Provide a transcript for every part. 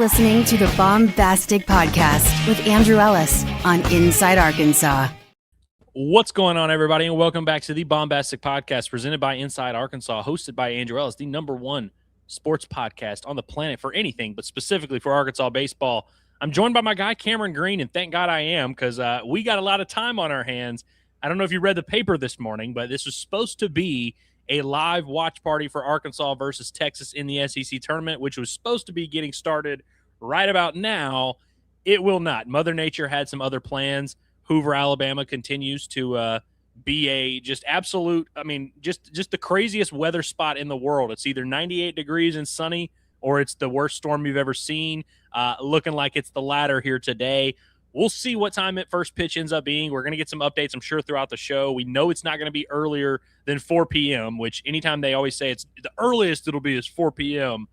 listening to the Bombastic Podcast with Andrew Ellis on Inside Arkansas. What's going on, everybody, and welcome back to the Bombastic Podcast presented by Inside Arkansas, hosted by Andrew Ellis, the #1 sports podcast on the planet for anything, but specifically for Arkansas baseball. I'm joined by my guy, Cameron Green, and thank God I am, because we got a lot of time on our hands. I don't know if you read the paper this morning, but this was supposed to be a live watch party for Arkansas versus Texas in the SEC tournament, which was supposed to be getting started right about now. It will not. Mother Nature had some other plans. Hoover, Alabama continues to be a just absolute, just the craziest weather spot in the world. It's either 98 degrees and sunny or it's the worst storm you've ever seen. Looking like it's the latter here today. We'll see what time at first pitch ends up being. We're going to get some updates, I'm sure, throughout the show. We know it's not going to be earlier than 4 p.m., which anytime they always say it's the earliest it'll be is 4 p.m.,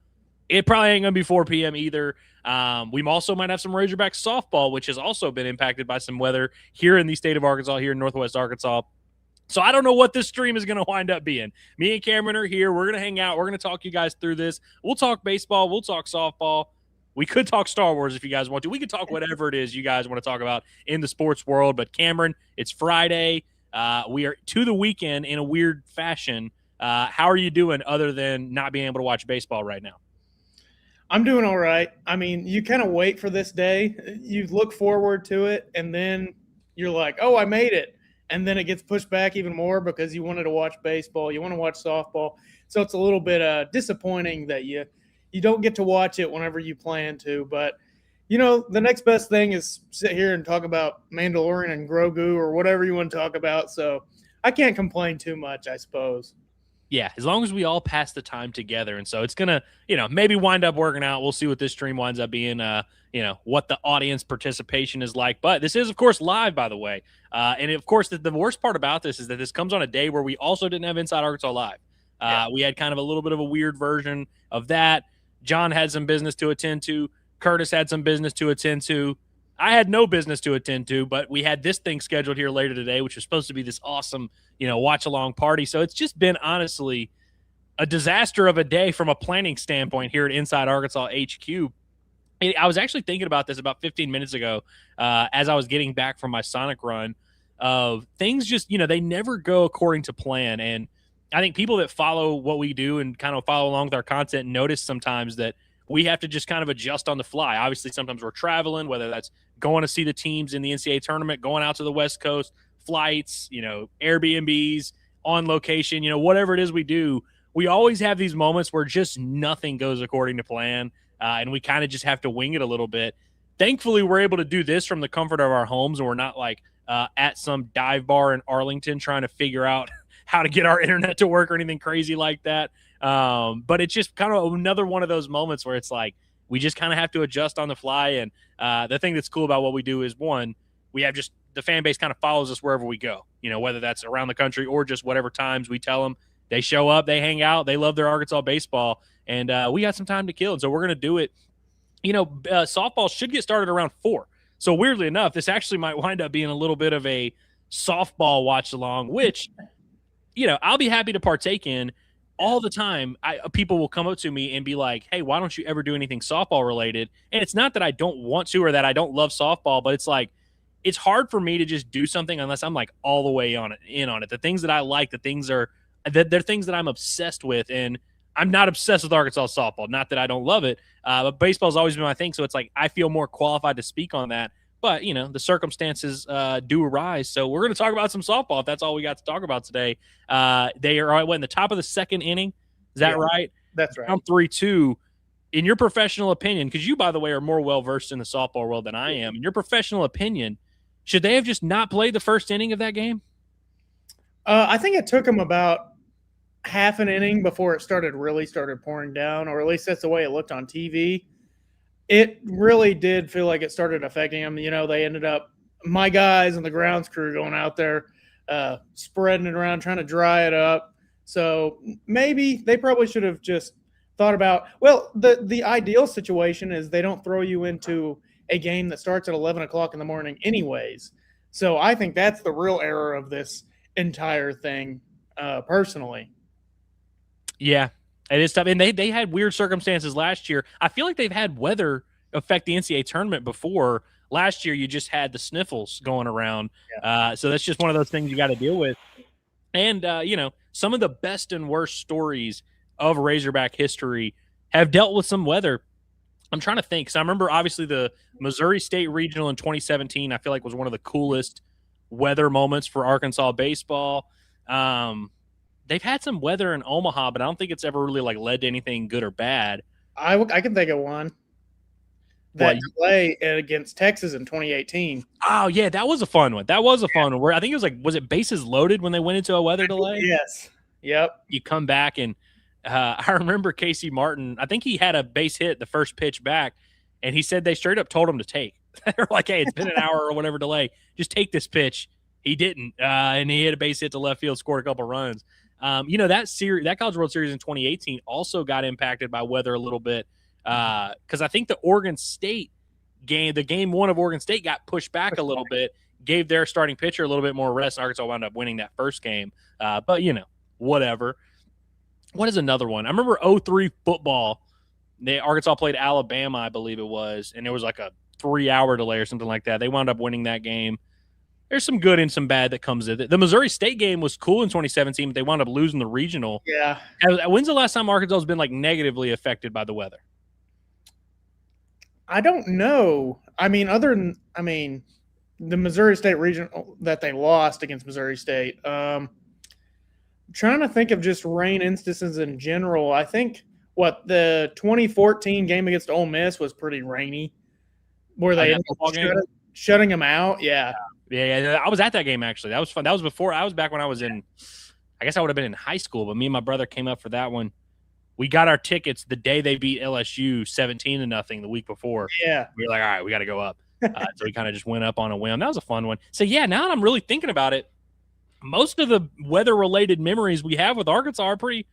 it probably ain't going to be 4 p.m. either. We also might have some Razorbacks softball, which has also been impacted by some weather here in the state of Arkansas, here in Northwest Arkansas. So I don't know what this stream is going to wind up being. Me and Cameron are here. We're going to hang out. We're going to talk you guys through this. We'll talk baseball. We'll talk softball. We could talk Star Wars if you guys want to. We could talk whatever it is you guys want to talk about in the sports world. But Cameron, it's Friday. We are to the weekend in a weird fashion. How are you doing other than not being able to watch baseball right now? I'm doing all right. I mean, you kind of wait for this day. You look forward to it, and then you're like, oh, I made it. And then it gets pushed back even more because you wanted to watch baseball. You want to watch softball. So it's a little bit disappointing that you don't get to watch it whenever you plan to. But, the next best thing is sit here and talk about Mandalorian and Grogu or whatever you want to talk about. So I can't complain too much, I suppose. Yeah, as long as we all pass the time together. And so it's going to, maybe wind up working out. We'll see what this stream winds up being, what the audience participation is like. But this is, of course, live, by the way. And, of course, the worst part about this is that this comes on a day where we also didn't have Inside Arkansas Live. We had kind of a little bit of a weird version of that. John had some business to attend to. Curtis had some business to attend to. I had no business to attend to, but we had this thing scheduled here later today, which was supposed to be this awesome, watch-along party. So it's just been, honestly, a disaster of a day from a planning standpoint here at Inside Arkansas HQ. I was actually thinking about this about 15 minutes ago as I was getting back from my Sonic run of things just, they never go according to plan. And I think people that follow what we do and kind of follow along with our content notice sometimes that we have to just kind of adjust on the fly. Obviously, sometimes we're traveling, whether that's going to see the teams in the NCAA tournament, going out to the West Coast, flights, Airbnbs, on location, whatever it is we do. We always have these moments where just nothing goes according to plan, and we kind of just have to wing it a little bit. Thankfully, we're able to do this from the comfort of our homes, and we're not like at some dive bar in Arlington trying to figure out how to get our internet to work or anything crazy like that. But it's just kind of another one of those moments where it's like we just kind of have to adjust on the fly. And the thing that's cool about what we do is, one, we have just the fan base kind of follows us wherever we go, whether that's around the country or just whatever times we tell them. They show up, they hang out, they love their Arkansas baseball, and we got some time to kill. And so we're going to do it. Softball should get started around 4. So weirdly enough, this actually might wind up being a little bit of a softball watch along, which, I'll be happy to partake in. All the time, people will come up to me and be like, hey, why don't you ever do anything softball related? And it's not that I don't want to or that I don't love softball, but it's like, it's hard for me to just do something unless I'm like all the way in on it. The things that I like, they're things that I'm obsessed with. And I'm not obsessed with Arkansas softball. Not that I don't love it, but baseball's always been my thing. So it's like, I feel more qualified to speak on that. But, the circumstances do arise. So we're going to talk about some softball if that's all we got to talk about today. They are in the top of the second inning. Is that right? That's right. I'm 3-2. In your professional opinion, because you, by the way, are more well-versed in the softball world than I am, in your professional opinion, should they have just not played the first inning of that game? I think it took them about half an inning before it started pouring down, or at least that's the way it looked on TV. It really did feel like it started affecting them. They ended up, my guys and the grounds crew going out there, spreading it around, trying to dry it up. So maybe they probably should have just thought about, well, the ideal situation is they don't throw you into a game that starts at 11 o'clock in the morning anyways. So I think that's the real error of this entire thing, personally. Yeah, it is tough. And they had weird circumstances last year. I feel like they've had weather affect the NCAA tournament before. Last year, you just had the sniffles going around. Yeah. So that's just one of those things you got to deal with. And, some of the best and worst stories of Razorback history have dealt with some weather. I'm trying to think, because I remember obviously the Missouri State Regional in 2017, I feel like was one of the coolest weather moments for Arkansas baseball. They've had some weather in Omaha, but I don't think it's ever really led to anything good or bad. I can think of one. That delay against Texas in 2018. Oh, yeah, that was a fun one. That was a fun one. Where I think it was was it bases loaded when they went into a weather delay? Yes. Yep. You come back, and I remember Casey Martin. I think he had a base hit the first pitch back, and he said they straight up told him to take. They're like, hey, it's been an hour or whatever delay. Just take this pitch. He didn't, and he hit a base hit to left field, scored a couple runs. That College World Series in 2018 also got impacted by weather a little bit. Because I think the Oregon State game, the game one of Oregon State got pushed back a little bit, gave their starting pitcher a little bit more rest. Arkansas wound up winning that first game. But, whatever. What is another one? I remember 03 football. Arkansas played Alabama, I believe it was, and there was like a 3-hour delay or something like that. They wound up winning that game. There's some good and some bad that comes with it. The Missouri State game was cool in 2017, but they wound up losing the regional. Yeah. When's the last time Arkansas has been negatively affected by the weather? I don't know. I mean, the Missouri State regional that they lost against Missouri State. Trying to think of just rain instances in general. I think the 2014 game against Ole Miss was pretty rainy, where they ended up shutting them out. Yeah. Yeah. I was at that game actually. That was fun. That was before. I was back when I was in. I guess I would have been in high school, but me and my brother came up for that one. We got our tickets the day they beat LSU 17-0 the week before. Yeah. We were like, all right, we got to go up. So we kind of just went up on a whim. That was a fun one. So, yeah, now that I'm really thinking about it, most of the weather-related memories we have with Arkansas are pretty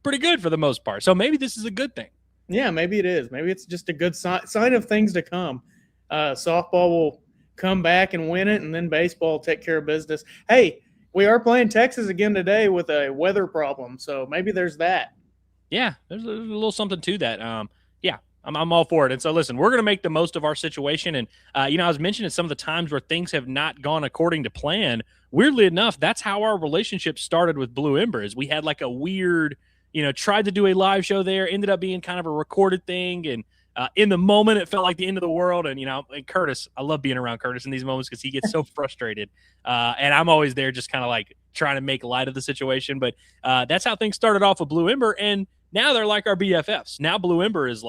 good for the most part. So maybe this is a good thing. Yeah, maybe it is. Maybe it's just a good sign of things to come. Softball will come back and win it, and then baseball will take care of business. Hey, we are playing Texas again today with a weather problem, so maybe there's that. Yeah, there's a little something to that. I'm all for it. And so, listen, we're going to make the most of our situation. And, I was mentioning some of the times where things have not gone according to plan. Weirdly enough, that's how our relationship started with Blue Ember. Is we had a weird, tried to do a live show there, ended up being kind of a recorded thing. And in the moment, it felt like the end of the world. And, and Curtis, I love being around Curtis in these moments because he gets so frustrated. And I'm always there just kind of trying to make light of the situation. But that's how things started off with Blue Ember. And now they're like our BFFs. Now Blue Ember is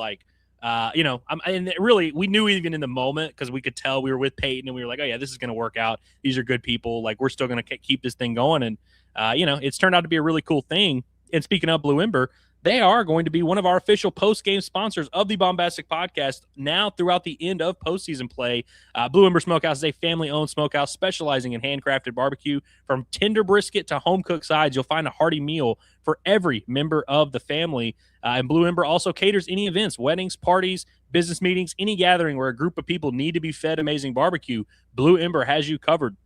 and really, we knew even in the moment because we could tell we were with Peyton and we were like, oh, yeah, this is going to work out. These are good people. We're still going to keep this thing going. And, it's turned out to be a really cool thing. And speaking of Blue Ember, they are going to be one of our official post-game sponsors of the Bombastic Podcast now throughout the end of postseason play. Blue Ember Smokehouse is a family-owned smokehouse specializing in handcrafted barbecue. From tender brisket to home-cooked sides, you'll find a hearty meal for every member of the family. And Blue Ember also caters any events, weddings, parties, business meetings, any gathering where a group of people need to be fed amazing barbecue. Blue Ember has you covered.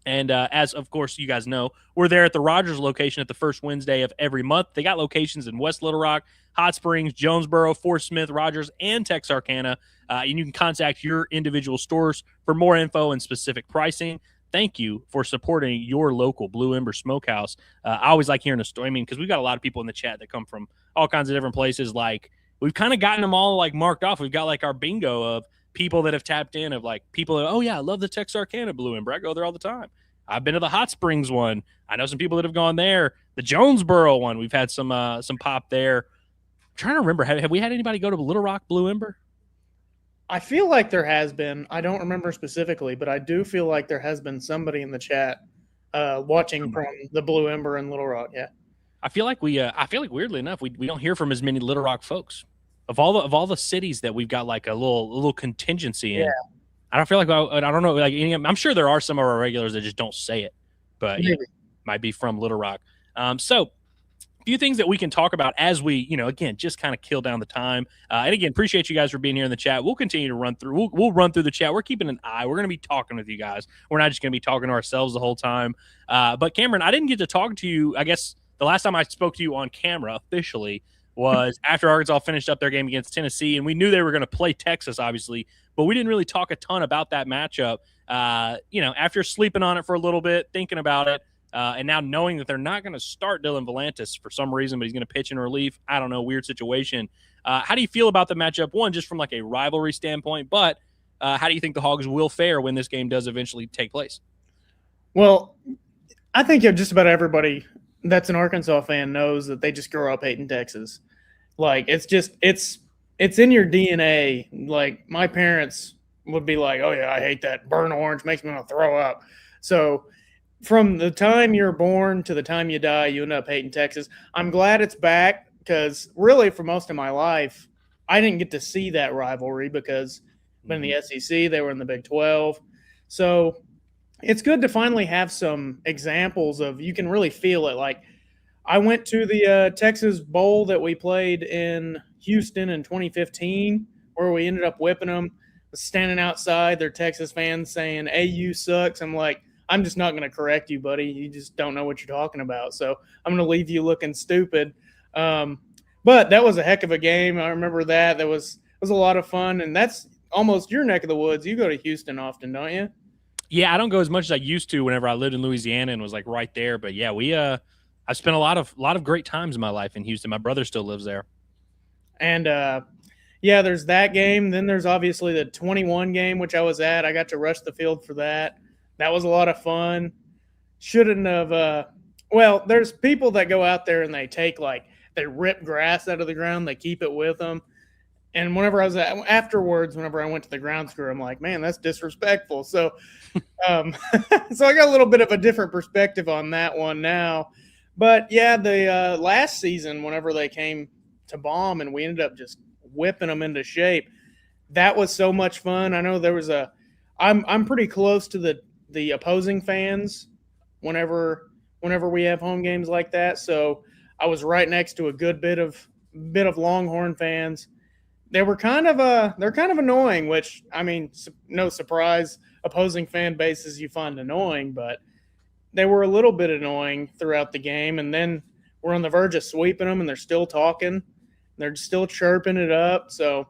And as, of course, you guys know, we're there at the Rogers location at the first Wednesday of every month. They got locations in West Little Rock, Hot Springs, Jonesboro, Fort Smith, Rogers, and Texarkana. And you can contact your individual stores for more info and specific pricing. Thank you for supporting your local Blue Ember Smokehouse. I always like hearing a story. Because we've got a lot of people in the chat that come from all kinds of different places. We've kind of gotten them all marked off. We've got our bingo of people that have tapped in of people that, oh yeah, I love the Texarkana Blue Ember. I go there all the time. I've been to the Hot Springs one. I know some people that have gone there. The Jonesboro one, we've had some pop there. I'm trying to remember, have we had anybody go to Little Rock Blue Ember? I feel like there has been. I don't remember specifically, but I do feel like there has been somebody in the chat watching from the Blue Ember in Little Rock. Yeah, I feel like weirdly enough, we don't hear from as many Little Rock folks. Of all the cities that we've got a little contingency in. Yeah. I don't feel I don't know. I'm sure there are some of our regulars that just don't say it, but might be from Little Rock. So a few things that we can talk about as we, again, just kind of kill down the time. And again, appreciate you guys for being here in the chat. We'll continue to run through. We'll run through the chat. We're keeping an eye. We're going to be talking with you guys. We're not just going to be talking to ourselves the whole time. But Cameron, I didn't get to talk to you. I guess the last time I spoke to you on camera officially was after Arkansas finished up their game against Tennessee, and we knew they were going to play Texas, obviously, but we didn't really talk a ton about that matchup. After sleeping on it for a little bit, thinking about it, and now knowing that they're not going to start Dylan Volantis for some reason, but he's going to pitch in relief. I don't know, weird situation. How do you feel about the matchup? One, just from like a rivalry standpoint, but how do you think the Hogs will fare when this game does eventually take place? Well, I think just about everybody that's an Arkansas fan knows that they just grew up hating Texas. Like, it's in your DNA. Like, my parents would be like, oh yeah, I hate that burnt orange, makes me want to throw up. So from the time you're born to the time you die, you end up hating Texas. I'm glad it's back, because really for most of my life, I didn't get to see that rivalry because in the SEC, they were in the Big 12. So it's good to finally have some examples of, you can really feel it. Like, I went to the Texas Bowl that we played in Houston in 2015, where we ended up whipping them. Standing outside, their Texas fans saying AU sucks. I'm like, I'm just not going to correct you, buddy. You just don't know what you're talking about. So I'm going to leave you looking stupid. But that was a heck of a game. I remember that. It was a lot of fun, and that's almost your neck of the woods. You go to Houston often, don't you? Yeah, I don't go as much as I used to whenever I lived in Louisiana and was like right there. But yeah, I've spent a lot of great times in my life in Houston. My brother still lives there. And yeah, there's that game. Then there's obviously the 21 game, which I was at. I got to rush the field for that. That was a lot of fun. Shouldn't have. Well, there's people that go out there and they rip grass out of the ground. They keep it with them. And whenever I went to the grounds crew, I'm like, man, that's disrespectful. So, so I got a little bit of a different perspective on that one now. But yeah, the last season, whenever they came to bomb and we ended up just whipping them into shape, that was so much fun. I know there was I'm pretty close to the opposing fans whenever we have home games like that. So I was right next to a good bit of Longhorn fans. They're kind of annoying, which, I mean, no surprise, opposing fan bases you find annoying, but they were a little bit annoying throughout the game. And then we're on the verge of sweeping them, and they're still talking. They're still chirping it up. So,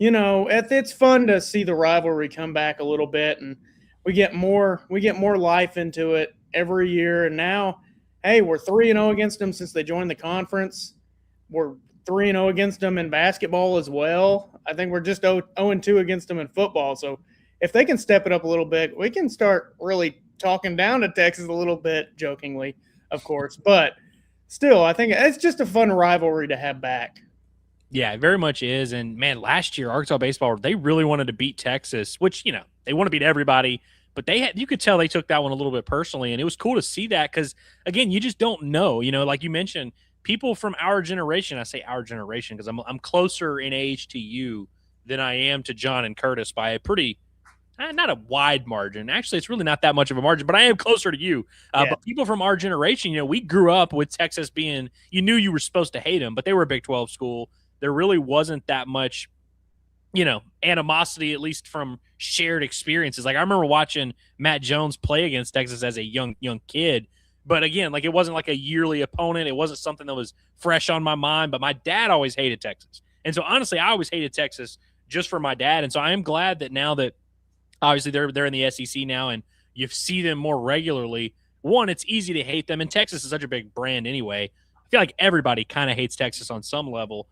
it's fun to see the rivalry come back a little bit, and we get more life into it every year. And now, hey, we're 3-0 against them since they joined the conference. We're 3-0 against them in basketball as well. I think we're just 0-2 against them in football. So if they can step it up a little bit, we can start really talking down to Texas a little bit, jokingly, of course. But still, I think it's just a fun rivalry to have back. Yeah, it very much is. And, man, last year, Arkansas baseball, they really wanted to beat Texas, which, they want to beat everybody. But you could tell they took that one a little bit personally. And it was cool to see that because, again, you just don't know. Like you mentioned, people from our generation, I say our generation because I'm closer in age to you than I am to John and Curtis by a pretty not a wide margin. Actually, it's really not that much of a margin, but I am closer to you. But people from our generation, we grew up with Texas being, you knew you were supposed to hate them, but they were a Big 12 school. There really wasn't that much, animosity, at least from shared experiences. Like I remember watching Matt Jones play against Texas as a young kid. But again, it wasn't like a yearly opponent. It wasn't something that was fresh on my mind. But my dad always hated Texas. And so honestly, I always hated Texas just for my dad. And so I am glad that now that obviously they're in the SEC now and you see them more regularly, one, it's easy to hate them. And Texas is such a big brand anyway. I feel like everybody kind of hates Texas on some level,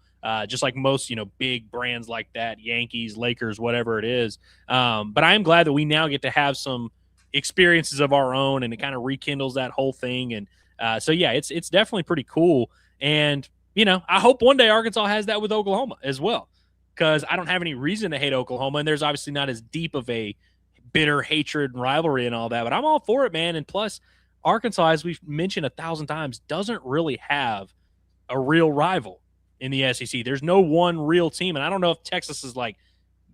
just like most, big brands like that, Yankees, Lakers, whatever it is. But I am glad that we now get to have some experiences of our own, and it kind of rekindles that whole thing. And so yeah, it's definitely pretty cool. And I hope one day Arkansas has that with Oklahoma as well, because I don't have any reason to hate Oklahoma, and there's obviously not as deep of a bitter hatred and rivalry and all that, but I'm all for it, man. And plus, Arkansas, as we've mentioned 1,000 times, doesn't really have a real rival in the SEC. There's no one real team, and I don't know if Texas is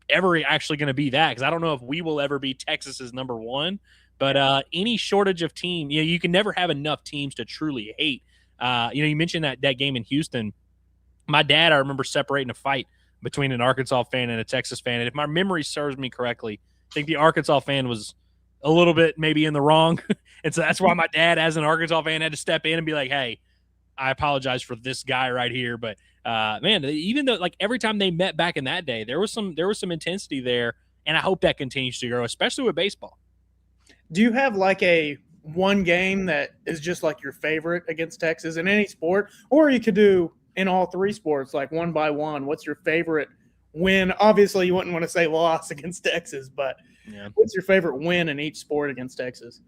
ever actually going to be that, because I don't know if we will ever be Texas's number one. But any shortage of team, you can never have enough teams to truly hate. You mentioned that game in Houston. My dad, I remember separating a fight between an Arkansas fan and a Texas fan, and if my memory serves me correctly, I think the Arkansas fan was a little bit maybe in the wrong, and so that's why my dad, as an Arkansas fan, had to step in and be like, "Hey, I apologize for this guy right here, but man, even though like every time they met back in that day, there was some intensity there, and I hope that continues to grow, especially with baseball. Do you have like a one game that is just like your favorite against Texas in any sport, or you could do in all three sports, like one by one? What's your favorite win? Obviously, you wouldn't want to say loss against Texas, but what's your favorite win in each sport against Texas?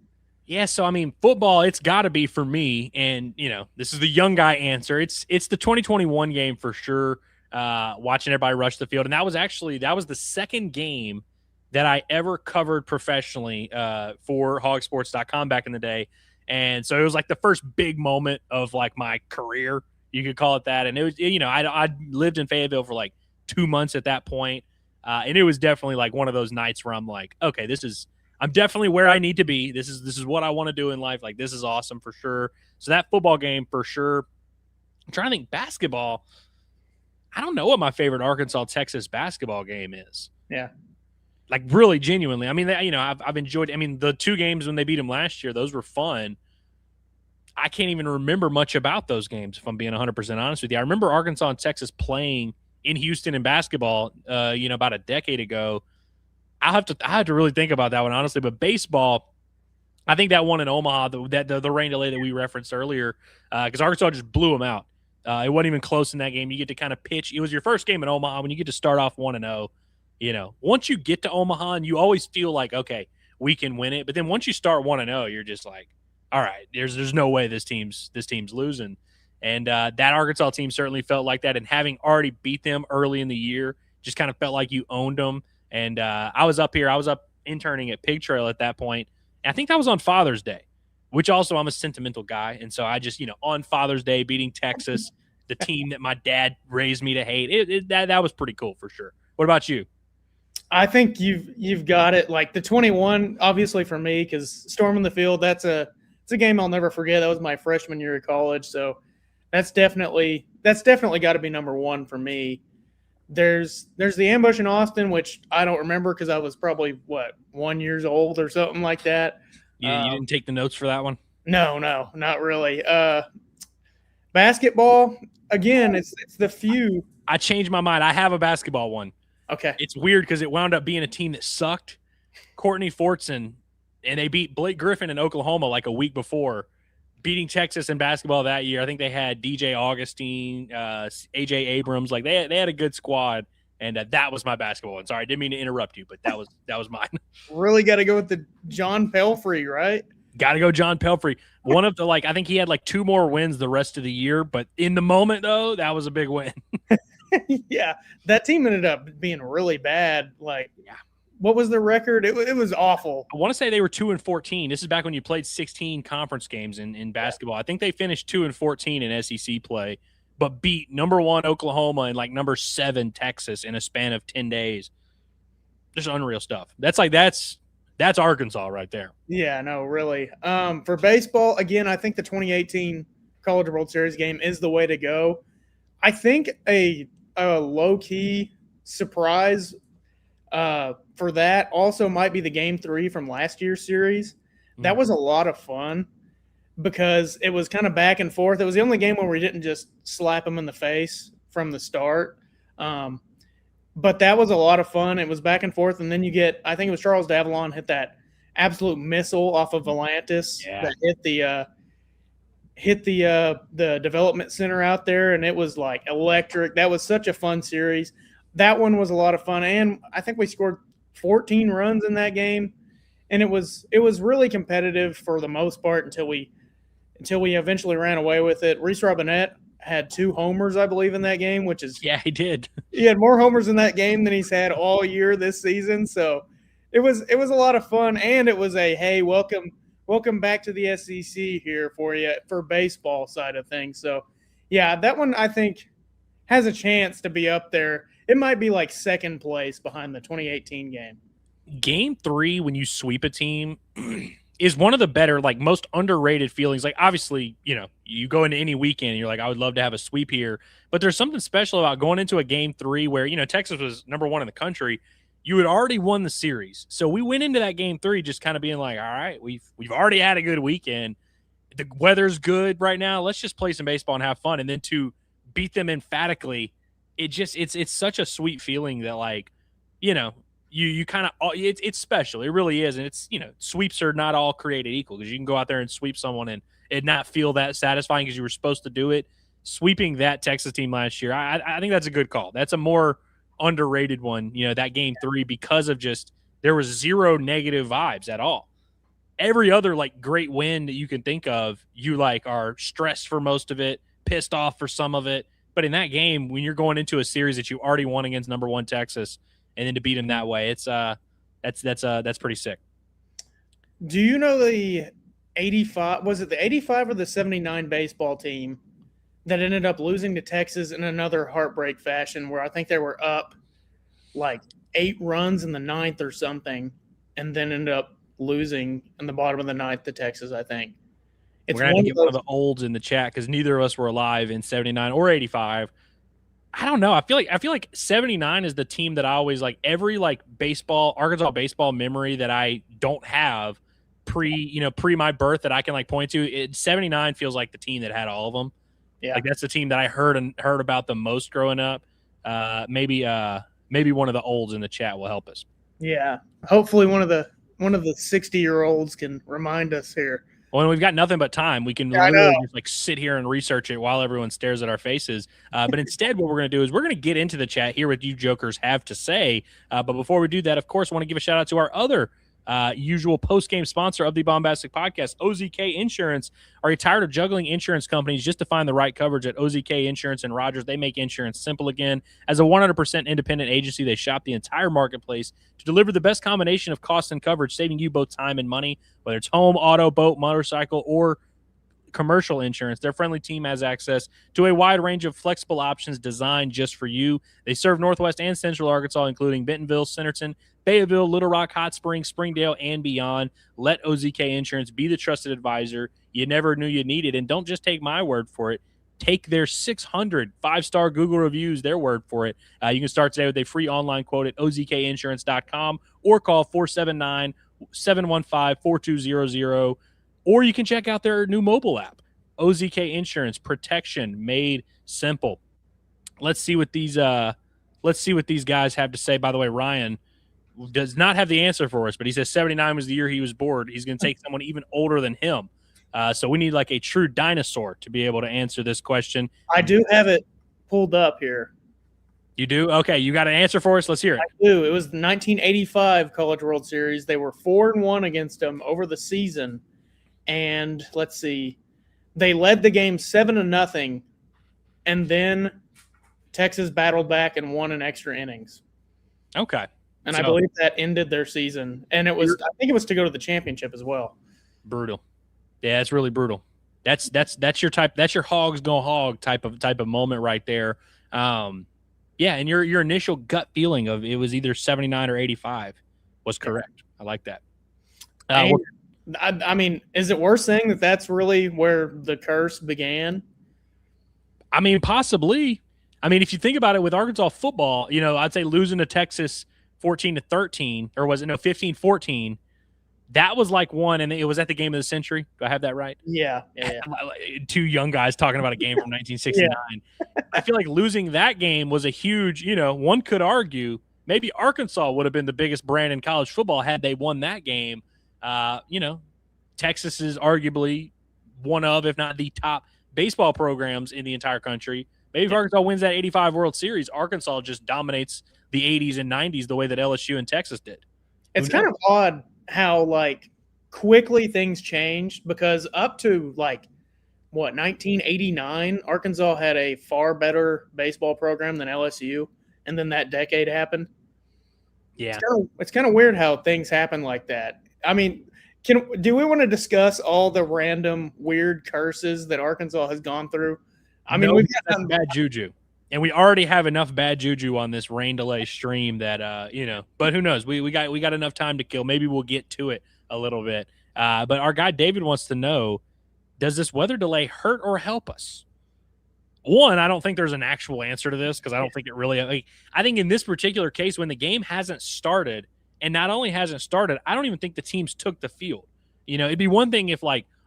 Yeah, so I mean, football, it's got to be for me, and this is the young guy answer. It's the 2021 game for sure. Watching everybody rush the field, and that was the second game that I ever covered professionally for hogsports.com back in the day. And so it was like the first big moment of like my career, you could call it that. And it was, I lived in Fayetteville for like 2 months at that point. And it was definitely like one of those nights where I'm like, okay, I'm definitely where I need to be. This is what I want to do in life. Like, this is awesome for sure. So that football game for sure. I'm trying to think basketball. I don't know what my favorite Arkansas-Texas basketball game is. Yeah. Like, really, genuinely. I mean, I've enjoyed. I mean, the two games when they beat them last year, those were fun. I can't even remember much about those games, if I'm being 100% honest with you. I remember Arkansas and Texas playing in Houston in basketball, about a decade ago. I have to really think about that one, honestly. But baseball, I think that one in Omaha, the rain delay that we referenced earlier, because Arkansas just blew them out. It wasn't even close in that game. You get to kind of pitch. It was your first game in Omaha when you get to start off 1-0. Once you get to Omaha, and you always feel like, okay, we can win it. But then once you start 1-0, you're just like, all right, there's no way this team's losing. And that Arkansas team certainly felt like that. And having already beat them early in the year, just kind of felt like you owned them. And I was up interning at Pig Trail at that point. And I think that was on Father's Day, which also I'm a sentimental guy. And so I just, on Father's Day, beating Texas, the team that my dad raised me to hate, that was pretty cool for sure. What about you? I think you've got it. Like the 21, obviously for me, because storming the field, it's a game I'll never forget. That was my freshman year of college, so that's definitely got to be number one for me. There's the ambush in Austin, which I don't remember because I was probably 1 year old or something like that. You didn't take the notes for that one? No, not really. Basketball, again, it's the few. I changed my mind. I have a basketball one. Okay. It's weird because it wound up being a team that sucked. Courtney Fortson, and they beat Blake Griffin in Oklahoma like a week before, beating Texas in basketball that year. I think they had DJ Augustine, AJ Abrams. Like they had a good squad, and that was my basketball one. Sorry, I didn't mean to interrupt you, but that was mine. Really got to go with the John Pelfrey, right? Got to go John Pelfrey. One of the I think he had like 2 more wins the rest of the year, but in the moment though, that was a big win. Yeah, that team ended up being really bad. What was the record? It was awful. I want to say they were 2-14. This is back when you played 16 conference games in basketball. I think they finished 2-14 in SEC play, but beat number 1 Oklahoma and like number 7 Texas in a span of 10 days. Just unreal stuff. That's Arkansas right there. Yeah, no, really. For baseball, again, I think the 2018 College World Series game is the way to go. I think a low-key surprise for that also might be the Game 3 from last year's series. That was a lot of fun because it was kind of back and forth. It was the only game where we didn't just slap them in the face from the start. But that was a lot of fun. It was back and forth, and then I think it was Charles Davalon hit that absolute missile off of Volantis that hit the development center out there, and it was like electric. That was such a fun series. That one was a lot of fun, and I think we scored 14 runs in that game, and it was really competitive for the most part until we eventually ran away with it. Reese Robinette had 2 homers, I believe, in that game, which is he did. He had more homers in that game than he's had all year this season. So it was a lot of fun, and it was a hey, welcome back to the SEC here for you for baseball side of things. So yeah, that one I think has a chance to be up there. It might be like second place behind the 2018 game. Game 3, when you sweep a team, is one of the better, like most underrated feelings. Like obviously, you go into any weekend and you're like, I would love to have a sweep here, but there's something special about going into a Game 3 where, Texas was number 1 in the country. You had already won the series. So we went into that Game 3 just kind of being like, all right, we've already had a good weekend. the weather's good right now. Let's just play some baseball and have fun. And then to beat them emphatically, it's such a sweet feeling that, like, you kind of, it's special. It really is. And it's, sweeps are not all created equal, because you can go out there and sweep someone and it not feel that satisfying because you were supposed to do it. Sweeping that Texas team last year, I think that's a good call. That's a more underrated one, that game 3, because of just, there was zero negative vibes at all. Every other like great win that you can think of, you like are stressed for most of it, pissed off for some of it. But in that game, when you're going into a series that you already won against number 1 Texas, and then to beat them that way, it's that's pretty sick. Do you know the 85? Was it the 85 or the 79 baseball team that ended up losing to Texas in another heartbreak fashion, where I think they were up like 8 runs in the 9th or something, and then ended up losing in the bottom of the 9th to Texas, I think. We're going to have to get one of the olds in the chat, because neither of us were alive in 79 or 85. I don't know. I feel like 79 is the team that I always like. Every like Arkansas baseball memory that I don't have pre my birth that I can like point to, 79 feels like the team that had all of them. Yeah. Like that's the team that I heard about the most growing up. Maybe one of the olds in the chat will help us. Yeah. Hopefully one of the 60-year-olds can remind us here. Well, and we've got nothing but time. We can literally just like sit here and research it while everyone stares at our faces. But instead, what we're going to do is we're going to get into the chat, hear what you jokers have to say. But before we do that, of course, I want to give a shout out to our other usual post-game sponsor of the Bombastic Podcast, OZK Insurance. Are you tired of juggling insurance companies just to find the right coverage? At OZK Insurance and Rogers, they make insurance simple again. As a 100% independent agency, they shop the entire marketplace to deliver the best combination of cost and coverage, saving you both time and money, whether it's home, auto, boat, motorcycle, or commercial insurance. Their friendly team has access to a wide range of flexible options designed just for you. They serve Northwest and Central Arkansas, including Bentonville, Centerton, Fayetteville, Little Rock, Hot Springs, Springdale, and beyond. Let OZK Insurance be the trusted advisor you never knew you needed. And don't just take my word for it. Take their 600 5-star Google reviews, their word for it. You can start today with a free online quote at ozkinsurance.com or call 479-715-4200. Or you can check out their new mobile app, OZK Insurance, protection made simple. Let's see what these guys have to say. By the way, Ryan does not have the answer for us, but he says 79 was the year he was bored. He's going to take someone even older than him. So we need like a true dinosaur to be able to answer this question. I do have it pulled up here. You do? Okay, you got an answer for us? Let's hear it. I do. It was the 1985 College World Series. They were 4-1 against them over the season. And let's see, they led the game 7-0, and then Texas battled back and won in extra innings. Okay. And I believe that ended their season. And I think it was to go to the championship as well. Brutal. Yeah, it's really brutal. That's your type. That's your hogs go hog type of moment right there. Yeah, and your initial gut feeling of it was either 79 or 85 was correct. Yeah. I like that. I mean, is it worth saying that that's really where the curse began? I mean, possibly. I mean, if you think about it with Arkansas football, I'd say losing to Texas 14-13, or was it 15-14? That was like one, and it was at the game of the century. Do I have that right? Yeah. Two young guys talking about a game from 1969. Yeah. I feel like losing that game was a huge, one could argue maybe Arkansas would have been the biggest brand in college football had they won that game. Texas is arguably one of, if not the top baseball programs in the entire country. Maybe if Arkansas wins that 85 World Series, Arkansas just dominates the 80s and 90s the way that LSU and Texas did. It's kind of odd how like quickly things changed, because up to 1989, Arkansas had a far better baseball program than LSU, and then that decade happened. Yeah. It's kind of weird how things happen like that. I mean, do we want to discuss all the random weird curses that Arkansas has gone through? I mean, we've got bad juju, and we already have enough bad juju on this rain delay stream that But who knows? We got enough time to kill. Maybe we'll get to it a little bit. But our guy David wants to know: does this weather delay hurt or help us? One, I don't think there's an actual answer to this, because I don't think it really. I think in this particular case, when the game hasn't started. And not only hasn't started, I don't even think the teams took the field. It'd be one thing if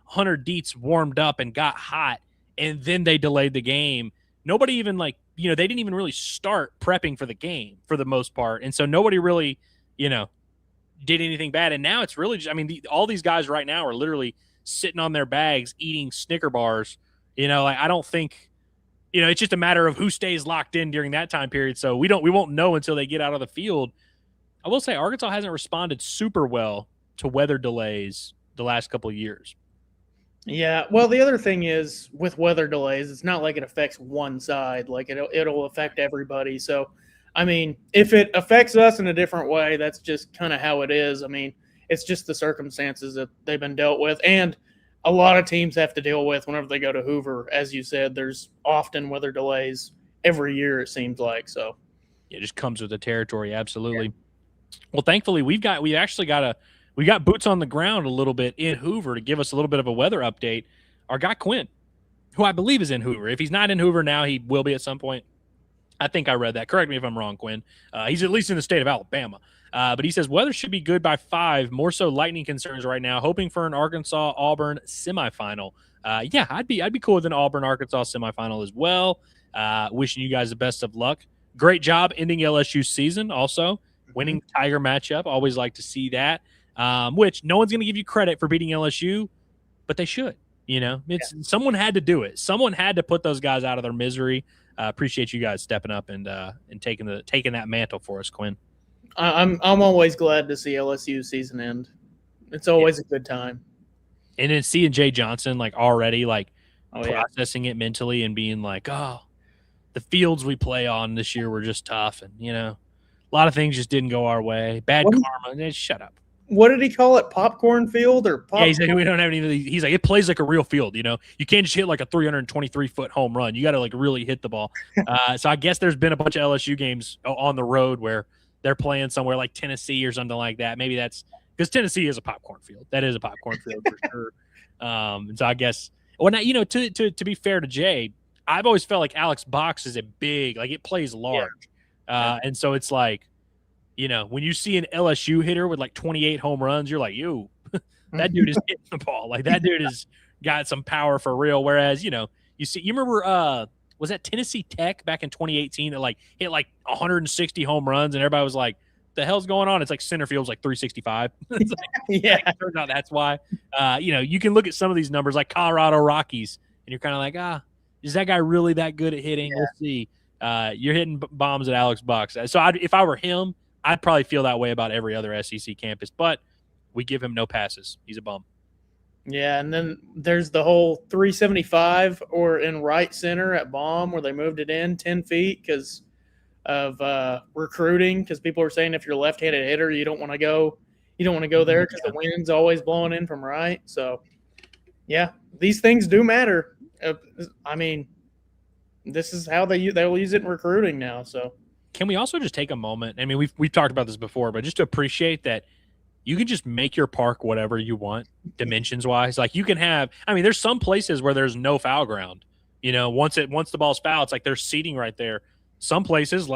Hunter Dietz warmed up and got hot, and then they delayed the game. Nobody even they didn't even really start prepping for the game for the most part. And so nobody really, did anything bad. And now it's really just, all these guys right now are literally sitting on their bags eating Snicker bars. I don't think, it's just a matter of who stays locked in during that time period. So we won't know until they get out of the field. I will say Arkansas hasn't responded super well to weather delays the last couple of years. Yeah, well, the other thing is with weather delays, it's not like it affects one side. Like it'll affect everybody. So, if it affects us in a different way, that's just kind of how it is. It's just the circumstances that they've been dealt with, and a lot of teams have to deal with whenever they go to Hoover. As you said, there's often weather delays every year, it seems like. So, it just comes with the territory. Absolutely. Yeah. Well, thankfully, we got boots on the ground a little bit in Hoover to give us a little bit of a weather update. Our guy Quinn, who I believe is in Hoover. If he's not in Hoover now, he will be at some point. I think I read that. Correct me if I'm wrong, Quinn. He's at least in the state of Alabama. But he says weather should be good by 5. More so lightning concerns right now. Hoping for an Arkansas-Auburn semifinal. Yeah, I'd be cool with an Auburn-Arkansas semifinal as well. Wishing you guys the best of luck. Great job ending LSU's season also. Winning Tiger matchup. Always like to see that. Which no one's going to give you credit for beating LSU, but they should. Someone had to do it. Someone had to put those guys out of their misery. Appreciate you guys stepping up and taking that mantle for us, Quinn. I'm always glad to see LSU's season end. It's always a good time. And then seeing Jay Johnson already processing it mentally and being like, oh, the fields we play on this year were just tough, and a lot of things just didn't go our way. Bad karma. Shut up. What did he call it? Popcorn field or popcorn? Yeah, he's like, we don't have any of these. He's like, it plays like a real field, You can't just hit like a 323-foot home run. You got to really hit the ball. So I guess there's been a bunch of LSU games on the road where they're playing somewhere like Tennessee or something like that. Maybe that's because Tennessee is a popcorn field. That is a popcorn field for sure. And so I guess, well, now, to be fair to Jay, I've always felt like Alex Box is a big, it plays large. Yeah. And so it's like, when you see an LSU hitter with 28 home runs, you're like, yo, that dude is hitting the ball. That dude has got some power for real. Whereas, you remember, was that Tennessee Tech back in 2018 that hit 160 home runs and everybody was like, the hell's going on? It's like center field's 365. It's yeah. It turns out that's why. You can look at some of these numbers like Colorado Rockies and you're kind of like, is that guy really that good at hitting? Yeah. We'll see. You're hitting bombs at Alex Box. So if I were him, I'd probably feel that way about every other SEC campus, but we give him no passes. He's a bum. Yeah, and then there's the whole 375 or in right center at Baum where they moved it in 10 feet because of recruiting, because people are saying if you're a left-handed hitter, you don't want to go there because the wind's always blowing in from right. So, yeah, these things do matter. This is how they'll use it in recruiting now, so. Can we also just take a moment? We've talked about this before, but just to appreciate that you can just make your park whatever you want, dimensions-wise. You can have – there's some places where there's no foul ground. Once the ball's foul, it's there's seating right there. Some places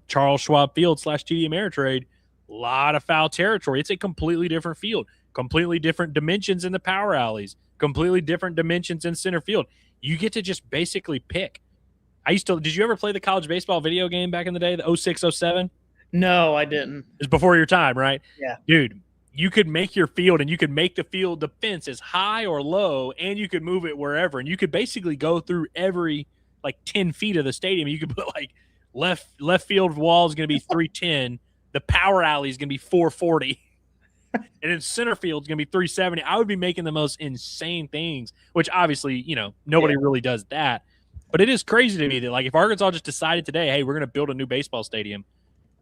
Charles Schwab Field / TD Ameritrade, a lot of foul territory. It's a completely different field, completely different dimensions in the power alleys, completely different dimensions in center field. You get to just basically pick. Did you ever play the college baseball video game back in the day, the 06, 07? No, I didn't. It was before your time, right? Yeah. Dude, you could make your field and you could make the fence as high or low, and you could move it wherever. And you could basically go through every 10 feet of the stadium. You could put left field wall is going to be 310. The power alley is going to be 440. And then center field is going to be 370. I would be making the most insane things, which obviously, nobody really does that. But it is crazy to me that, if Arkansas just decided today, hey, we're going to build a new baseball stadium,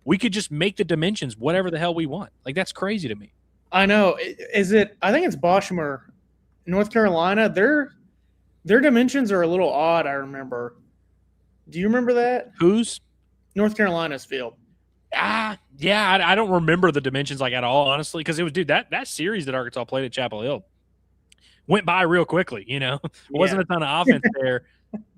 we could just make the dimensions whatever the hell we want. That's crazy to me. I know. I think it's Boschmer, North Carolina. Their dimensions are a little odd, I remember. Do you remember that? Whose? North Carolina's field. Yeah, I don't remember the dimensions at all, honestly, because it was, that series that Arkansas played at Chapel Hill went by real quickly, Wasn't a ton of offense there.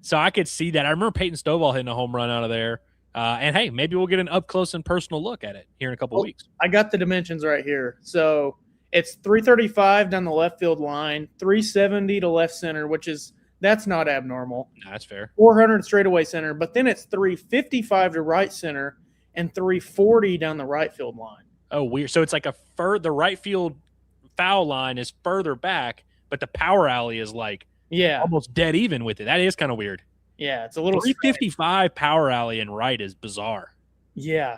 So I could see that. I remember Peyton Stovall hitting a home run out of there. And, hey, maybe we'll get an up-close and personal look at it here in a couple of weeks. I got the dimensions right here. So It's 335 down the left field line, 370 to left center, that's not abnormal. No, that's fair. 400 straightaway center, but then it's 355 to right center and 340 down the right field line. Oh, weird. So it's like the right field foul line is further back, but the power alley is like almost dead even with it. That is kind of weird. Yeah, it's a little 355 strange. Power alley and right is bizarre. Yeah.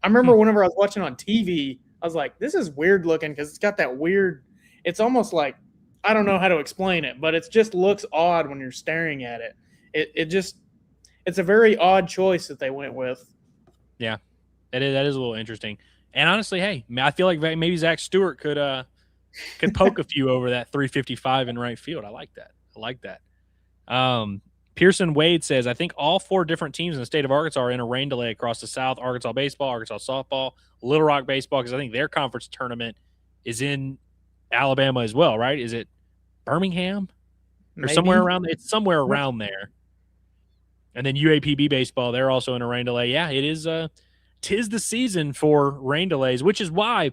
I remember whenever I was watching on TV, I was like, this is weird looking because it's got that weird – it's almost like – I don't know how to explain it, but it just looks odd when you're staring at it. It's a very odd choice that they went with. Yeah, that is a little interesting. And honestly, hey, I feel like maybe Zach Stewart could poke a few over that 355 in right field. I like that. Pearson Wade says, I think all 4 different teams in the state of Arkansas are in a rain delay across the South: Arkansas baseball, Arkansas softball, Little Rock baseball, because I think their conference tournament is in Alabama as well, right? Is it Birmingham or somewhere around? It's somewhere around there. And then UAPB baseball, they're also in a rain delay. Yeah, it is. 'Tis the season for rain delays, which is why,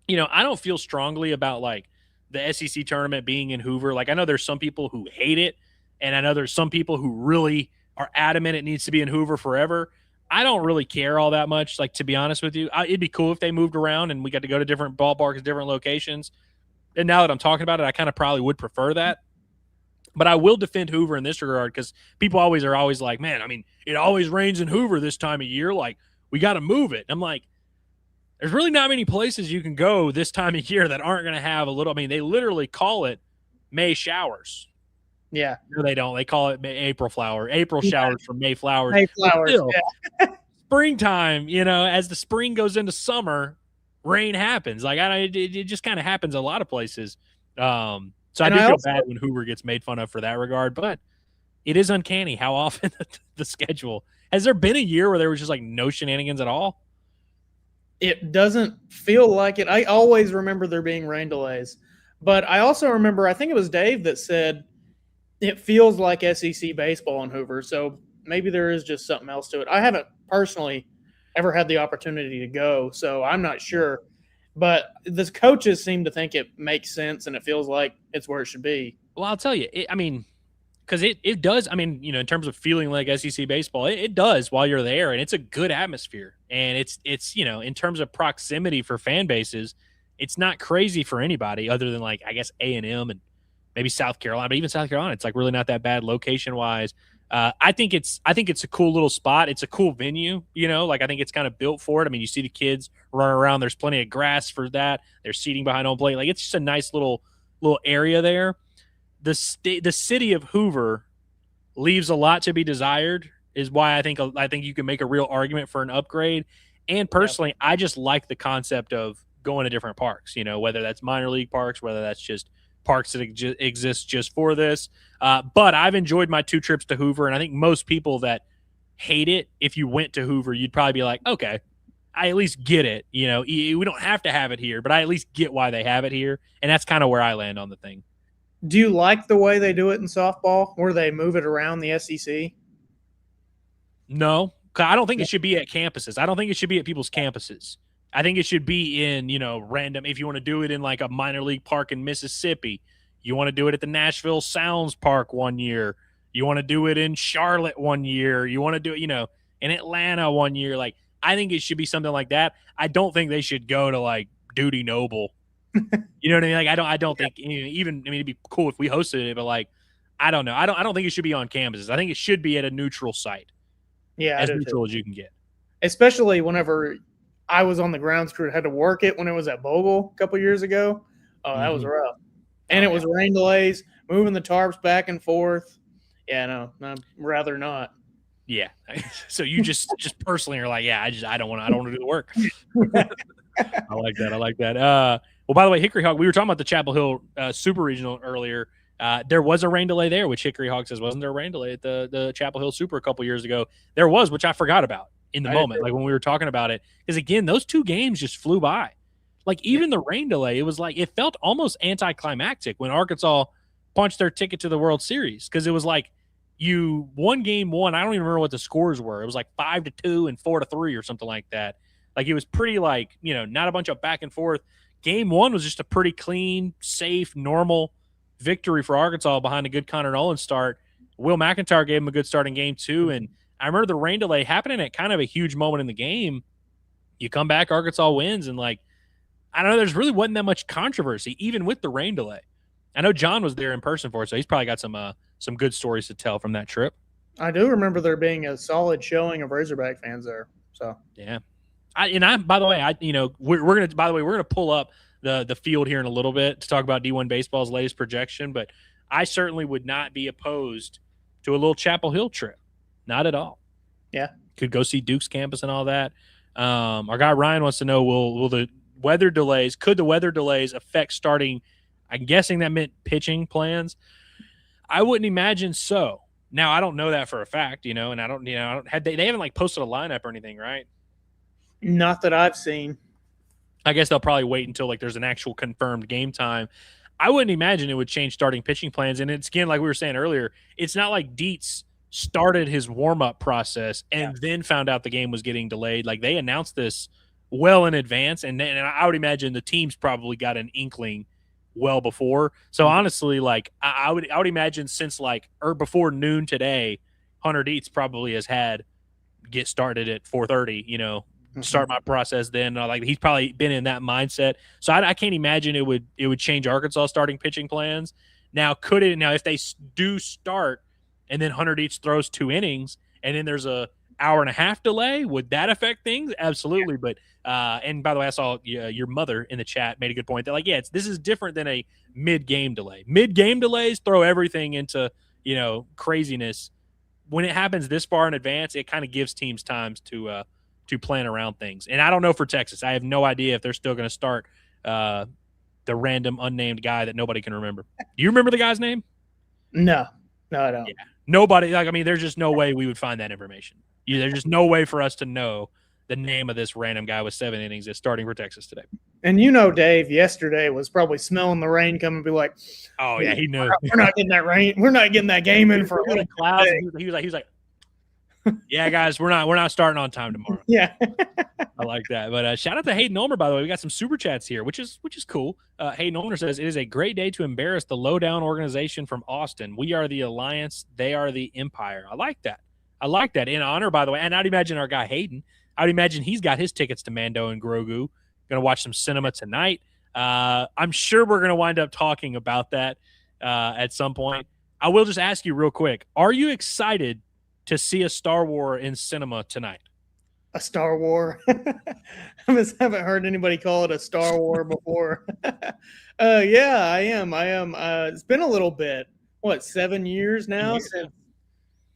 I don't feel strongly about like the SEC tournament being in Hoover. Like, I know there's some people who hate it, and I know there's some people who really are adamant it needs to be in Hoover forever. I don't really care all that much. Like, to be honest with you, it'd be cool if they moved around and we got to go to different ballparks, different locations. And now that I'm talking about it, I kind of probably would prefer that. But I will defend Hoover in this regard because people are always like, man, I mean, it always rains in Hoover this time of year. Like, we got to move it. I'm like, there's really not many places you can go this time of year that aren't going to have a little. I mean, they literally call it May showers. Yeah. No, they don't. They call it April showers from May flowers. May flowers. Still, springtime, as the spring goes into summer, rain happens. Like, it just kind of happens a lot of places. So I do feel bad when Hoover gets made fun of for that regard, but it is uncanny how often the schedule. Has there been a year where there was just like no shenanigans at all? It doesn't feel like it. I always remember there being rain delays, but I also remember, I think it was Dave that said it feels like SEC baseball in Hoover. So maybe there is just something else to it. I haven't personally ever had the opportunity to go, so I'm not sure. But the coaches seem to think it makes sense and it feels like it's where it should be. Well, I'll tell you, because it does. I mean, in terms of feeling like SEC baseball, it does while you're there, and it's a good atmosphere. And it's in terms of proximity for fan bases, it's not crazy for anybody other than like, I guess, A&M and maybe South Carolina. But even South Carolina, it's like really not that bad location wise. I think it's a cool little spot. It's a cool venue, like I think it's kind of built for it. I mean, you see the kids running around. There's plenty of grass for that. There's seating behind home plate. Like, it's just a nice little area there. The city of Hoover leaves a lot to be desired, is why I think you can make a real argument for an upgrade. And personally, I just like the concept of going to different parks, whether that's minor league parks, whether that's just parks that exist just for this. But I've enjoyed my 2 trips to Hoover, and I think most people that hate it, if you went to Hoover, you'd probably be like, okay, I at least get it. We don't have to have it here, but I at least get why they have it here. And that's kind of where I land on the thing. Do you like the way they do it in softball, where they move it around the SEC? No, I don't think it should be at campuses. I don't think it should be at people's campuses. I think it should be in, random. If you want to do it in like a minor league park in Mississippi, you want to do it at the Nashville Sounds Park one year. You want to do it in Charlotte one year. You want to do it, in Atlanta one year. Like, I think it should be something like that. I don't think they should go to like Duty Noble. You know what I mean? Like, I don't think even, it'd be cool if we hosted it, but like, I don't know. I don't think it should be on campuses. I think it should be at a neutral site. Yeah. As neutral as you can get. Especially whenever I was on the grounds crew and had to work it when it was at Bogle a couple years ago. Oh, that was rough. And it was rain delays, moving the tarps back and forth. Yeah, no, I'd rather not. Yeah. So you just personally are like, yeah, I don't want to do the work. I like that. Well, by the way, Hickory Hawk, we were talking about the Chapel Hill Super Regional earlier. There was a rain delay there, which Hickory Hawk says, wasn't there a rain delay at the Chapel Hill Super a couple years ago? There was, which I forgot about in the moment, like when we were talking about it. Because, again, those 2 games just flew by. Like, even the rain delay, it was like, it felt almost anticlimactic when Arkansas punched their ticket to the World Series. Because it was like, you won game 1. I don't even remember what the scores were. It was like 5-2 and 4-3 or something like that. Like, it was pretty like, not a bunch of back and forth. game one was just a pretty clean, safe, normal victory for Arkansas behind a good Connor Nolan start. Will McIntyre gave him a good start in game two, and I remember the rain delay happening at kind of a huge moment in the game. You come back, Arkansas wins, and I don't know, there's really wasn't that much controversy, even with the rain delay. I know John was there in person for it, so he's probably got some good stories to tell from that trip. I do remember there being a solid showing of Razorback fans there. So yeah, by the way, we're gonna pull up the field here in a little bit to talk about D1 baseball's latest projection, but I certainly would not be opposed to a little Chapel Hill trip. Not at all. Yeah, could go see Duke's campus and all that. Our guy Ryan wants to know: Will the weather delays? Could the weather delays affect starting? I'm guessing that meant pitching plans. I wouldn't imagine so. Now I don't know that for a fact, and I don't, they haven't posted a lineup or anything, right? Not that I've seen. I guess they'll probably wait until there's an actual confirmed game time. I wouldn't imagine it would change starting pitching plans. And it's again, like we were saying earlier, it's not like Dietz started his warm-up process and then found out the game was getting delayed. They announced this well in advance, and I would imagine the teams probably got an inkling well before. So honestly, I would imagine since before noon today, Hunter Dietz probably has had get started at 4:30, start my process then. He's probably been in that mindset. So I can't imagine it would change Arkansas starting pitching plans. Now, if they do start and then Hunter Dietz throws 2 innings and then there's a hour and a half delay, would that affect things? Absolutely. Yeah. But and by the way, I saw your mother in the chat made a good point that this is different than a mid-game delay. Mid-game delays throw everything into craziness. When it happens this far in advance, it kind of gives teams times to plan around things. And I don't know for Texas. I have no idea if they're still going to start the random unnamed guy that nobody can remember. Do you remember the guy's name? No, I don't. Yeah. Nobody. There's just no way we would find that information. There's just no way for us to know the name of this random guy with 7 innings that's starting for Texas today. And Dave yesterday was probably smelling the rain coming and be like, oh yeah, he knew. We're not getting that rain. We're not getting that game in for a little clouds. He was like, yeah, guys, we're not starting on time tomorrow. Yeah. I like that. But shout out to Hayden Ulmer, by the way. We got some super chats here, which is cool. Hayden Ulmer says, it is a great day to embarrass the lowdown organization from Austin. We are the Alliance. They are the Empire. I like that. In honor, by the way. And I'd imagine our guy Hayden, I'd imagine he's got his tickets to Mando and Grogu. Going to watch some cinema tonight. I'm sure we're going to wind up talking about that at some point. I will just ask you real quick. Are you excited to see a Star Wars in cinema tonight? A Star Wars? I just haven't heard anybody call it a Star Wars before. Yeah, I am. It's been a little bit. 7 years now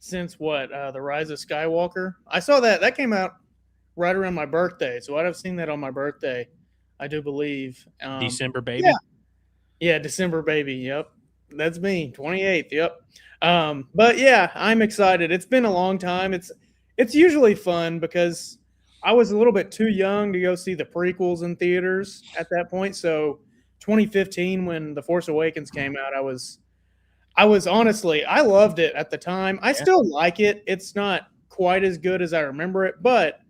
since the Rise of Skywalker? I saw that came out right around my birthday, so I'd have seen that on my birthday, I do believe. December baby? Yeah, December baby, yep. That's me, 28th, yep. But yeah, I'm excited. It's been a long time. It's usually fun because I was a little bit too young to go see the prequels in theaters at that point. So 2015, when The Force Awakens came out, I was honestly, I loved it at the time. I still like it. It's not quite as good as I remember it, but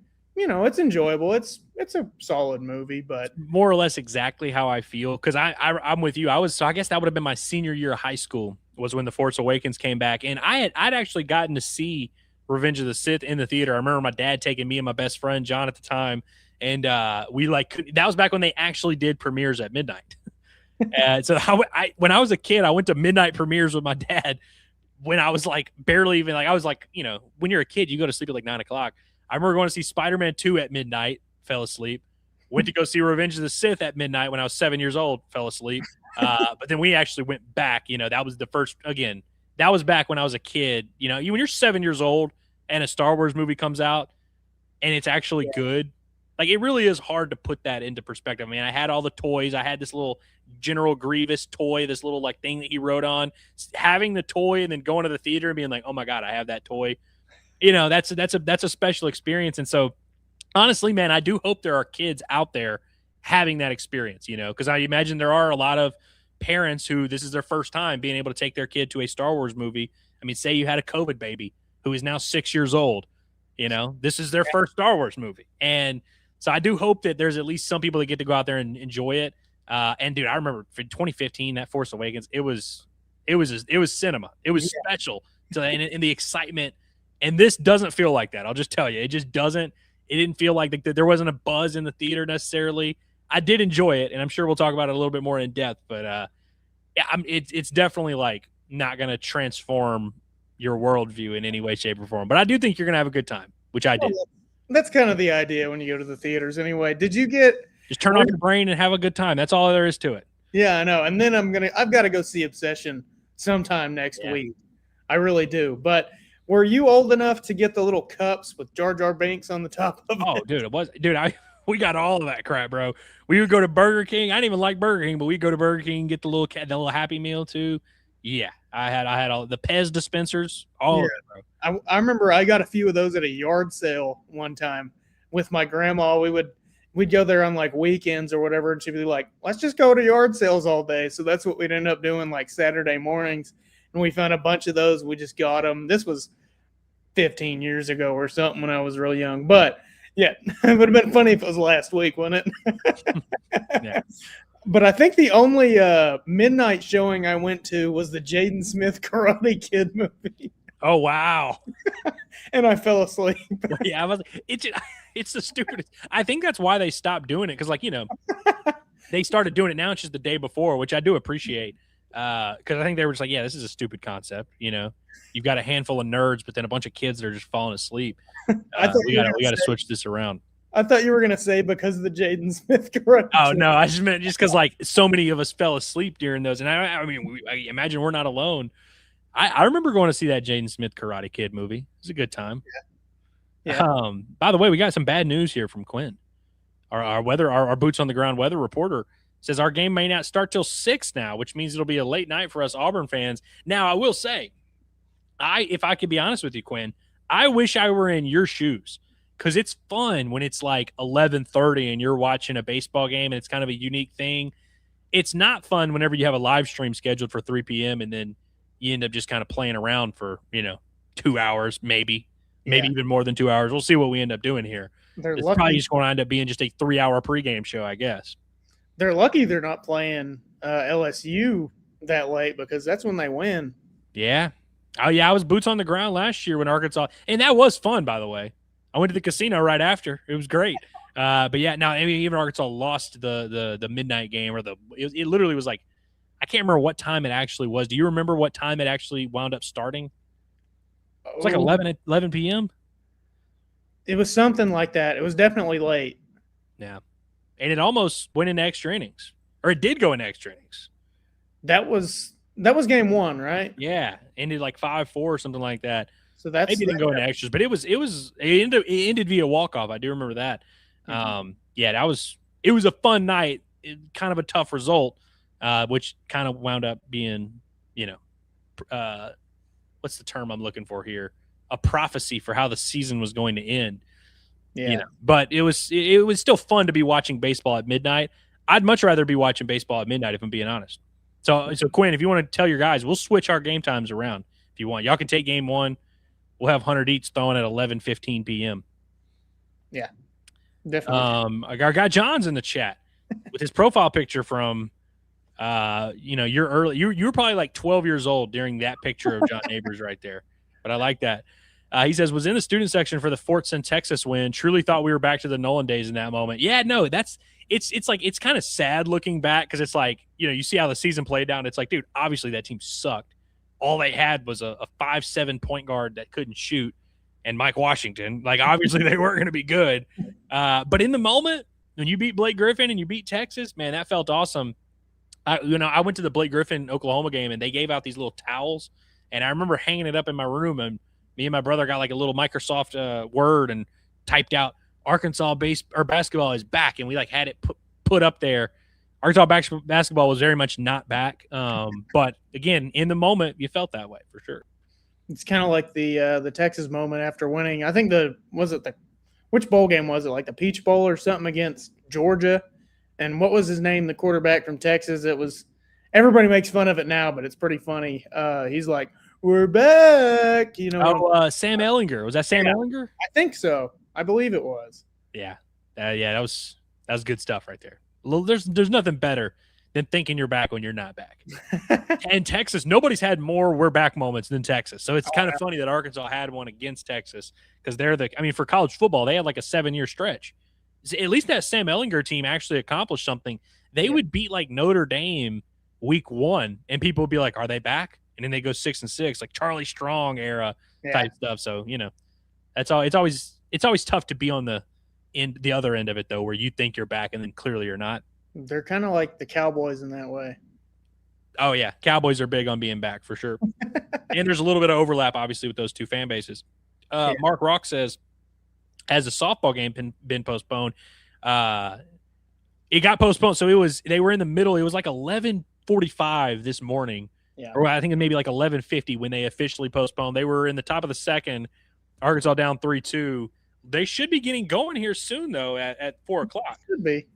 it's enjoyable. It's a solid movie, but more or less exactly how I feel. Cause I'm with you. I guess that would have been my senior year of high school was when The Force Awakens came back. And I'd actually gotten to see Revenge of the Sith in the theater. I remember my dad taking me and my best friend John at the time. And that was back when they actually did premieres at midnight. So when I was a kid, I went to midnight premieres with my dad when I was barely even I was when you're a kid, you go to sleep at 9 o'clock. I remember going to see Spider-Man 2 at midnight, fell asleep. Went to go see Revenge of the Sith at midnight when I was 7 years old, fell asleep. But then we actually went back. That was the first, again, that was back when I was a kid. When you're 7 years old and a Star Wars movie comes out and it's actually good, it really is hard to put that into perspective. I mean, I had all the toys. I had this little General Grievous toy, this little thing that he rode on. Having the toy and then going to the theater and being like, oh my God, I have that toy. That's a special experience. And so honestly, man, I do hope there are kids out there having that experience, because I imagine there are a lot of parents who this is their first time being able to take their kid to a Star Wars movie. I mean, say you had a COVID baby who is now 6 years old, this is their first Star Wars movie. And so I do hope that there's at least some people that get to go out there and enjoy it. And dude, I remember for 2015 that Force Awakens, it was cinema. It was special. So in the excitement, and this doesn't feel like that. I'll just tell you, it just doesn't. It didn't feel like there wasn't a buzz in the theater necessarily. I did enjoy it, and I'm sure we'll talk about it a little bit more in depth. But yeah, it's definitely like not going to transform your worldview in any way, shape, or form. But I do think you're going to have a good time, which I did. That's kind of the idea when you go to the theaters anyway. Did you get just turn off your brain and have a good time? That's all there is to it. Yeah, I know. And then I've got to go see Obsession sometime next week. I really do. But were you old enough to get the little cups with Jar Jar Binks on the top of it? Oh, dude, we got all of that crap, bro. We would go to Burger King. I didn't even like Burger King, but we'd go to Burger King and get the little Happy Meal too. Yeah, I had all the Pez dispensers, all of it, bro. I remember I got a few of those at a yard sale one time with my grandma. We'd go there on like weekends or whatever, and she'd be like, let's just go to yard sales all day. So that's what we'd end up doing like Saturday mornings. And we found a bunch of those. We just got them. This was 15 years ago or something when I was real young. But yeah, it would have been funny if it was last week, wouldn't it? Yeah. But I think the only midnight showing I went to was the Jaden Smith Karate Kid movie. Oh, wow. And I fell asleep. Yeah, it's the stupidest. I think that's why they stopped doing it. Because, like, they started doing it now. It's just the day before, which I do appreciate. Because I think they were just like, yeah, this is a stupid concept. You've got a handful of nerds, but then a bunch of kids that are just falling asleep. We got to switch this around. I thought you were going to say because of the Jaden Smith Karate. Oh, no, I just meant just because, like, so many of us fell asleep during those. And I mean, I imagine we're not alone. I remember going to see that Jaden Smith Karate Kid movie. It was a good time. Yeah. By the way, we got some bad news here from Quinn. Our boots on the ground weather reporter says our game may not start till 6 now, which means it'll be a late night for us Auburn fans. Now, I will say, if I could be honest with you, Quinn, I wish I were in your shoes because it's fun when it's like 11:30 and you're watching a baseball game and it's kind of a unique thing. It's not fun whenever you have a live stream scheduled for 3 p.m. and then you end up just kind of playing around for, 2 hours, maybe even more than 2 hours. We'll see what we end up doing here. It's probably just going to end up being just a 3-hour pregame show, I guess. They're lucky they're not playing LSU that late because that's when they win. Yeah. Oh, yeah, I was boots on the ground last year when Arkansas – and that was fun, by the way. I went to the casino right after. It was great. But, yeah, now even Arkansas lost the midnight game or it literally was like – I can't remember what time it actually was. Do you remember what time it actually wound up starting? It was like 11 p.m. It was something like that. It was definitely late. Yeah. And it almost went into extra innings. Or it did go into extra innings. That was game one, right? Yeah. Ended like 5-4 or something like that. So that's maybe it didn't go into extras, but it ended via walk-off. I do remember that. Mm-hmm. Yeah, it was a fun night. Kind of a tough result. Which kind of wound up being, what's the term I'm looking for here? A prophecy for how the season was going to end. Yeah. But it was still fun to be watching baseball at midnight. I'd much rather be watching baseball at midnight, if I'm being honest. So Quinn, if you want to tell your guys, we'll switch our game times around if you want. Y'all can take game one. We'll have 100 each throwing at 11:15 p.m. Yeah, definitely. Our guy John's in the chat with his profile picture from you're early. You were probably like 12 years old during that picture of John Neighbors right there. But I like that. He says, was in the student section for the Fort St. Texas win. Truly thought we were back to the Nolan days in that moment. Yeah, no, it's like, it's kind of sad looking back because it's like, you see how the season played out. And it's like, dude, obviously that team sucked. All they had was a 5'7" point guard that couldn't shoot and Mike Washington. Like, obviously they weren't going to be good. But in the moment, when you beat Blake Griffin and you beat Texas, man, that felt awesome. I went to the Blake Griffin Oklahoma game and they gave out these little towels. And I remember hanging it up in my room and me and my brother got like a little Microsoft Word and typed out Arkansas basketball is back. And we like had it put up there. Arkansas basketball was very much not back. But again, in the moment, you felt that way for sure. It's kind of like the Texas moment after winning. I think which bowl game was it? Like the Peach Bowl or something against Georgia. And what was his name? The quarterback from Texas. It was, everybody makes fun of it now, but it's pretty funny. He's like, we're back. Sam Ehlinger. Was that Sam Ehlinger? I think so. I believe it was. Yeah. That was good stuff right there. There's nothing better than thinking you're back when you're not back. And Texas, nobody's had more we're back moments than Texas. So it's kind of funny that Arkansas had one against Texas because for college football, they had like a 7-year stretch. At least that Sam Ehlinger team actually accomplished something. They would beat like Notre Dame week 1, and people would be like, are they back? And then they go 6-6, like Charlie Strong era type stuff. So, that's all. It's always tough to be on the other end of it, though, where you think you're back and then clearly you're not. They're kind of like the Cowboys in that way. Oh, yeah. Cowboys are big on being back for sure. And there's a little bit of overlap, obviously, with those two fan bases. Mark Rock says, has the softball game been postponed? It got postponed. So they were in the middle. It was like 11:45 this morning. Yeah. Or I think it maybe like 11:50 when they officially postponed. They were in the top of the second. Arkansas down 3-2. They should be getting going here soon, though, at 4 o'clock. Should be.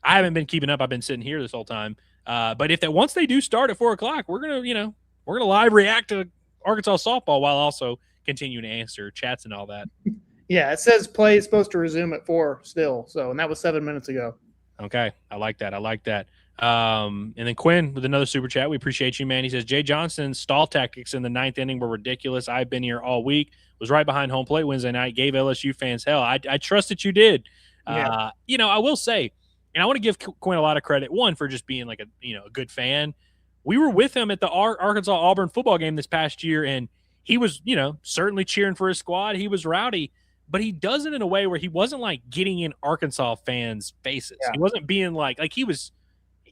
I haven't been keeping up. I've been sitting here this whole time. But once they do start at 4 o'clock, we're gonna live react to Arkansas softball while also continuing to answer chats and all that. Yeah, it says play is supposed to resume at 4 still. So, and that was 7 minutes ago. Okay, I like that. And then Quinn with another super chat. We appreciate you, man. He says Jay Johnson's stall tactics in the 9th inning were ridiculous. I've been here all week. Was right behind home plate Wednesday night. Gave LSU fans hell. I trust that you did. Yeah. I will say, and I want to give Quinn a lot of credit. One, for just being like a good fan. We were with him at the Arkansas Auburn football game this past year, and he was certainly cheering for his squad. He was rowdy, but he does it in a way where he wasn't like getting in Arkansas fans' faces. Yeah. He wasn't being like he was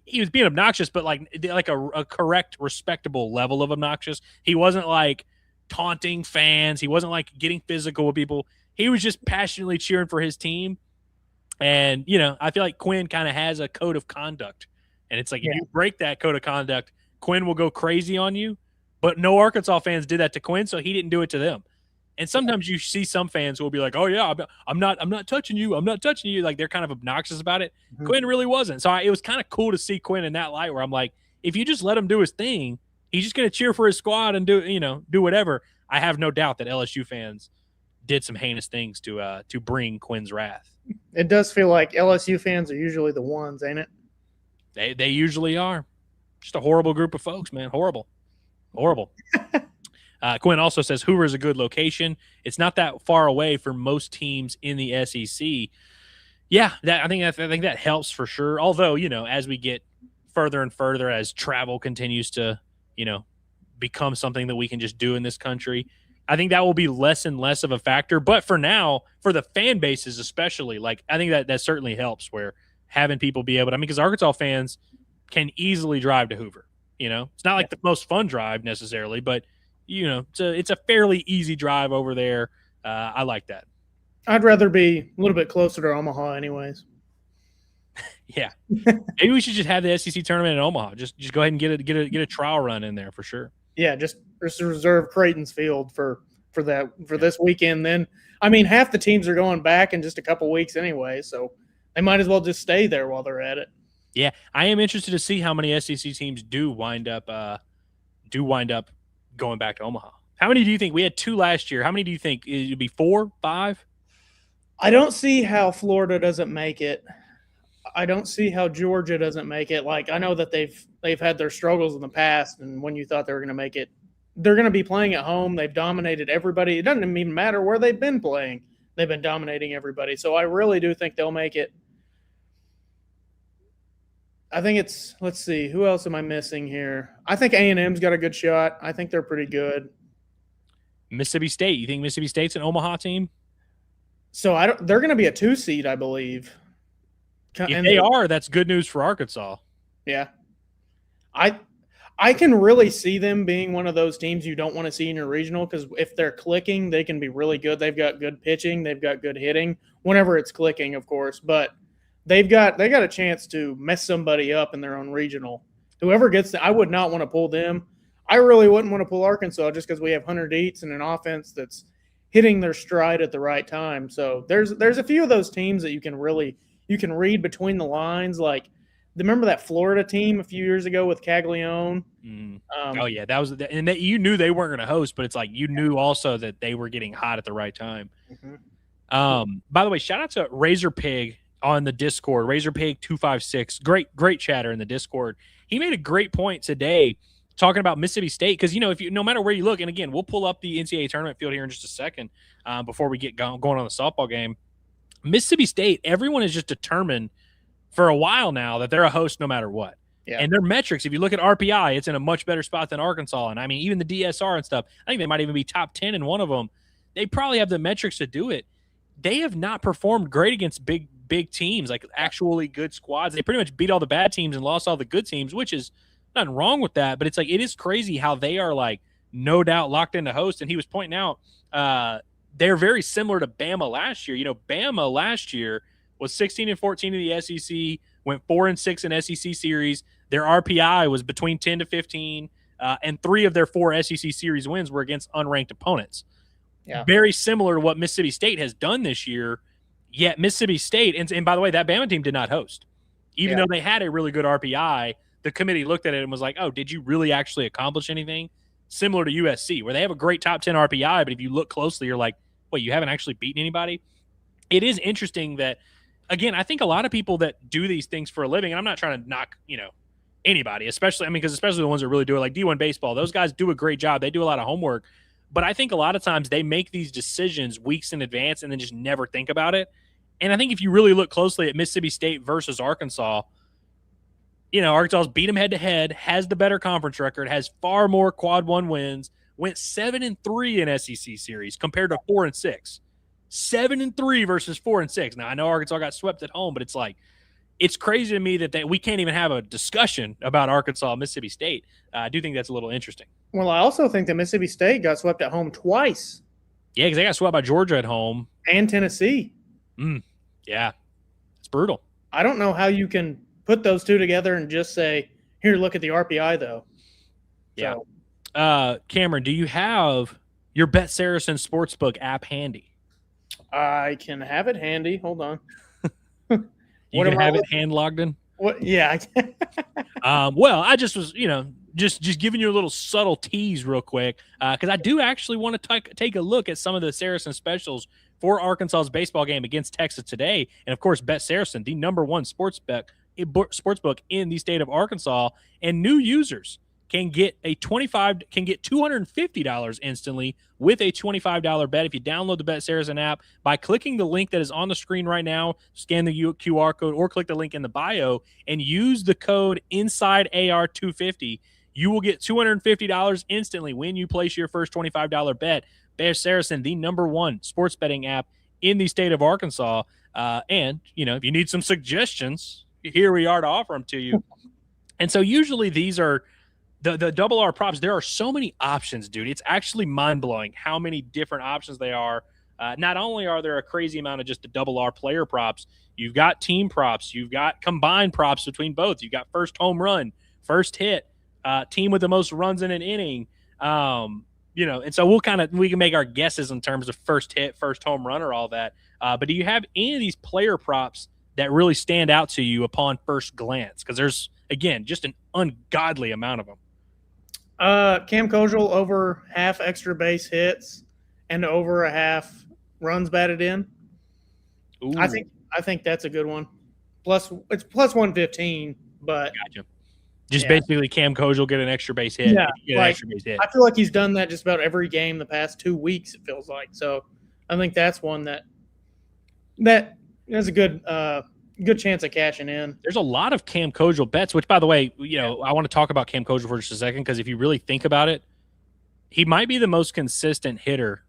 being obnoxious, but like a correct, respectable level of obnoxious. He wasn't like taunting fans. He wasn't like getting physical with people. He was just passionately cheering for his team. And, I feel like Quinn kind of has a code of conduct. And it's like, if you break that code of conduct, Quinn will go crazy on you. But no Arkansas fans did that to Quinn, so he didn't do it to them. And sometimes you see some fans who will be like, oh, yeah, I'm not touching you. I'm not touching you. Like, they're kind of obnoxious about it. Mm-hmm. Quinn really wasn't. So it was kind of cool to see Quinn in that light where I'm like, if you just let him do his thing, he's just going to cheer for his squad and do whatever. I have no doubt that LSU fans did some heinous things to bring Quinn's wrath. It does feel like LSU fans are usually the ones, ain't it? They usually are. Just a horrible group of folks, man. Horrible. Quinn also says Hoover is a good location. It's not that far away for most teams in the SEC. Yeah, I think that helps for sure. Although, as we get further and further, as travel continues to, become something that we can just do in this country, I think that will be less and less of a factor. But for now, for the fan bases especially, like I think that certainly helps where having people be able to, because Arkansas fans can easily drive to Hoover. It's not like the most fun drive necessarily, but it's a fairly easy drive over there. I like that. I'd rather be a little bit closer to Omaha anyways. Yeah. Maybe we should just have the SEC tournament in Omaha. Just go ahead and get a trial run in there for sure. Yeah, just reserve Creighton's Field for this weekend. Then, half the teams are going back in just a couple weeks anyway, so they might as well just stay there while they're at it. Yeah, I am interested to see how many SEC teams do wind up going back to Omaha. How many do you think? We had 2 last year. How many do you think? It would be 4, 5? I don't see how Florida doesn't make it. I don't see how Georgia doesn't make it. Like, I know that they've had their struggles in the past, and when you thought they were going to make it, they're going to be playing at home. They've dominated everybody. It doesn't even matter where they've been playing. They've been dominating everybody. So I really do think they'll make it. I think it's – let's see. Who else am I missing here? I think A&M's got a good shot. I think they're pretty good. Mississippi State. You think Mississippi State's an Omaha team? So they're going to be a 2 seed, I believe. If they are, that's good news for Arkansas. Yeah. I can really see them being one of those teams you don't want to see in your regional because if they're clicking, they can be really good. They've got good pitching. They've got good hitting whenever it's clicking, of course. But they got a chance to mess somebody up in their own regional. Whoever gets I would not want to pull them. I really wouldn't want to pull Arkansas just because we have Hunter Dietz and an offense that's hitting their stride at the right time. So there's a few of those teams that you can read between the lines. Like, remember that Florida team a few years ago with Caglione? Oh yeah, that was and that you knew they weren't going to host, but it's like you knew also that they were getting hot at the right time. Mm-hmm. By the way, shout out to Razor Pig on the Discord, Razorpig256, great chatter in the Discord. He made a great point today talking about Mississippi State because, no matter where you look, and again, we'll pull up the NCAA tournament field here in just a second before we get going on the softball game. Mississippi State, everyone is just determined for a while now that they're a host no matter what. Yeah. And their metrics, if you look at RPI, it's in a much better spot than Arkansas. And I mean, even the DSR and stuff, I think they might even be top 10 in one of them. They probably have the metrics to do it. They have not performed great against big teams, like actually good squads. They pretty much beat all the bad teams and lost all the good teams, which is nothing wrong with that. But it's like, it is crazy how they are like no doubt locked into host. And he was pointing out they're very similar to Bama last year. Bama last year was 16-14 in the SEC, went 4-6 in SEC series. Their RPI was between 10 to 15, and 3 of their 4 SEC series wins were against unranked opponents. Yeah. Very similar to what Mississippi State has done this year, yet Mississippi State, and by the way, that Bama team did not host. Even though they had a really good RPI, the committee looked at it and was like, oh, did you really actually accomplish anything? Similar to USC, where they have a great top 10 RPI, but if you look closely, you're like, wait, you haven't actually beaten anybody? It is interesting that, again, I think a lot of people that do these things for a living, and I'm not trying to knock, anybody, especially the ones that really do it, like D1 baseball, those guys do a great job. They do a lot of homework. But I think a lot of times they make these decisions weeks in advance and then just never think about it. And I think if you really look closely at Mississippi State versus Arkansas, Arkansas's beat them head-to-head, has the better conference record, has far more quad 1 wins, went 7-3 in SEC series compared to 4-6. 7-3 versus 4-6. Now, I know Arkansas got swept at home, but it's like, it's crazy to me that we can't even have a discussion about Arkansas and Mississippi State. I do think that's a little interesting. Well, I also think that Mississippi State got swept at home twice. Yeah, because they got swept by Georgia at home. And Tennessee. Yeah, it's brutal. I don't know how you can put those two together and just say, here, look at the RPI, though. Yeah. So. Cameron, do you have your Bet Saracen Sportsbook app handy? I can have it handy. Hold on. You can have it hand logged in? What? Yeah. Well, I just was, just giving you a little subtle tease real quick because I do actually want to take a look at some of the Saracen specials for Arkansas's baseball game against Texas today. And, of course, Bet Saracen, the #1 sportsbook in the state of Arkansas. And new users can get $250 instantly with a $25 bet if you download the Bet Saracen app by clicking the link that is on the screen right now, scan the QR code, or click the link in the bio and use the code INSIDEAR250. You will get $250 instantly when you place your first $25 bet. Bet Saracen, the #1 sports betting app in the state of Arkansas. And, if you need some suggestions, here we are to offer them to you. And so usually these are the double R props. There are so many options, dude. It's actually mind-blowing how many different options they are. Not only are there a crazy amount of just the double R player props, you've got team props, you've got combined props between both. You've got first home run, first hit, team with the most runs in an inning. And so we can make our guesses in terms of first hit, first home run, or all that. But do you have any of these player props that really stand out to you upon first glance? Because there's, again, just an ungodly amount of them. Cam Kojal over half extra base hits and over a half runs batted in. Ooh. I think that's a good one. It's plus 115, but gotcha. Just basically Cam Kojal get an extra base hit. Yeah, extra base hit. I feel like he's done that just about every game the past 2 weeks, it feels like. So I think that's one that is a good chance of cashing in. There's a lot of Cam Kojal bets, which, by the way, I want to talk about Cam Kojal for just a second because if you really think about it, he might be the most consistent hitter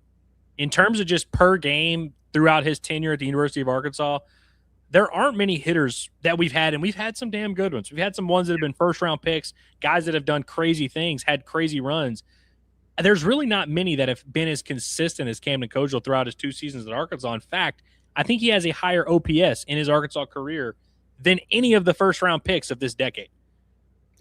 in terms of just per game throughout his tenure at the University of Arkansas. There aren't many hitters that we've had, and we've had some damn good ones. We've had some ones that have been first-round picks, guys that have done crazy things, had crazy runs. There's really not many that have been as consistent as Camden Kojal throughout his 2 seasons at Arkansas. In fact, I think he has a higher OPS in his Arkansas career than any of the first-round picks of this decade.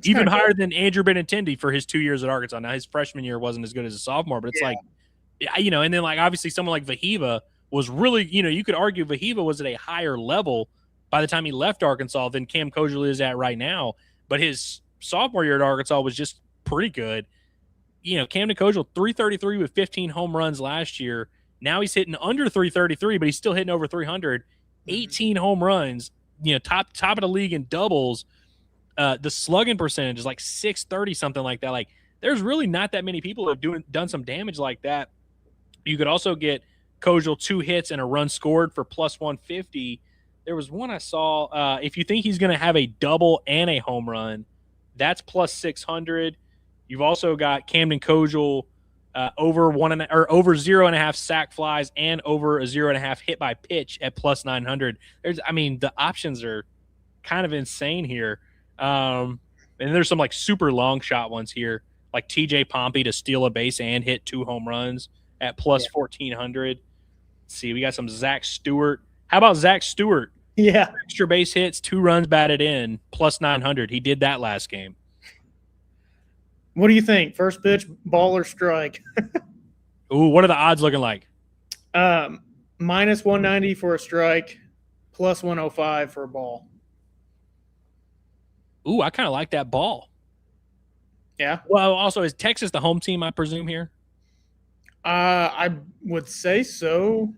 Even higher than Andrew Benintendi for his 2 years at Arkansas. Now, his freshman year wasn't as good as a sophomore, but it's and then obviously someone like Vahiva was really, you could argue Vahiva was at a higher level by the time he left Arkansas than Cam Kojal is at right now. But his sophomore year at Arkansas was just pretty good. Camden Kojal, 333 with 15 home runs last year. Now he's hitting under 333, but he's still hitting over 300. 18 home runs, top of the league in doubles. The slugging percentage is like 630, something like that. Like, there's really not that many people who have done some damage like that. You could also get Kojal 2 hits and a run scored for plus 150. There was one I saw. If you think he's going to have a double and a home run, that's plus 600. You've also got Camden Kojal over 0.5 sack flies and over a 0.5 hit by pitch at plus 900. The options are kind of insane here. And there's some like super long shot ones here, like TJ Pompey to steal a base and hit 2 home runs at plus 1,400. Let's see, we got some Zach Stewart. How about Zach Stewart? Yeah. Extra base hits, 2 runs batted in, plus 900. He did that last game. What do you think? First pitch, ball or strike? Ooh, what are the odds looking like? Minus 190 for a strike, plus 105 for a ball. Ooh, I kind of like that ball. Yeah. Well, also, is Texas the home team, I presume, here? I would say so,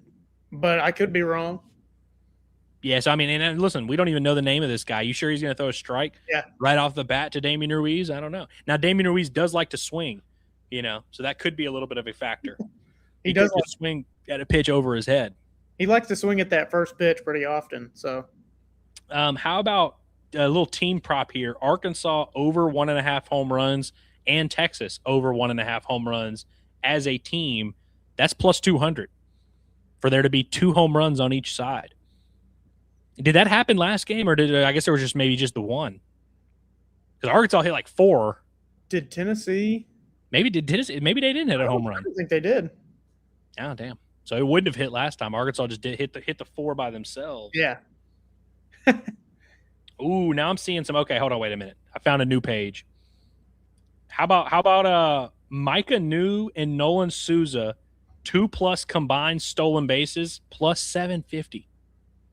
but I could be wrong. Yes, and listen, we don't even know the name of this guy. You sure he's going to throw a strike right off the bat to Damian Ruiz? I don't know. Now, Damian Ruiz does like to swing, so that could be a little bit of a factor. He does like to swing at a pitch over his head. He likes to swing at that first pitch pretty often. So, how about a little team prop here? Arkansas over 1.5 home runs and Texas over 1.5 home runs as a team. That's plus 200 for there to be 2 home runs on each side. Did that happen last game, or I guess there was maybe just the one? Because Arkansas hit like 4. Did Tennessee? Maybe they didn't hit a home run. I don't think they did. Oh, damn. So it wouldn't have hit last time. Arkansas just did hit the 4 by themselves. Yeah. Ooh, now I'm seeing some. Okay, hold on, wait a minute. I found a new page. How about Micah New and Nolan Souza, 2+ combined stolen bases, plus 750.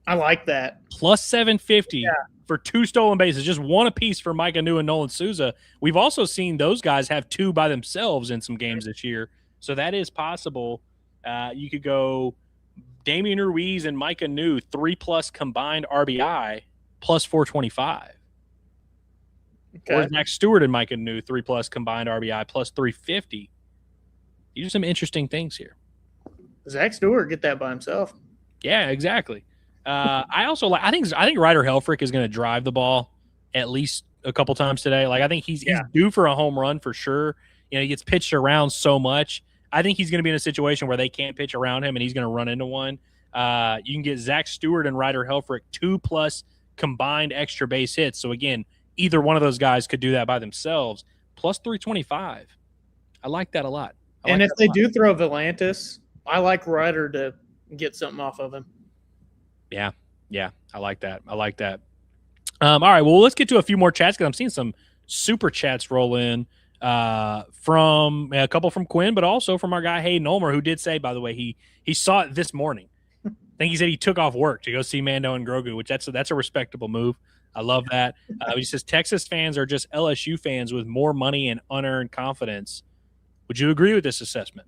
I like that. Plus 750 for 2 stolen bases, just 1 apiece for Micah New and Nolan Souza. We've also seen those guys have 2 by themselves in some games this year, so that is possible. You could go Damian Ruiz and Micah New, 3+ combined RBI, plus 425. Okay. Or Zach Stewart and Micah New, 3+ combined RBI, plus 350. These are some interesting things here. Zach Stewart get that by himself. Yeah, exactly. I also I think Ryder Helfrich is going to drive the ball at least a couple times today. Like, I think he's due for a home run for sure. He gets pitched around so much. I think he's going to be in a situation where they can't pitch around him and he's going to run into one. You can get Zach Stewart and Ryder Helfrich 2+ combined extra base hits. So again, either one of those guys could do that by themselves. Plus 325. I like that a lot. And if they do throw Volantis, I like Ryder to get something off of him. Yeah, I like that. All right, well, let's get to a few more chats because I'm seeing some super chats roll in from a couple from Quinn, but also from our guy Hayden Ulmer, who did say, by the way, he saw it this morning. I think he said he took off work to go see Mando and Grogu, which that's a respectable move. I love that. He says Texas fans are just LSU fans with more money and unearned confidence. Would you agree with this assessment?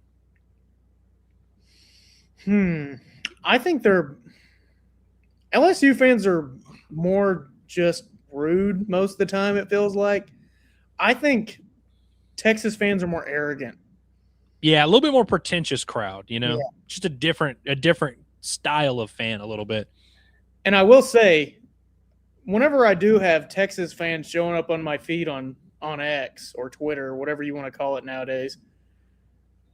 I think LSU fans are more just rude most of the time, it feels like. I think Texas fans are more arrogant. Yeah, a little bit more pretentious crowd, just a different style of fan a little bit. And I will say, whenever I do have Texas fans showing up on my feed on X or Twitter or whatever you want to call it nowadays,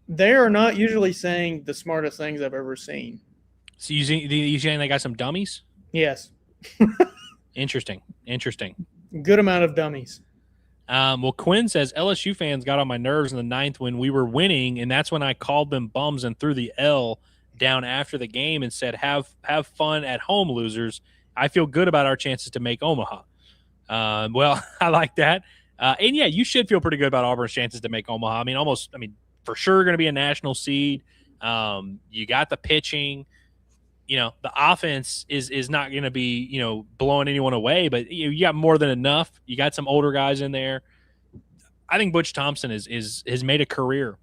they are not usually saying the smartest things I've ever seen. So you saying they got some dummies? Yes. Interesting. Good amount of dummies. Well, Quinn says LSU fans got on my nerves in the 9th when we were winning, and that's when I called them bums and threw the L down after the game and said, have fun at home, losers. I feel good about our chances to make Omaha. Well, I like that. And, yeah, you should feel pretty good about Auburn's chances to make Omaha. For sure going to be a national seed. You got the pitching. The offense is not going to be, blowing anyone away, but you got more than enough. You got some older guys in there. I think Butch Thompson has made a career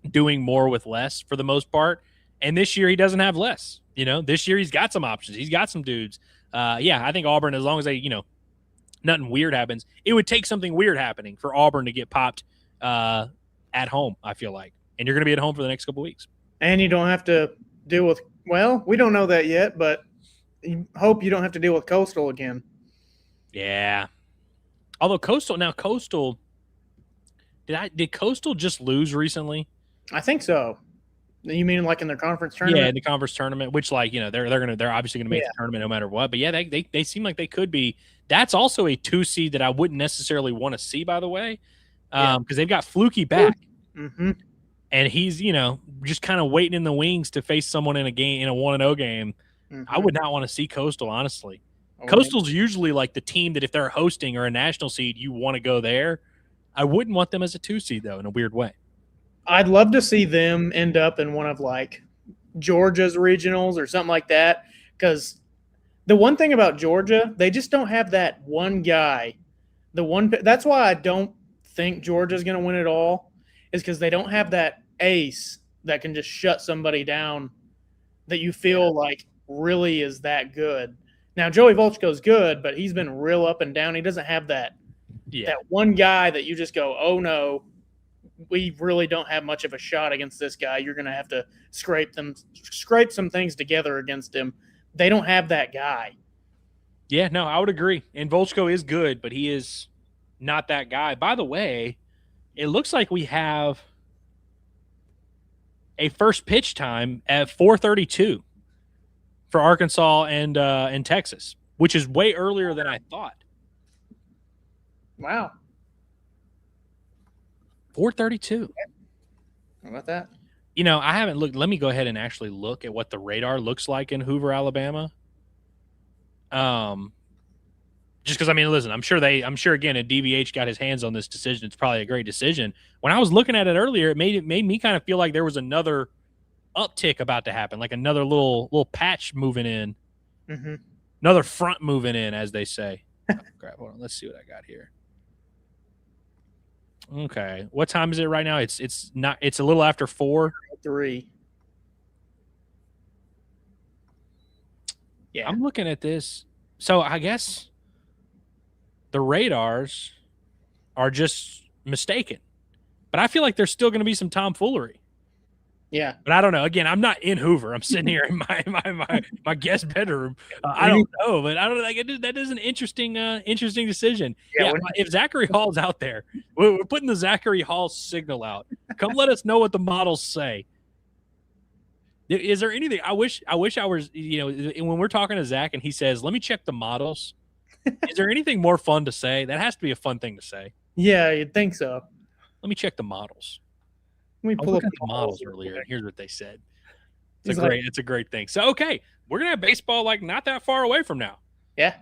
doing more with less for the most part. And this year he doesn't have less. This year he's got some options. He's got some dudes. I think Auburn, as long as they, nothing weird happens, it would take something weird happening for Auburn to get popped at home, I feel like. And you're going to be at home for the next couple of weeks. And you don't have to deal with, well, we don't know that yet, but you hope you don't have to deal with Coastal again. Yeah. Although Coastal, did Coastal just lose recently? I think so. You mean like in their conference tournament? Yeah, in the conference tournament, which they're obviously gonna make the tournament no matter what. But yeah, they seem like they could be. That's also a 2 seed that I wouldn't necessarily want to see, by the way, because they've got Fluky back, and he's just kind of waiting in the wings to face someone in a 1-0 game. I would not want to see Coastal, honestly. Coastal's usually like the team that if they're hosting or a national seed, you want to go there. I wouldn't want them as a 2 seed though, in a weird way. I'd love to see them end up in one of like Georgia's regionals or something like that, because the one thing about Georgia, they just don't have that one guy. That's why I don't think Georgia's going to win it all, is because they don't have that ace that can just shut somebody down that you feel like really is that good. Now, Joey Volchko's good, but he's been real up and down. He doesn't have that one guy that you just go, oh, no, we really don't have much of a shot against this guy. You're going to have to scrape some things together against him. They don't have that guy. Yeah, no, I would agree. And Volchko is good, but he is not that guy. By the way, it looks like we have a first pitch time at 4:32 for Arkansas and Texas, which is way earlier than I thought. Wow. 4:32. How about that? I haven't looked. Let me go ahead and actually look at what the radar looks like in Hoover, Alabama. Just because, listen, I'm sure again, if DVH got his hands on this decision, it's probably a great decision. When I was looking at it earlier, it made me kind of feel like there was another uptick about to happen, like another little patch moving in, another front moving in, as they say. Oh, crap, hold on, let's see what I got here. Okay, what time is it right now? It's a little after 4:03. Yeah, I'm looking at this. So I guess the radars are just mistaken, but I feel like there's still going to be some tomfoolery. Yeah, but I don't know. Again, I'm not in Hoover. I'm sitting here in my guest bedroom. I don't know, but I don't like that is an interesting decision. Yeah, if Zachary Hall's out there, we're putting the Zachary Hall signal out. Come let us know what the models say. Is there anything? I wish I was, when we're talking to Zach and he says, "Let me check the models." Is there anything more fun to say? That has to be a fun thing to say. Yeah, you'd think so. Let me check the models. We pull up the models earlier, and here's what they said. It's a great thing. So, okay, we're gonna have baseball like not that far away from now. Yeah.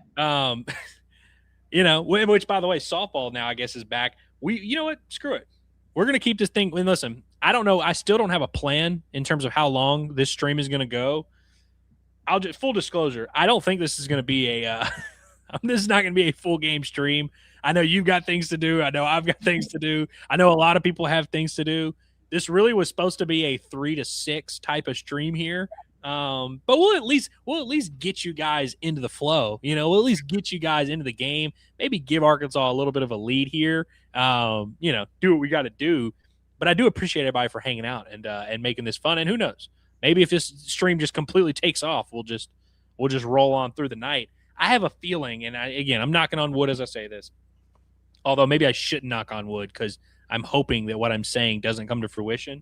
Which by the way, softball now I guess is back. You know what? Screw it. We're gonna keep this thing. And listen, I don't know. I still don't have a plan in terms of how long this stream is gonna go. I'll just full disclosure. I don't think this is gonna be a. This is not gonna be a full game stream. I know you've got things to do. I know I've got things to do. I know a lot of people have things to do. This really was supposed to be a 3 to 6 type of stream here. But we'll at least get you guys into the flow. We'll at least get you guys into the game. Maybe give Arkansas a little bit of a lead here. Do what we got to do. But I do appreciate everybody for hanging out and making this fun. And who knows? Maybe if this stream just completely takes off, we'll just roll on through the night. I have a feeling, and I'm knocking on wood as I say this. Although maybe I shouldn't knock on wood because I'm hoping that what I'm saying doesn't come to fruition.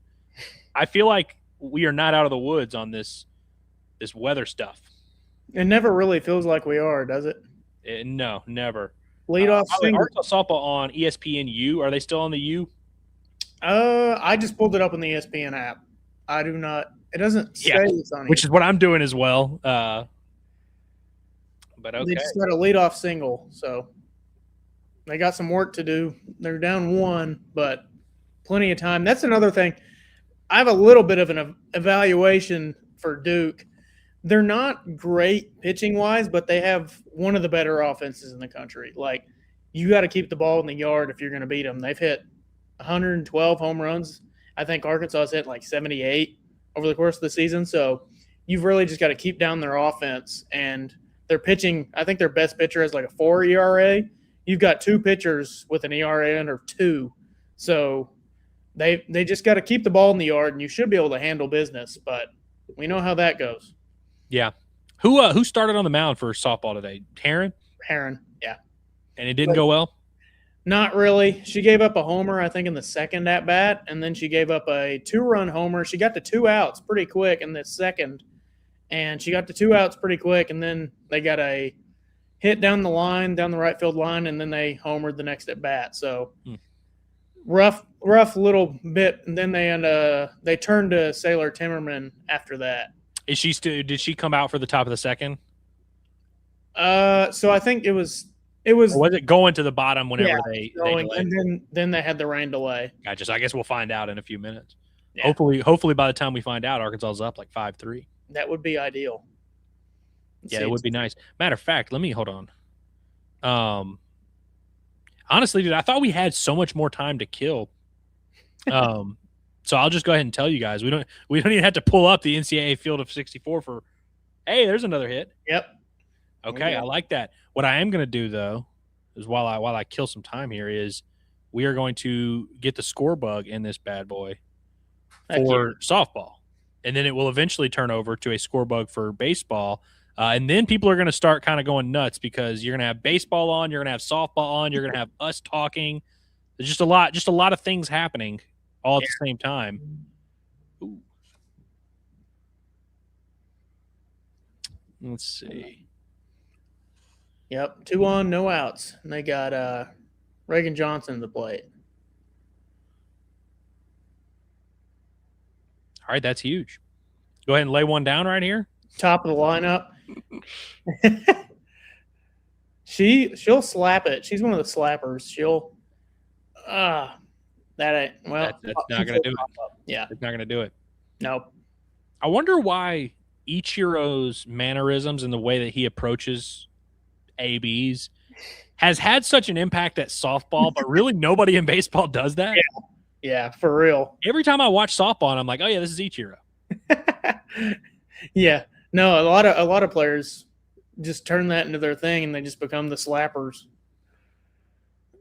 I feel like we are not out of the woods on this weather stuff. It never really feels like we are, does it? No, never. Leadoff single. Arkansas softball on ESPNU. Are they still on the U? I just pulled it up on the ESPN app. I do not. It doesn't say it's on. Which is what I'm doing as well. But okay. They just got a leadoff single, so they got some work to do. They're down 1, but plenty of time. That's another thing. I have a little bit of an evaluation for Duke. They're not great pitching-wise, but they have one of the better offenses in the country. Like, you got to keep the ball in the yard if you're going to beat them. They've hit 112 home runs. I think Arkansas has hit like 78 over the course of the season. So you've really just got to keep down their offense. And they're pitching. I think their best pitcher has like a 4 ERA. You've got 2 pitchers with an ERA under 2, so they just got to keep the ball in the yard, and you should be able to handle business. But we know how that goes. Yeah. Who started on the mound for softball today? Heron, yeah. And it didn't go well? Not really. She gave up a homer, I think, in the second at bat, and then she gave up a 2-run homer. She got to 2 outs pretty quick in the second, and she got to 2 outs pretty quick, and then they got a hit down the right field line, and then they homered the next at bat. So rough little bit, and then they turned to Sailor Timmerman after that. Did she come out for the top of the second? So I think it was. Or was it going to the bottom whenever they delayed? And then they had the rain delay. Gotcha. So I guess we'll find out in a few minutes. Yeah. Hopefully by the time we find out, Arkansas is up like 5-3. That would be ideal. It would be nice. Matter of fact, let me hold on. Honestly, dude, I thought we had so much more time to kill. So I'll just go ahead and tell you guys, we don't even have to pull up the NCAA field of 64 for. Hey, there's another hit. Yep. Okay, I like that. What I am going to do, though, is while I kill some time here, is we are going to get the score bug in this bad boy for softball. And then it will eventually turn over to a score bug for baseball. And then people are going to start kind of going nuts because you're going to have baseball on, you're going to have softball on, you're going to have us talking. There's just a lot of things happening all at the same time. Ooh. Let's see. Yep, 2 on, no outs. And they got Reagan Johnson at the plate. All right, that's huge. Go ahead and lay one down right here. Top of the lineup. She'll slap it. She's one of the slappers. She'll that ain't well. That's not gonna do it. Yeah, it's not gonna do it. Nope. I wonder why Ichiro's mannerisms and the way that he approaches ABs has had such an impact at softball, but really nobody in baseball does that. Yeah, for real. Every time I watch softball, and I'm like, oh yeah, this is Ichiro. Yeah, no, a lot of players just turn that into their thing, and they just become the slappers.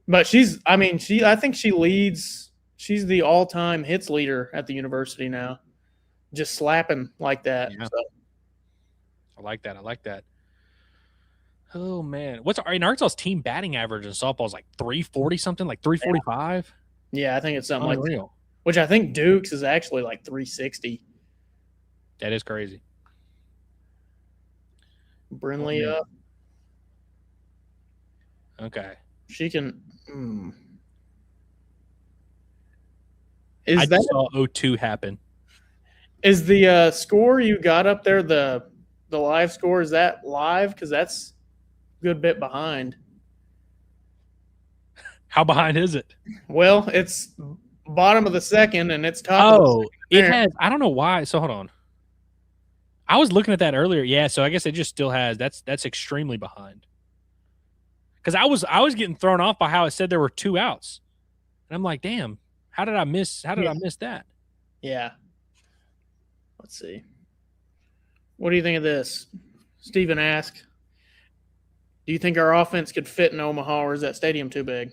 But I think she leads. She's the all-time hits leader at the university now, just slapping like that. Yeah. So. I like that. Oh man, what's Arkansas's team batting average in softball is like 340 something, like 345. Yeah, I think it's something like that. Which I think Duke's is actually like 360. That is crazy. Brinley up. Okay. She can. I just saw 0-2 happen. Is the score you got up there the live score? Is that live? Because that's a good bit behind. How behind is it? Well, it's bottom of the second, and it's top. Oh, it has. I don't know why. So hold on. I was looking at that earlier. Yeah, so I guess it just still has. That's extremely behind. Because I was getting thrown off by how it said there were 2 outs, and I'm like, damn, how did I miss that? Yeah. Let's see. What do you think of this? Stephen asked, do you think our offense could fit in Omaha, or is that stadium too big?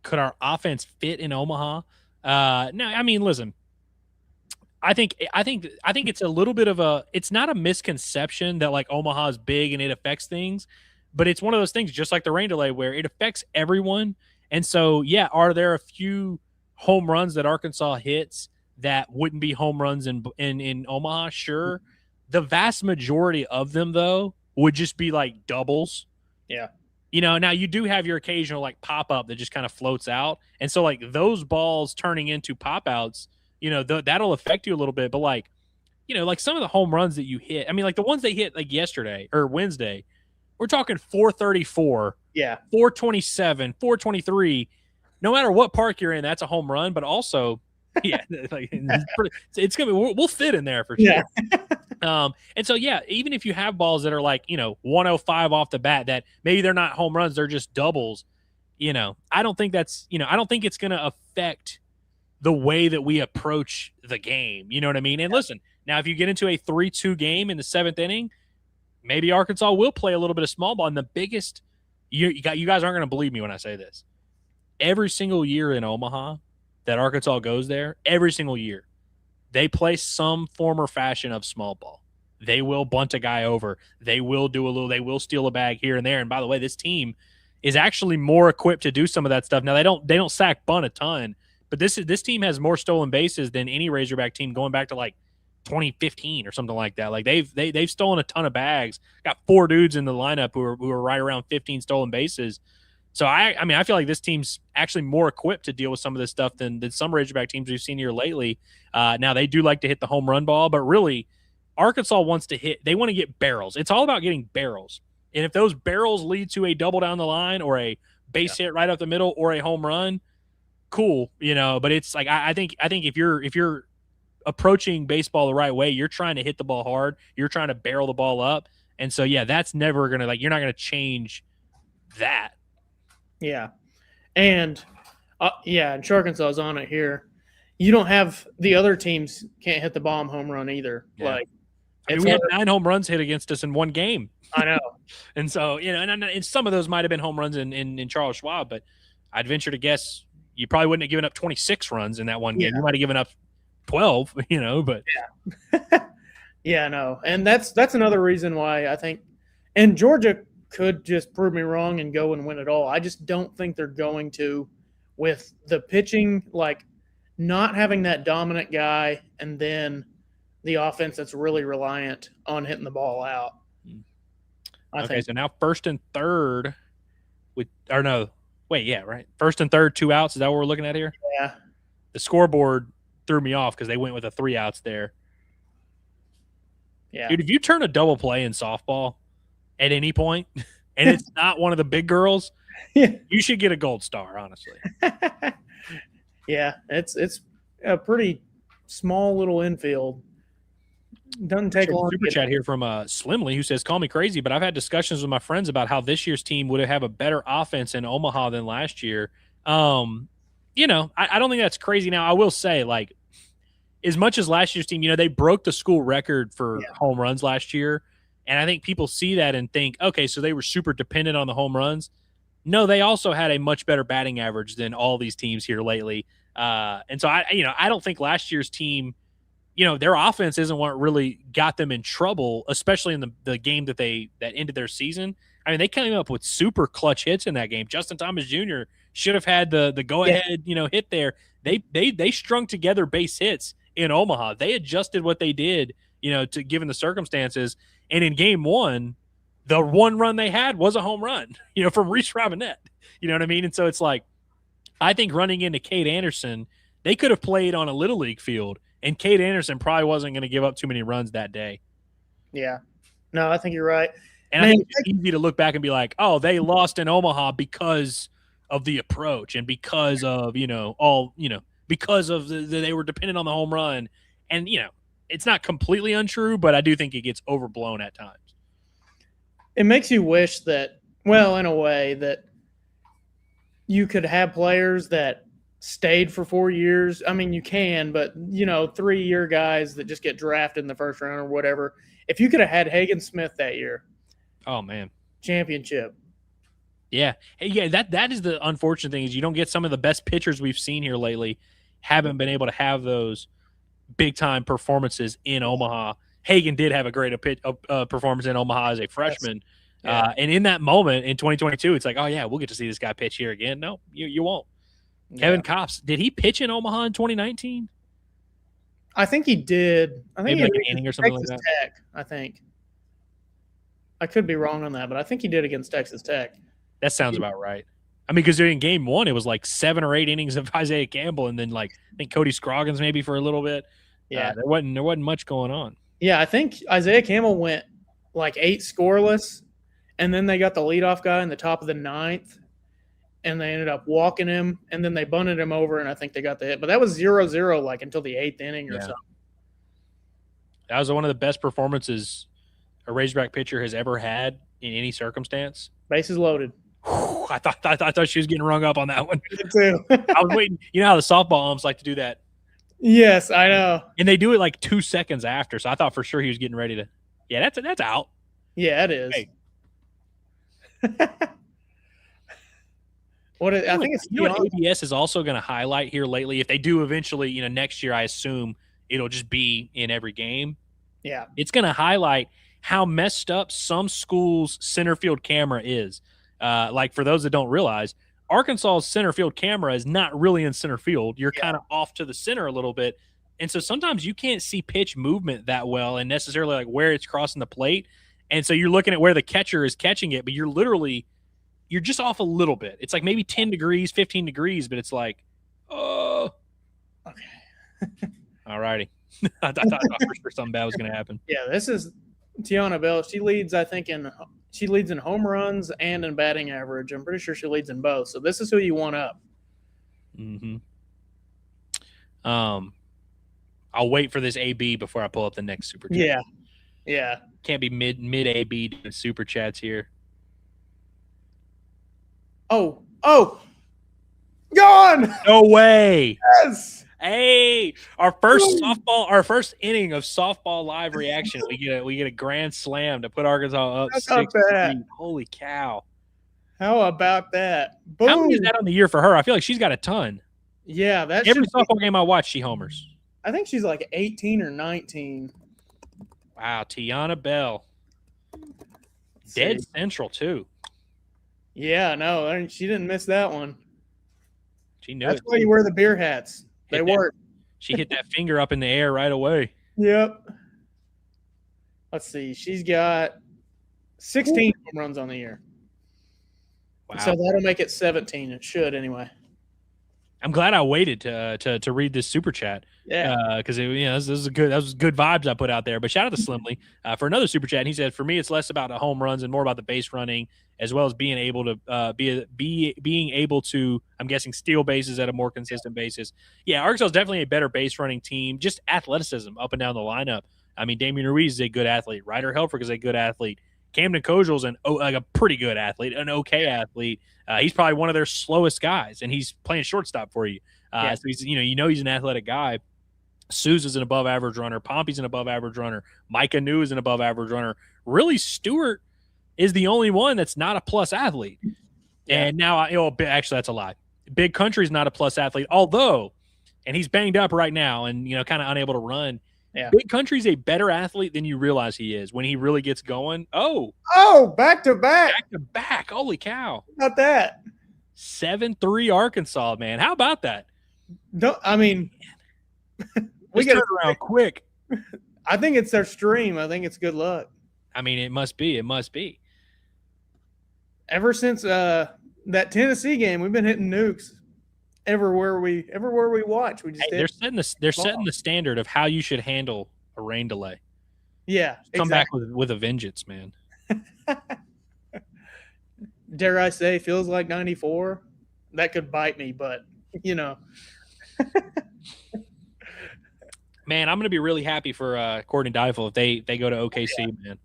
Could our offense fit in Omaha? No, I mean, listen. I think it's a little bit of it's not a misconception that like Omaha is big and it affects things, but it's one of those things just like the rain delay where it affects everyone. And so, yeah, are there a few home runs that Arkansas hits that wouldn't be home runs in Omaha? Sure. The vast majority of them, though, would just be like doubles. Yeah. Now you do have your occasional like pop-up that just kind of floats out. And so like those balls turning into pop-outs, that'll affect you a little bit. But like, like some of the home runs that you hit, I mean, like the ones they hit like yesterday or Wednesday, we're talking 434, 427, 423. No matter what park you're in, that's a home run. But also, yeah, like it's gonna be. We'll fit in there for sure. Yeah. And so yeah, even if you have balls that are like 105 off the bat, that maybe they're not home runs, they're just doubles. I don't think that's I don't think it's gonna affect the way that we approach the game. You know what I mean? And listen, Now, if you get into a 3-2 game in the 7th inning, maybe Arkansas will play a little bit of small ball. And the biggest, you guys aren't going to believe me when I say this. Every single year in Omaha that Arkansas goes there, every single year, they play some form or fashion of small ball. They will bunt a guy over. They will they will steal a bag here and there. And by the way, this team is actually more equipped to do some of that stuff. Now, they don't sack bunt a ton, but this team has more stolen bases than any Razorback team going back to like 2015 or something like that. Like they've stolen a ton of bags. Got 4 dudes in the lineup who are right around 15 stolen bases. So I mean I feel like this team's actually more equipped to deal with some of this stuff than some Razorback teams we've seen here lately. Now they do like to hit the home run ball, but really Arkansas wants to hit. They want to get barrels. It's all about getting barrels. And if those barrels lead to a double down the line or a base hit right up the middle or a home run, cool, But it's like I think if you're approaching baseball the right way, you're trying to hit the ball hard. You're trying to barrel the ball up, and so that's never gonna you're not gonna change that. Yeah, and and Arkansas's on it here. You don't have the other teams can't hit the bomb home run either. Yeah. Like we had 9 home runs hit against us in one game. I know. And so, and some of those might have been home runs in Charles Schwab, but I'd venture to guess you probably wouldn't have given up 26 runs in that one game. You might have given up 12, but. Yeah, no. And that's another reason why I think – and Georgia could just prove me wrong and go and win it all. I just don't think they're going to with the pitching, like not having that dominant guy and then the offense that's really reliant on hitting the ball out. So now first and third first and third, 2 outs. Is that what we're looking at here? Yeah. The scoreboard threw me off because they went with a 3 outs there. Yeah. Dude, if you turn a double play in softball at any point and it's not one of the big girls, you should get a gold star, honestly. Yeah, it's a pretty small little infield. Doesn't take long. Super chat here from Slimly, who says, "Call me crazy, but I've had discussions with my friends about how this year's team would have a better offense in Omaha than last year." I don't think that's crazy. Now, I will say, like, as much as last year's team, they broke the school record for home runs last year, and I think people see that and think, okay, so they were super dependent on the home runs. No, they also had a much better batting average than all these teams here lately, and so I don't think last year's team. Their offense isn't what really got them in trouble, especially in the game that ended their season. I mean, they came up with super clutch hits in that game. Justin Thomas Jr. should have had the go ahead, hit there. They strung together base hits in Omaha. They adjusted what they did, to given the circumstances. And in game 1, the one run they had was a home run, from Reese Robinette. You know what I mean? And so it's like, I think running into Cade Anderson, they could have played on a Little League field. And Cade Anderson probably wasn't going to give up too many runs that day. Yeah. No, I think you're right. And I think it's easy to look back and be like, oh, they lost in Omaha because of the approach and because of, because of they were dependent on the home run. And, it's not completely untrue, but I do think it gets overblown at times. It makes you wish that, well, in a way, that you could have players that stayed for 4 years. I mean, you can, but 3-year guys that just get drafted in the first round or whatever. If you could have had Hagen Smith that year, oh man, championship. Yeah, that is the unfortunate thing is you don't get some of the best pitchers we've seen here lately. Haven't been able to have those big time performances in Omaha. Hagen did have a great performance in Omaha as a freshman. Yes. And in that moment in 2022, it's like, oh yeah, we'll get to see this guy pitch here again. No, you won't. Kevin Kopps, did he pitch in Omaha in 2019? I think he did. I think maybe like an inning or something Texas like that. Tech, I think. I could be wrong on that, but I think he did against Texas Tech. That sounds about right. I mean, because in game 1, it was like 7 or 8 innings of Isaiah Campbell, and then I think Cody Scroggins maybe for a little bit. Yeah, there wasn't much going on. Yeah, I think Isaiah Campbell went like 8 scoreless, and then they got the leadoff guy in the top of the 9th. And they ended up walking him, and then they bunted him over, and I think they got the hit. But that was 0-0 until the 8th inning or something. That was one of the best performances a Razorback pitcher has ever had in any circumstance. Bases loaded. I thought she was getting rung up on that one. Me too. I was waiting. You know how the softball umps like to do that Yes, I know. And they do it like 2 seconds after. So I thought for sure he was getting ready to. Yeah, that's out. Yeah, it is. Hey. I think it's what ABS is also going to highlight here lately. If they do eventually, next year, I assume it'll just be in every game. Yeah, it's going to highlight how messed up some schools' center field camera is. Like for those that don't realize, Arkansas's center field camera is not really in center field. You're kind of off to the center a little bit. And so sometimes you can't see pitch movement that well and necessarily like where it's crossing the plate. And so you're looking at where the catcher is catching it, but you're just off a little bit. It's like maybe 10 degrees, 15 degrees, but it's like, oh. Okay. All righty. I thought for sure something bad was going to happen. Yeah, this is Tiana Bell. She leads, I think, in home runs and in batting average. I'm pretty sure she leads in both. So this is who you want up. Mm-hmm. I'll wait for this AB before I pull up the next super chat. Yeah. Yeah. Can't be mid AB doing super chats here. Oh. Gone. No way. Yes. Hey, our first inning of softball live reaction. We get a grand slam to put Arkansas up 6-3. Holy cow! How about that? Boom. How many is that on the year for her? I feel like she's got a ton. Yeah, that's every softball game I watch, she homers. I think she's like 18 or 19. Wow, Tiana Bell. Dead central too. Yeah, no, she didn't miss that one. She knew That's why you wear the beer hats. They work. She hit that finger up in the air right away. Yep. Let's see. She's got 16 home runs on the year. Wow. So that'll make it 17. It should anyway. I'm glad I waited to read this super chat. Yeah. Because that was good vibes I put out there. But shout out to Slimley for another super chat. And he said, for me, it's less about the home runs and more about the base running, as well as being able to being able to, I'm guessing, steal bases at a more consistent basis. Yeah, Arkansas is definitely a better base running team. Just athleticism up and down the lineup. I mean, Damian Ruiz is a good athlete. Ryder Helfrich is a good athlete. Camden Kojal's a pretty good athlete, an okay athlete. He's probably one of their slowest guys, and he's playing shortstop for you. So he's he's an athletic guy. Sousa's an above-average runner. Pompey's an above-average runner. Micah New is an above-average runner. Really, Stewart is the only one that's not a plus athlete. Yeah. And now, actually, that's a lie. Big Country's not a plus athlete, although, and he's banged up right now and, kind of unable to run. Yeah. Big Country's a better athlete than you realize he is when he really gets going. Oh, back to back. Back to back. Holy cow. How about that? 7-3 Arkansas, man. How about that? No, I mean, we got to turn around quick. I think it's their stream. I think it's good luck. I mean, it must be. It must be. Ever since that Tennessee game, we've been hitting nukes. Everywhere we watch, we just they're setting the standard of how you should handle a rain delay. Yeah, come back with a vengeance, man. Dare I say, feels like 94. That could bite me, but Man, I'm gonna be really happy for Courtney Deifel if they go to OKC, man.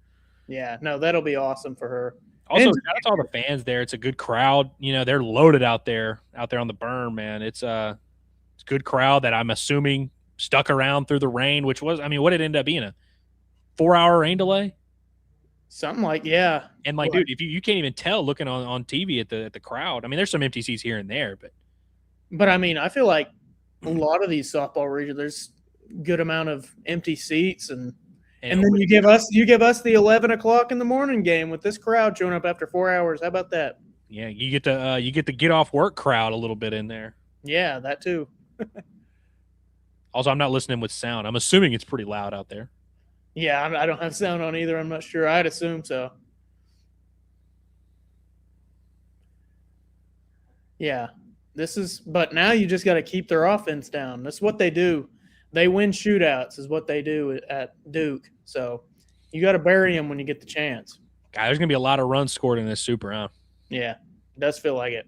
Yeah, no, that'll be awesome for her. Also, shout out to all the fans there. It's a good crowd. They're loaded out there on the berm, man. It's a good crowd that I'm assuming stuck around through the rain, which was, what did it end up being, a 4-hour rain delay? Something like, yeah. And dude, if you can't even tell looking on TV at the crowd. There's some empty seats here and there, but I feel like a lot of these softball regions, there's good amount of empty seats and then you give us the 11 o'clock in the morning game with this crowd showing up after 4 hours. How about that? Yeah, you get the get off work crowd a little bit in there. Yeah, that too. Also, I'm not listening with sound. I'm assuming it's pretty loud out there. Yeah, I don't have sound on either. I'm not sure. I'd assume so. Yeah, but now you just got to keep their offense down. That's what they do. They win shootouts is what they do at Duke. So you got to bury them when you get the chance. God, there's going to be a lot of runs scored in this super, huh? Yeah, it does feel like it.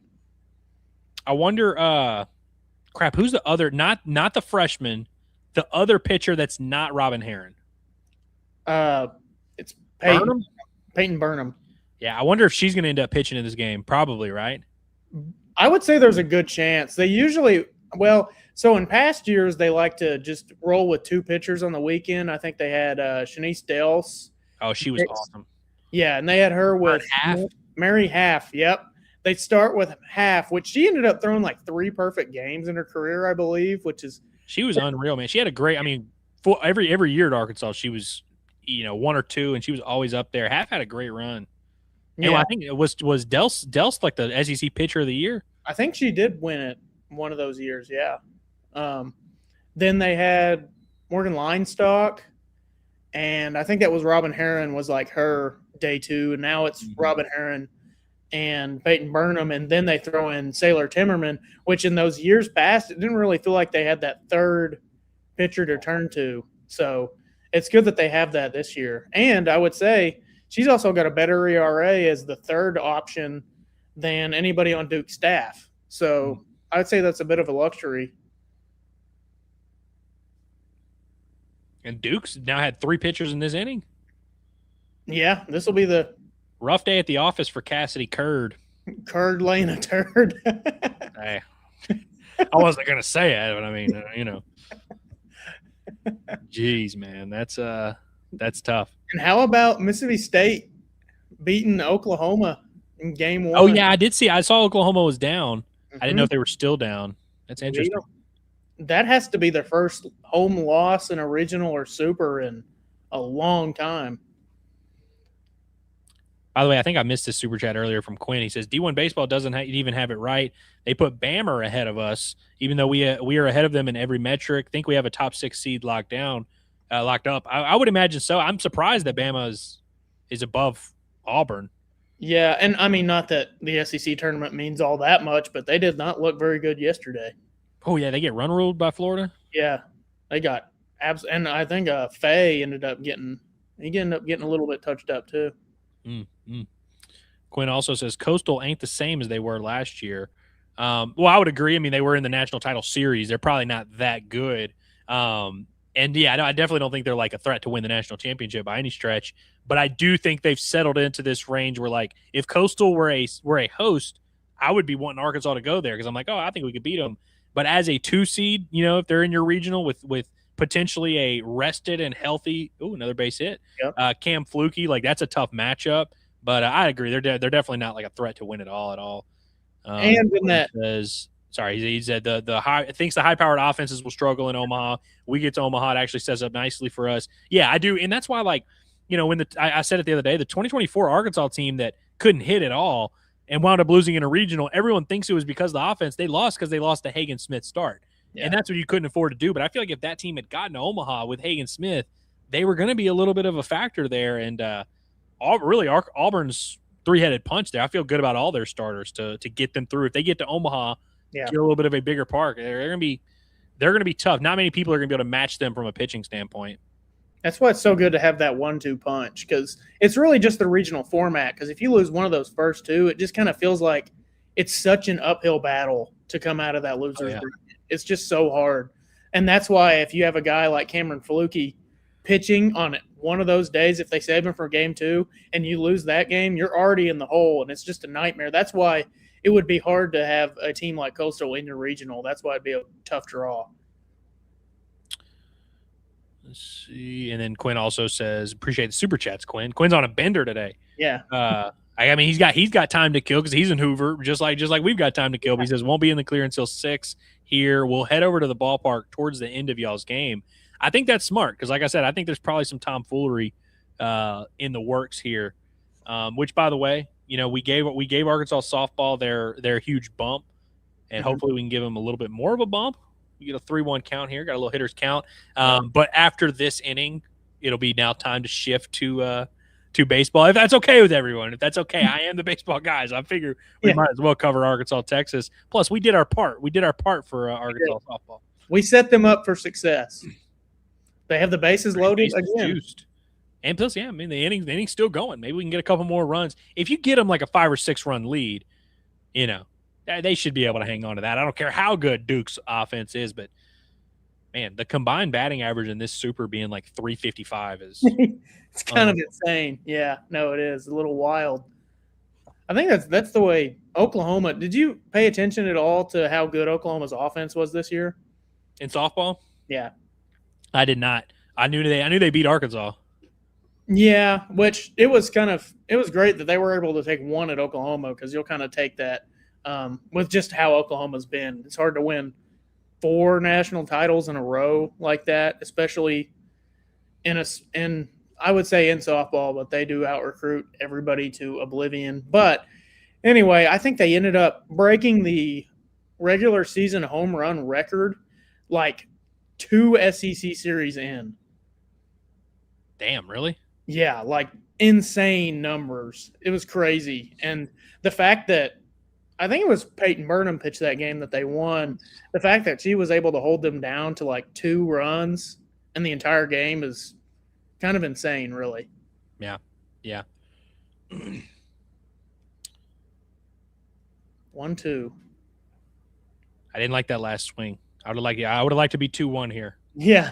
I wonder, who's the other, not the freshman, the other pitcher that's not Robin Herron? It's Peyton Burnham. Yeah, I wonder if she's going to end up pitching in this game. Probably, right? I would say there's a good chance. They usually Well, so in past years, they like to just roll with 2 pitchers on the weekend. I think they had Shanice Dels. Oh, she was awesome. Yeah, and they had her with Mary Half. Yep. They start with Half, which she ended up throwing like 3 perfect games in her career, I believe, which is – she was unreal, man. She had a great – I mean, for every year at Arkansas, she was, 1 or 2, and she was always up there. Half had a great run. Yeah. And I think it was Dels like the SEC Pitcher of the Year? I think she did win it one of those years, yeah. Then they had Morgan Linestock, and I think that was Robin Herron was like her day 2, and now it's Robin Herron and Peyton Burnham, and then they throw in Sailor Timmerman, which in those years past, it didn't really feel like they had that third pitcher to turn to. So it's good that they have that this year. And I would say she's also got a better ERA as the third option than anybody on Duke's staff. So I would say that's a bit of a luxury. And Duke's now had 3 pitchers in this inning. Yeah, this will be the rough day at the office for Cassidy Curd. Curd laying a turd. Hey, I wasn't gonna say it, but I mean, Jeez, man, that's tough. And how about Mississippi State beating Oklahoma in game 1? Oh yeah, I did see. I saw Oklahoma was down. I didn't know if they were still down. That's interesting. That has to be their first home loss in a regional or super in a long time. By the way, I think I missed this super chat earlier from Quinn. He says D1 baseball doesn't even have it right. They put Bammer ahead of us, even though we are ahead of them in every metric. Think we have a top 6 seed locked up. I would imagine so. I'm surprised that Bama is above Auburn. Yeah, and I mean, not that the SEC tournament means all that much, but they did not look very good yesterday. Oh yeah, they get run ruled by Florida. Yeah, they got and I think Faye ended up getting a little bit touched up too. Quinn also says Coastal ain't the same as they were last year. Well, I would agree. I mean, they were in the national title series. They're probably not that good. And yeah, I definitely don't think they're like a threat to win the national championship by any stretch. But I do think they've settled into this range where, like, if Coastal were a host, I would be wanting Arkansas to go there because I'm like, oh, I think we could beat them. But as a 2 seed, if they're in your regional with potentially a rested and healthy, another base hit, Cam Flukie, like that's a tough matchup. But I agree, they're definitely not like a threat to win it all at all. And in that, he said the high-powered offenses will struggle in Omaha. We get to Omaha, it actually sets up nicely for us. Yeah, I do, and that's why, like, when I said it the other day, the 2024 Arkansas team that couldn't hit at all and wound up losing in a regional, everyone thinks it was because of the offense. They lost because they lost to Hagen Smith start. Yeah. And that's what you couldn't afford to do. But I feel like if that team had gotten to Omaha with Hagen Smith, they were going to be a little bit of a factor there. And Auburn's three-headed punch there. I feel good about all their starters to get them through. If they get to Omaha, get a little bit of a bigger park, they're going to be tough. Not many people are going to be able to match them from a pitching standpoint. That's why it's so good to have that 1-2 punch, because it's really just the regional format. Because if you lose one of those first 2, it just kind of feels like it's such an uphill battle to come out of that loser's bracket. It's just so hard. And that's why if you have a guy like Cameron Flukie pitching on one of those days, if they save him for game 2 and you lose that game, you're already in the hole, and it's just a nightmare. That's why it would be hard to have a team like Coastal in your regional. That's why it'd be a tough draw. Let's see. And then Quinn also says, appreciate the super chats, Quinn. Quinn's on a bender today. Yeah. I mean, he's got time to kill because he's in Hoover, just like we've got time to kill. But he says won't be in the clear until 6 here. We'll head over to the ballpark towards the end of y'all's game. I think that's smart because, like I said, I think there's probably some tomfoolery in the works here. Which, by the way, we gave Arkansas softball their huge bump, and hopefully we can give them a little bit more of a bump. You get a 3-1 count here, got a little hitter's count. But after this inning, it'll be now time to shift to baseball. If that's okay with everyone, if that's okay, I am the baseball guy, so I figure we might as well cover Arkansas, Texas. Plus, we did our part. We did our part for Arkansas softball. We set them up for success. They have the bases loaded again. Juiced. And plus, the inning's still going. Maybe we can get a couple more runs. If you get them like a 5 or 6 run lead, they should be able to hang on to that. I don't care how good Duke's offense is, but man, the combined batting average in this super being like 355 is it's kind of insane. Yeah, no, it is a little wild. I think that's the way Oklahoma. Did you pay attention at all to how good Oklahoma's offense was this year? In softball? Yeah. I did not. I knew they beat Arkansas. Yeah, which it was great that they were able to take one at Oklahoma, because you'll kind of take that with just how Oklahoma's been. It's hard to win 4 national titles in a row like that, especially in I would say in softball, but they do out recruit everybody to oblivion. But anyway, I think they ended up breaking the regular season home run record like 2 SEC series in. Damn, really? Yeah, like insane numbers. It was crazy. And the fact that I think it was Peyton Burnham pitched that game that they won, the fact that she was able to hold them down to like 2 runs in the entire game is kind of insane, really. Yeah. Yeah. 1-2. I didn't like that last swing. I would have liked to be 2-1 here. Yeah.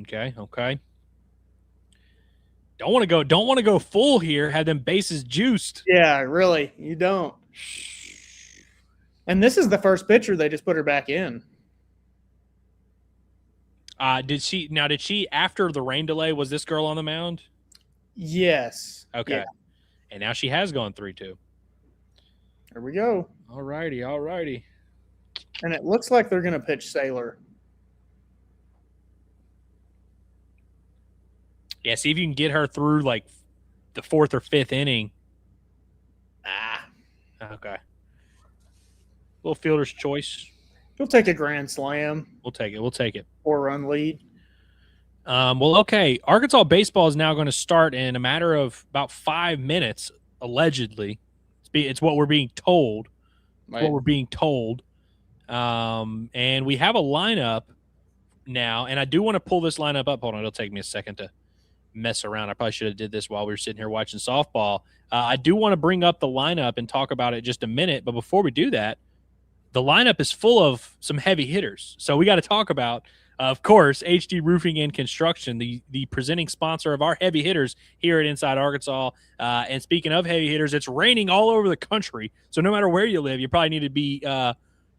Okay. Don't want to go full here, have them bases juiced. Yeah, really. You don't. And this is the first pitcher they just put her back in. Did she after the rain delay, was this girl on the mound? Yes. Okay. Yeah. And now she has gone 3-2. There we go. All righty. And it looks like they're going to pitch Sailor. Yeah, see if you can get her through like the 4th or 5th inning. Okay. Little fielder's choice. He'll take a grand slam. We'll take it. 4-run lead. Well, okay. Arkansas baseball is now going to start in a matter of about 5 minutes, allegedly. It's what we're being told. Right. And we have a lineup now, and I do want to pull this lineup up. Hold on, it'll take me a second to mess around. I probably should have did this while we were sitting here watching softball. I do want to bring up the lineup and talk about it just a minute, but before we do that, the lineup is full of some heavy hitters. So we got to talk about, of course, HD Roofing and Construction, the presenting sponsor of our heavy hitters here at Inside Arkansas. And speaking of heavy hitters, it's raining all over the country. So no matter where you live, you probably need to be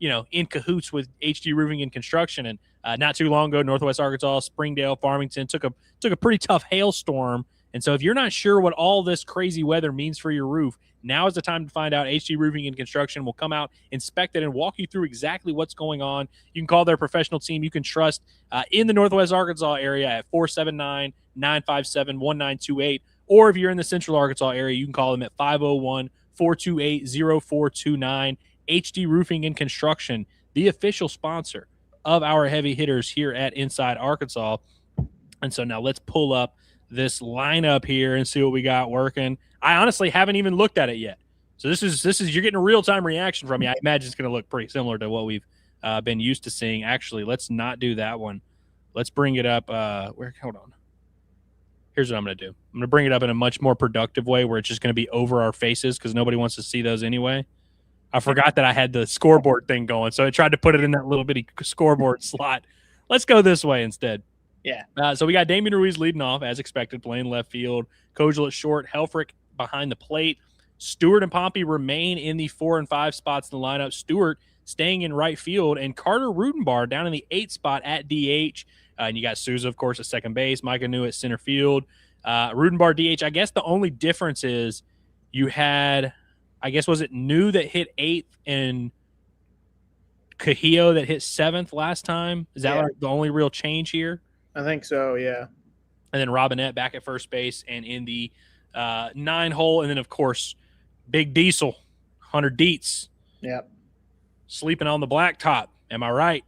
in cahoots with HD Roofing and Construction. And not too long ago, Northwest Arkansas, Springdale, Farmington took a pretty tough hailstorm. And so if you're not sure what all this crazy weather means for your roof, now is the time to find out. HD Roofing and Construction will come out, inspect it, and walk you through exactly what's going on. You can call their professional team you can trust in the Northwest Arkansas area at 479-957-1928. Or if you're in the Central Arkansas area, you can call them at 501-428-0429. HD Roofing and Construction, the official sponsor of our heavy hitters here at Inside Arkansas. And so now let's pull up this lineup here and see what we got working. I honestly haven't even looked at it yet. So this is you're getting a real-time reaction from me. I imagine it's going to look pretty similar to what we've been used to seeing. Actually, let's not do that one. Let's bring it up. Hold on. Here's what I'm going to do. I'm going to bring it up in a much more productive way where it's just going to be over our faces because nobody wants to see those anyway. I forgot that I had the scoreboard thing going, so I tried to put it in that little bitty scoreboard slot. Let's go this way instead. Yeah. So we got Damian Ruiz leading off, as expected, playing left field. Kogel at short. Helfrich behind the plate. Stewart and Pompey remain in the 4 and 5 spots in the lineup. Stewart staying in right field, and Carter Rudenbar down in the 8 spot at DH. And you got Souza, of course, at second base. Micah New at center field. Rudenbar DH. I guess the only difference is you had, I guess, was it New that hit 8th and Cahillo that hit 7th last time? Is that like the only real change here? I think so, yeah. And then Robinette back at first base and in the 9 hole. And then, of course, Big Diesel, Hunter Dietz. Yep. Sleeping on the blacktop. Am I right?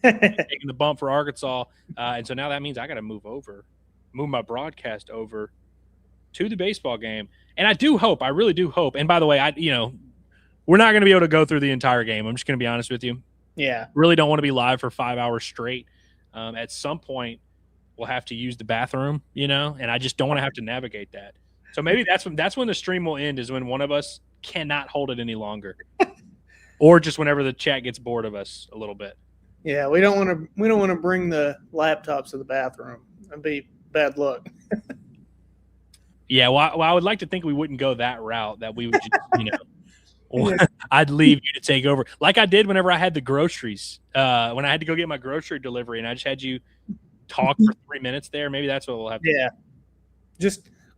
Taking the bump for Arkansas. And so now that means I got to move my broadcast over to the baseball game. And I really do hope. And by the way, we're not going to be able to go through the entire game. I'm just going to be honest with you. Yeah. Really don't want to be live for 5 hours straight. At some point, we'll have to use the bathroom, and I just don't want to have to navigate that. So maybe that's when the stream will end, is when one of us cannot hold it any longer, or just whenever the chat gets bored of us a little bit. Yeah, we don't want to bring the laptops to the bathroom. That'd be bad luck. Yeah, well, I would like to think we wouldn't go that route, that we would just, I'd leave you to take over. Like I did whenever I had the groceries, when I had to go get my grocery delivery and I just had you talk for 3 minutes there. Maybe that's what we'll have to do. Yeah.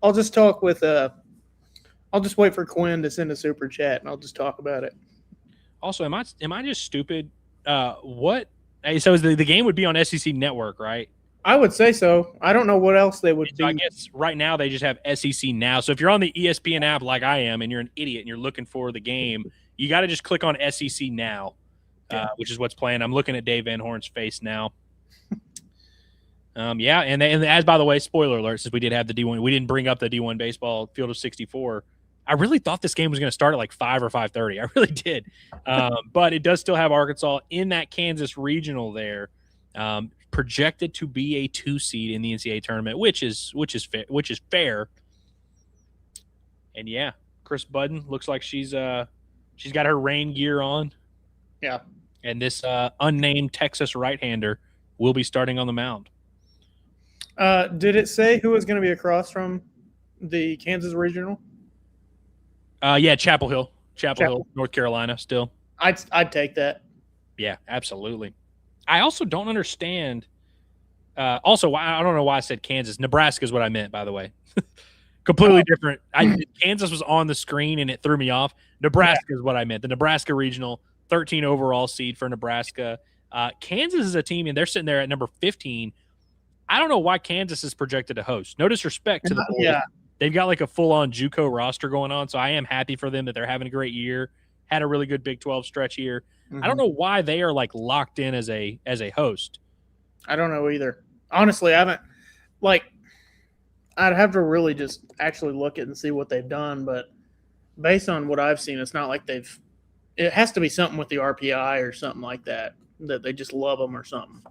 I'll just talk with I'll just wait for Quinn to send a super chat and I'll just talk about it. Also, am I just stupid? What? So is the game would be on SEC Network, right? I would say so. I don't know what else they would So I be. guess right now they just have SEC Now. So if you're on the ESPN app like I am and you're an idiot and you're looking for the game, you got to just click on SEC Now, which is what's playing. I'm looking at Dave Van Horn's face now. Yeah, and as by the way, spoiler alert, since we did have the D1, we didn't bring up the D1 baseball field of 64. I really thought this game was going to start at like 5 or 5:30. I really did, but it does still have Arkansas in that Kansas regional there, projected to be a 2 seed in the NCAA tournament, which is fair. And yeah, Chris Budden looks like she's got her rain gear on. Yeah, and this unnamed Texas right-hander will be starting on the mound. Did it say who was going to be across from the Kansas regional? Yeah, Chapel Hill, North Carolina. Still, I'd take that. Yeah, absolutely. I also don't understand. Also, I don't know why I said Kansas. Nebraska is what I meant, by the way. Completely different. Kansas was on the screen and it threw me off. Nebraska is what I meant. The Nebraska regional, 13 overall seed for Nebraska. Kansas is a team, and they're sitting there at number 15. I don't know why Kansas is projected to host. No disrespect to the boys. Yeah. They've got like a full-on JUCO roster going on, so I am happy for them that they're having a great year. Had a really good Big 12 stretch here. Mm-hmm. I don't know why they are like locked in as a host. I don't know either. Honestly, I haven't I'd have to really just actually look at and see what they've done, but based on what I've seen, it's not like it has to be something with the RPI or something like that they just love them or something.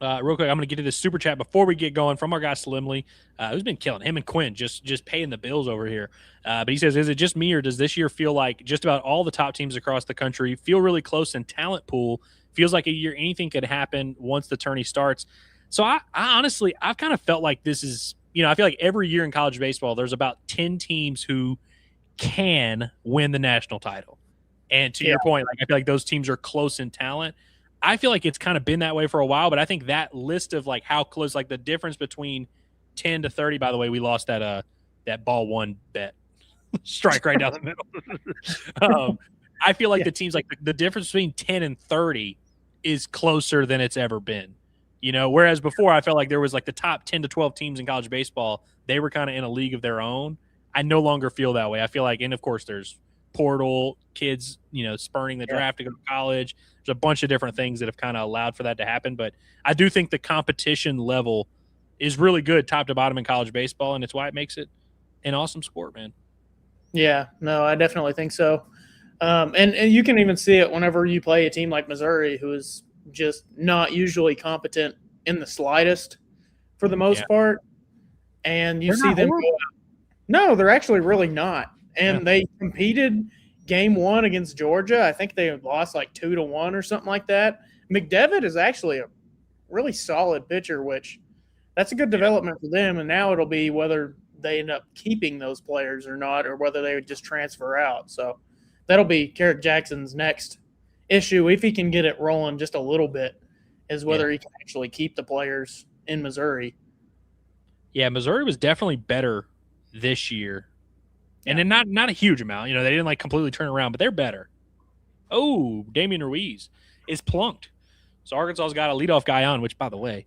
Real quick, I'm going to get to this super chat before we get going from our guy Slimley, who's been killing him and Quinn, just paying the bills over here. But he says, is it just me or does this year feel like just about all the top teams across the country feel really close in talent pool? Feels like a year anything could happen once the tourney starts. So I honestly, I've kind of felt like this is, I feel like every year in college baseball, there's about 10 teams who can win the national title. And to your point, like I feel like those teams are close in talent. I feel like it's kind of been that way for a while, but I think that list of like how close, like the difference between 10 to 30, by the way, we lost that ball one bet strike right down the middle. I feel like the teams, like the difference between 10 and 30 is closer than it's ever been, whereas before I felt like there was like the top 10 to 12 teams in college baseball. They were kind of in a league of their own. I no longer feel that way. I feel like, and of course there's portal kids, spurning the draft to go to college. There's a bunch of different things that have kind of allowed for that to happen. But I do think the competition level is really good top to bottom in college baseball, and it's why it makes it an awesome sport, man. Yeah, no, I definitely think so. And you can even see it whenever you play a team like Missouri, who is just not usually competent in the slightest for the most part. And you see them go out. No, they're actually really not. And they competed game one against Georgia. I think they lost like 2-1 or something like that. McDevitt is actually a really solid pitcher, which that's a good development for them. And now it'll be whether they end up keeping those players or not, or whether they would just transfer out. So that'll be Carrick Jackson's next issue, if he can get it rolling just a little bit, is whether he can actually keep the players in Missouri. Yeah, Missouri was definitely better this year. And then not a huge amount. They didn't like completely turn around, but they're better. Oh, Damian Ruiz is plunked. So Arkansas's got a leadoff guy on, which, by the way,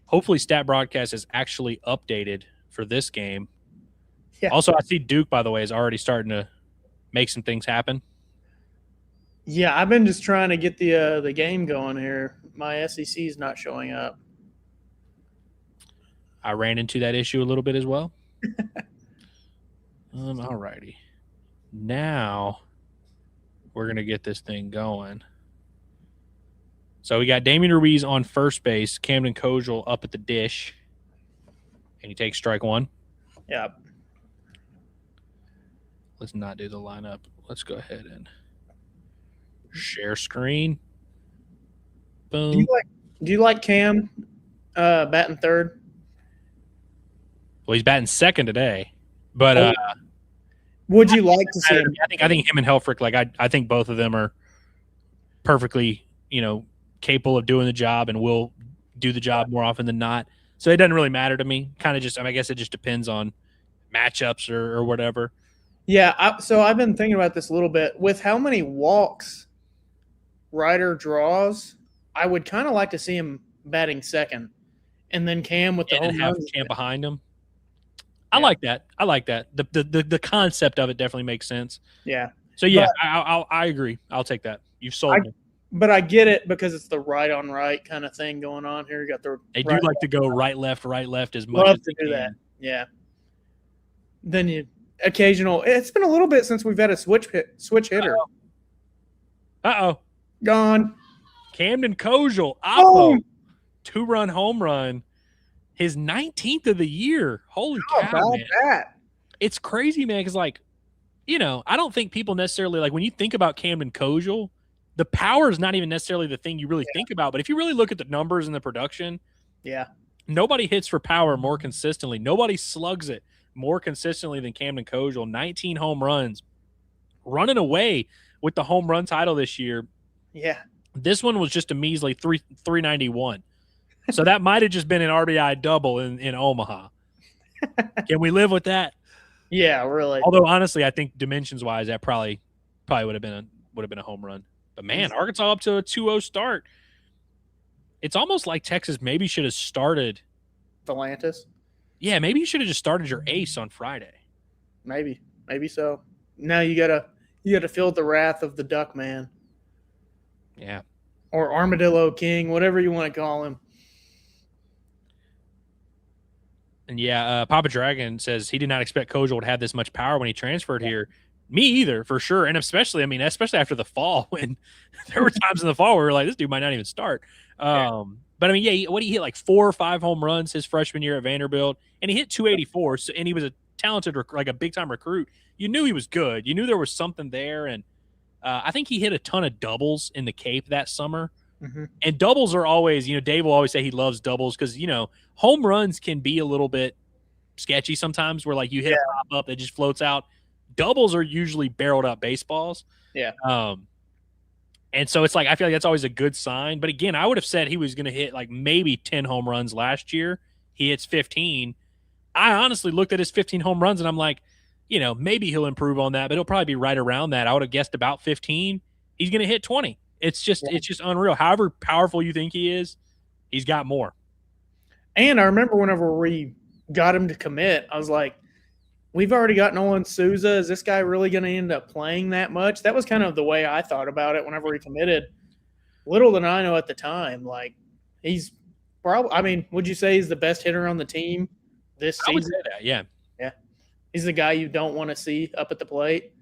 hopefully Stat Broadcast is actually updated for this game. Yeah. Also, I see Duke, by the way, is already starting to make some things happen. Yeah, I've been just trying to get the game going here. My SEC is not showing up. I ran into that issue a little bit as well. All righty. Now we're going to get this thing going. So we got Damian Ruiz on first base, Camden Kojal up at the dish, and he takes strike one. Yeah. Let's not do the lineup. Let's go ahead and share screen. Boom. Do you like Cam batting third? Well, he's batting second today, but would you like to see him? I think him and Helfrich, like I think both of them are perfectly, capable of doing the job and will do the job more often than not. So it doesn't really matter to me. Kind of just, I guess it just depends on matchups or whatever. Yeah. So I've been thinking about this a little bit with how many walks Ryder draws. I would kind of like to see him batting second, and then Cam with the home have runs. Cam behind him. I like that. The concept of it definitely makes sense. Yeah. So yeah, I agree. I'll take that. You've sold me. But I get it because it's the right on right kind of thing going on here. You got the they do like to go right left as much love as to they do can. that. Yeah. Then you occasional. It's been a little bit since we've had a switch hitter. Uh-oh. Gone. Camden Kojal, Oh. 2-run home run, his 19th of the year. Holy How cow, about man. that? It's crazy, man, because, I don't think people necessarily, when you think about Camden Kojal, the power is not even necessarily the thing you really think about. But if you really look at the numbers and the production, nobody hits for power more consistently. Nobody slugs it more consistently than Camden Kojal. 19 home runs, running away with the home run title this year. Yeah. This one was just a measly 391. So that might have just been an RBI double in Omaha. Can we live with that? Yeah, really. Although honestly, I think dimensions wise, that probably would have been a home run. But man, Arkansas up to a 2-0 start. It's almost like Texas maybe should have started Volantis. Yeah, maybe you should have just started your ace on Friday. Maybe so. Now you gotta feel the wrath of the Duck Man. Yeah. Or Armadillo King, whatever you want to call him. And yeah, Papa Dragon says he did not expect Kojal would have this much power when he transferred here. Me either, for sure. And especially after the fall, when there were times in the fall where we were like, this dude might not even start. But he hit like 4 or 5 home runs his freshman year at Vanderbilt, and he hit 284. So, and he was a talented, like a big time recruit. You knew he was good. You knew there was something there. And I think he hit a ton of doubles in the Cape that summer. Mm-hmm. And doubles are always, Dave will always say he loves doubles because, home runs can be a little bit sketchy sometimes where like you hit a pop up that just floats out. Doubles are usually barreled up baseballs. Yeah. And so it's like I feel like that's always a good sign. But again, I would have said he was going to hit like maybe 10 home runs last year. He hits 15. I honestly looked at his 15 home runs and I'm like, maybe he'll improve on that, but he'll probably be right around that. I would have guessed about 15. He's going to hit 20. It's just unreal. However powerful you think he is, he's got more. And I remember whenever we got him to commit, I was like, we've already got Nolan Souza. Is this guy really going to end up playing that much? That was kind of the way I thought about it whenever he committed. Little did I know at the time, like he's probably, would you say he's the best hitter on the team this season? I would say that, yeah. Yeah. He's the guy you don't want to see up at the plate.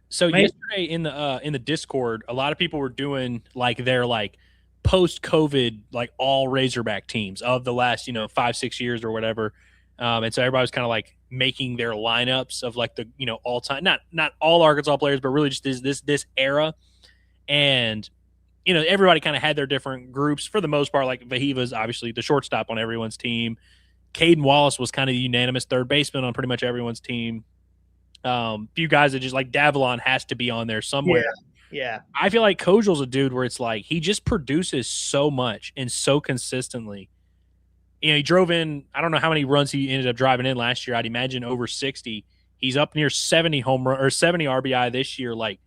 So yesterday in the Discord, a lot of people were doing like their like post-COVID like all Razorback teams of the last 5-6 years or whatever, and so everybody was kind of like making their lineups of like the all time not all Arkansas players, but really just this era, and everybody kind of had their different groups for the most part. Like Vahiva's obviously the shortstop on everyone's team. Caden Wallace was kind of the unanimous third baseman on pretty much everyone's team. Few guys that just like Davalon has to be on there somewhere. Yeah. I feel like Kojal's a dude where it's like he just produces so much and so consistently. He drove in, I don't know how many runs he ended up driving in last year. I'd imagine over 60. He's up near 70 home run or 70 RBI this year. Like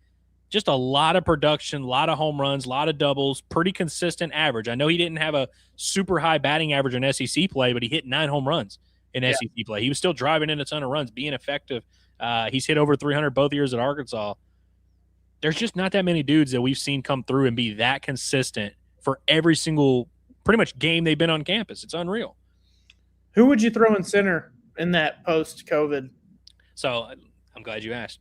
just a lot of production, a lot of home runs, a lot of doubles, pretty consistent average. I know he didn't have a super high batting average in SEC play, but he hit 9 home runs in SEC play. He was still driving in a ton of runs, being effective. He's hit over 300 both years at Arkansas. There's just not that many dudes that we've seen come through and be that consistent for every single pretty much game they've been on campus. It's unreal. Who would you throw in center in that post-COVID? So I'm glad you asked.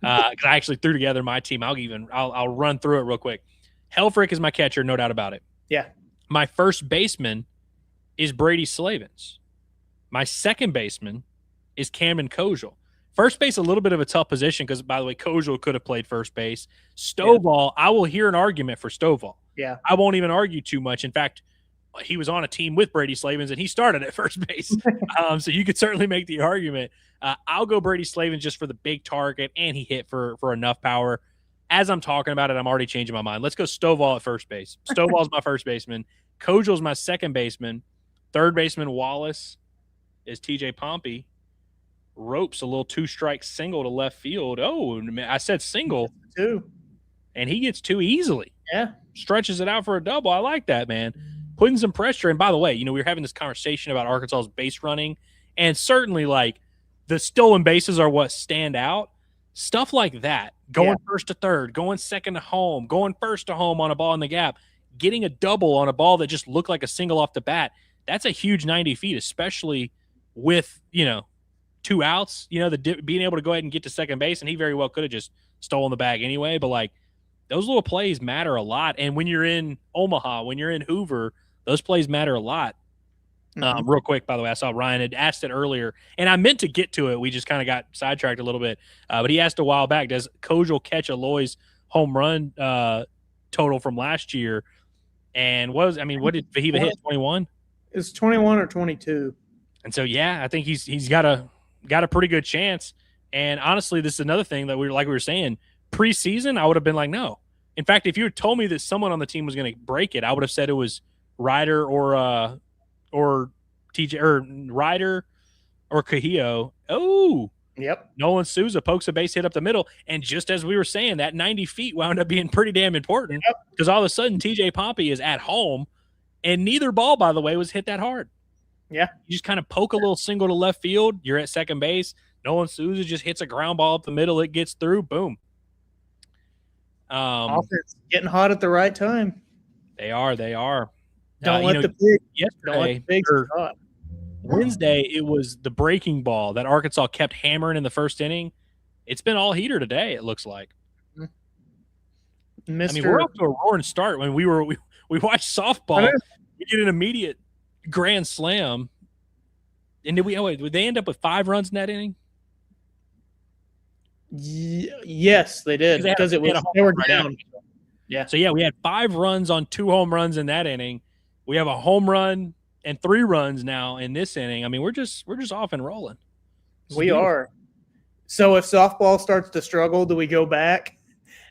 Because I actually threw together my team. I'll run through it real quick. Helfrich is my catcher, no doubt about it. Yeah. My first baseman is Brady Slavens. My second baseman is Camden Kojal. First base, a little bit of a tough position because, by the way, Kojal could have played first base. Stovall, I will hear an argument for Stovall. Yeah. I won't even argue too much. In fact, he was on a team with Brady Slavens, and he started at first base. So you could certainly make the argument. I'll go Brady Slavens just for the big target, and he hit for enough power. As I'm talking about it, I'm already changing my mind. Let's go Stovall at first base. Stovall's my first baseman. Kojal's my second baseman. Third baseman Wallace is TJ Pompey. Ropes a little 2-strike single to left field. Oh, I said single. 2. And he gets 2 easily. Yeah. Stretches it out for a double. I like that, man. Putting some pressure. And by the way, we were having this conversation about Arkansas's base running, and certainly like the stolen bases are what stand out. Stuff like that, going first to third, going second to home, going first to home on a ball in the gap, getting a double on a ball that just looked like a single off the bat. That's a huge 90 feet, especially with, 2 outs, being able to go ahead and get to second base. And he very well could have just stolen the bag anyway. But like those little plays matter a lot. And when you're in Omaha, when you're in Hoover, those plays matter a lot. Real quick, by the way, I saw Ryan had asked it earlier, and I meant to get to it. We just kind of got sidetracked a little bit. But he asked a while back, does Kojal catch Aloy's home run total from last year? And what did Vahiva hit, 21? It's 21 or 22. And so, I think he's got a pretty good chance. And honestly, this is another thing that we were saying, preseason, I would have been like, no. In fact, if you had told me that someone on the team was going to break it, I would have said it was Ryder or TJ or Ryder or Cahillo. Oh, yep. Nolan Souza pokes a base hit up the middle. And just as we were saying, that 90 feet wound up being pretty damn important because all of a sudden TJ Pompey is at home, and neither ball, by the way, was hit that hard. Yeah. You just kind of poke a little single to left field. You're at second base. Nolan Souza just hits a ground ball up the middle. It gets through. Boom. Offense getting hot at the right time. They are. Don't let the pigs hot. Wednesday, it was the breaking ball that Arkansas kept hammering in the first inning. It's been all heater today, it looks like. We're off to a roaring start. When we watched softball, we get an immediate grand slam. And did they end up with 5 runs in that inning? Yes, they did, because they were down. Yeah. So we had 5 runs on 2 home runs in that inning. We have a home run and 3 runs now in this inning. We're just off and rolling. We are. So if softball starts to struggle, do we go back?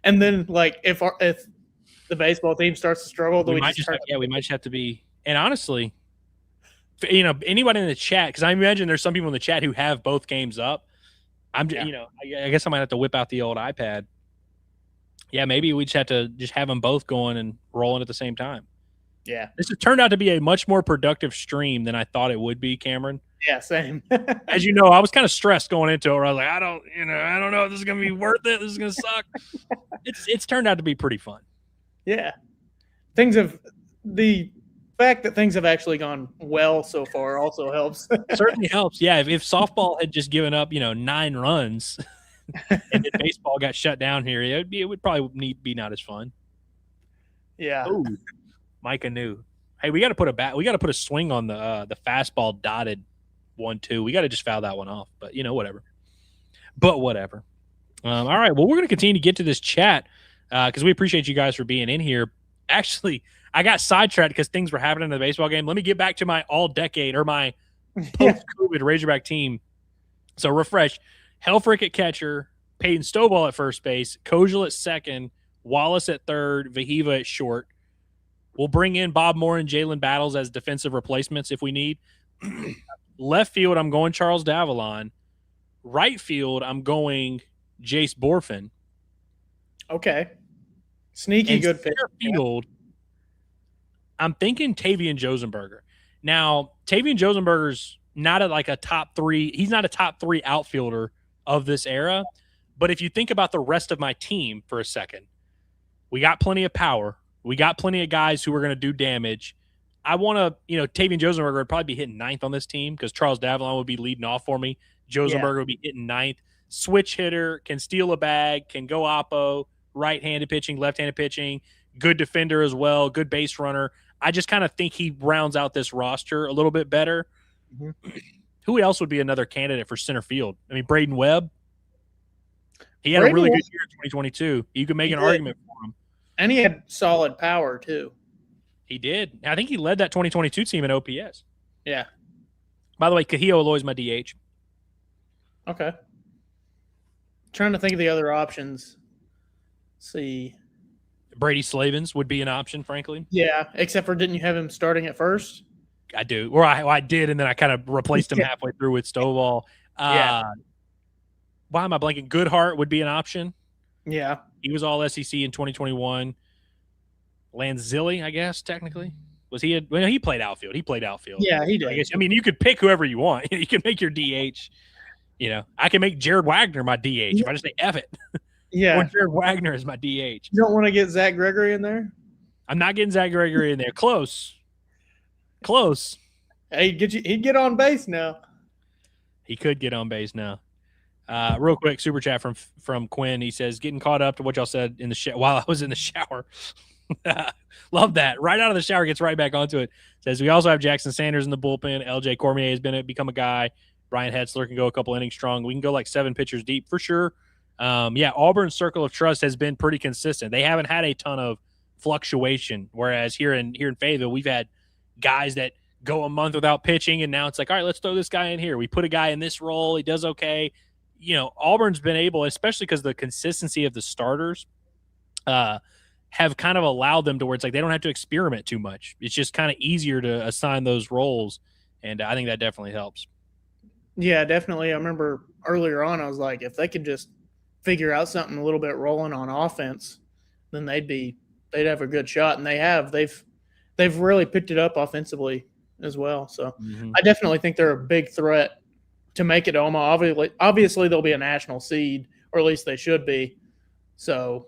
And then, like, if the baseball team starts to struggle, do we might just have to be. And honestly, anybody in the chat, because I imagine there's some people in the chat who have both games up. I guess I might have to whip out the old iPad. Yeah, maybe we just have to have them both going and rolling at the same time. Yeah. This has turned out to be a much more productive stream than I thought it would be, Cameron. Yeah, same. As you know, I was kind of stressed going into it. Where I was like, I don't know if this is going to be worth it. This is going to suck. It's turned out to be pretty fun. Yeah. The fact that things have actually gone well so far also helps. Certainly helps. Yeah, if softball had just given up, 9 runs and then baseball got shut down here, it would probably be not as fun. Yeah. Ooh, Micah knew. Hey, we got to put a swing on the fastball dotted 1-2. We got to just foul that one off. But whatever. All right. Well, we're going to continue to get to this chat because we appreciate you guys for being in here. Actually, I got sidetracked because things were happening in the baseball game. Let me get back to my all-decade or my post-COVID Razorback team. So refresh. Helfrich at catcher, Peyton Stovall at first base, Kojal at second, Wallace at third, Vahiva at short. We'll bring in Bob Moore and Jalen Battles as defensive replacements if we need. Left field, I'm going Charles Davalon. Right field, I'm going Jace Borfin. Okay. Sneaky and good pick. Center field, I'm thinking Tavian Josenberger. Now, Tavian Josenberger's not a top 3. He's not a top 3 outfielder of this era. But if you think about the rest of my team for a second, we got plenty of power. We got plenty of guys who are going to do damage. I want to, Tavian Josenberger would probably be hitting 9th on this team because Charles Davalon would be leading off for me. Josenberger would be hitting 9th. Switch hitter, can steal a bag, can go oppo, right-handed pitching, left-handed pitching, good defender as well, good base runner. I just kind of think he rounds out this roster a little bit better. Mm-hmm. Who else would be another candidate for center field? Braden Webb. He had a really good year in 2022. You could make an argument for him. And he had solid power, too. He did. I think he led that 2022 team in OPS. Yeah. By the way, Kahio Aloy's my DH. Okay. Trying to think of the other options. Let's see. Brady Slavens would be an option, frankly. Yeah, except for didn't you have him starting at first? I do. Or I did, and then I kind of replaced him halfway through with Stovall. Yeah. Why am I blanking? Goodhart would be an option. Yeah. He was all SEC in 2021. Lanzilli, I guess, technically. Was he well, he played outfield. Yeah, he did. I mean, you could pick whoever you want. You can make your DH. I can make Jared Wagner my DH if I just say F it. Yeah. Or Jared Wagner is my DH. You don't want to get Zach Gregory in there? I'm not getting Zach Gregory in there. Close. Hey, he'd get on base now. He could get on base now. Real quick, super chat from Quinn. He says, getting caught up to what y'all said in the while I was in the shower. Love that. Right out of the shower, gets right back onto it. Says, we also have Jackson Sanders in the bullpen. LJ Cormier has become a guy. Brian Hetzler can go a couple innings strong. We can go like 7 pitchers deep for sure. Auburn's circle of trust has been pretty consistent. They haven't had a ton of fluctuation, whereas here in Fayetteville, we've had guys that go a month without pitching, and now it's like, all right, let's throw this guy in here. We put a guy in this role. He does okay. Auburn's been able, especially because the consistency of the starters have kind of allowed them to where it's like they don't have to experiment too much. It's just kind of easier to assign those roles, and I think that definitely helps. Yeah, definitely. I remember earlier on, I was like, if they could just figure out something a little bit rolling on offense, then they'd have a good shot, and they have. They've really picked it up offensively as well. So I definitely think they're a big threat to make it to Omaha. Obviously, they'll be a national seed, or at least they should be. So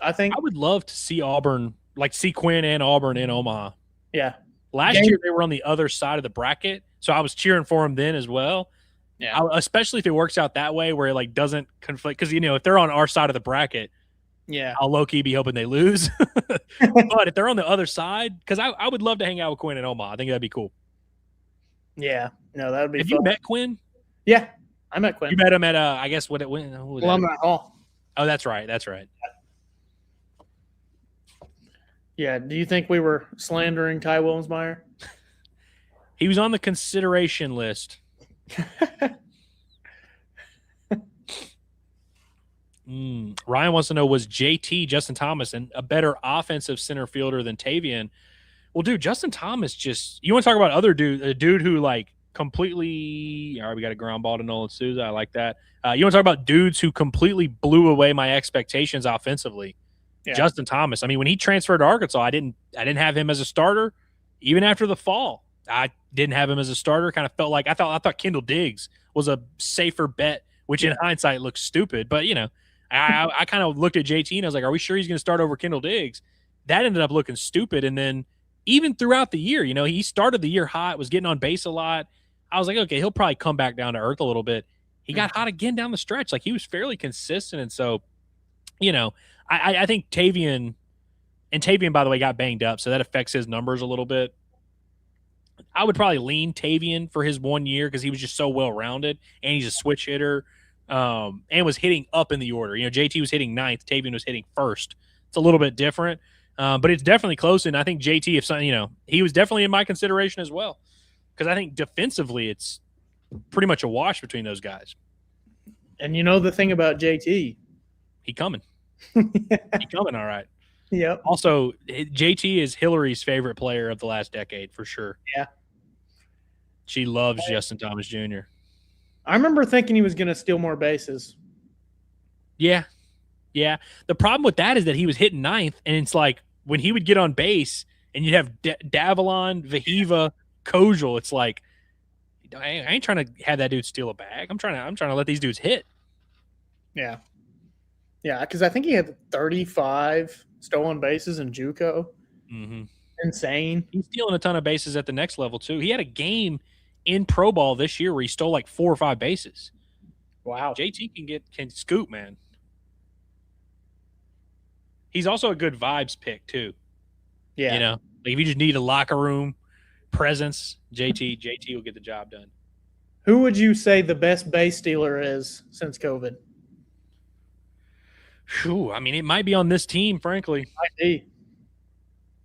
I think I would love to see Auburn, like see Quinn and Auburn in Omaha. Yeah. Last year they were on the other side of the bracket, so I was cheering for them then as well. Yeah. Especially if it works out that way where it like doesn't conflict, because if they're on our side of the bracket, yeah, I'll low-key be hoping they lose. But if they're on the other side, because I would love to hang out with Quinn in Omaha. I think that'd be cool. Yeah. No, that would be Have fun. you met Quinn? Yeah, I met Quinn. You met him at I guess what it went. Alumni Hall. Oh, that's right. Yeah. Do you think we were slandering Ty Wilmsmeyer? He was on the consideration list. Ryan wants to know, was JT, Justin Thomas, a better offensive center fielder than Tavian? Well, dude, Justin Thomas you want to talk about a dude who like completely, all right, we got a ground ball to Nolan Souza. I like that. You want to talk about dudes who completely blew away my expectations offensively? Yeah. Justin Thomas. I mean, when he transferred to Arkansas, I didn't have him as a starter. Even after the fall, I didn't have him as a starter. Kind of felt like I thought Kendall Diggs was a safer bet, which in hindsight looks stupid. But I kind of looked at JT and I was like, are we sure he's going to start over Kendall Diggs? That ended up looking stupid. And then even throughout the year, he started the year hot, was getting on base a lot. I was like, okay, he'll probably come back down to earth a little bit. He got hot again down the stretch. Like, he was fairly consistent. And so, I think Tavian, by the way, got banged up, so that affects his numbers a little bit. I would probably lean Tavian for his 1 year because he was just so well-rounded, and he's a switch hitter, and was hitting up in the order. JT was hitting 9th, Tavian was hitting 1st. It's a little bit different, but it's definitely close, and I think JT, if something, he was definitely in my consideration as well, because I think defensively it's pretty much a wash between those guys. And the thing about JT, he coming. He coming all right. Yep. Also, JT is Hillary's favorite player of the last decade for sure. Yeah. She loves Justin Thomas Jr. I remember thinking he was going to steal more bases. Yeah. Yeah. The problem with that is that he was hitting 9th, and it's like when he would get on base and you'd have Davalon, Vahiva, Kojal, it's like, I ain't trying to have that dude steal a bag. I'm trying to let these dudes hit. Yeah. Yeah, because I think he had 35 stolen bases in JUCO. Mm-hmm. Insane. He's stealing a ton of bases at the next level, too. He had a game in pro ball this year where he stole like 4 or 5 bases. Wow. JT can scoop, man. He's also a good vibes pick, too. Yeah. Like if you just need a locker room presence, JT will get the job done. Who would you say the best base stealer is since COVID? Whew, I mean, it might be on this team, frankly. Might be.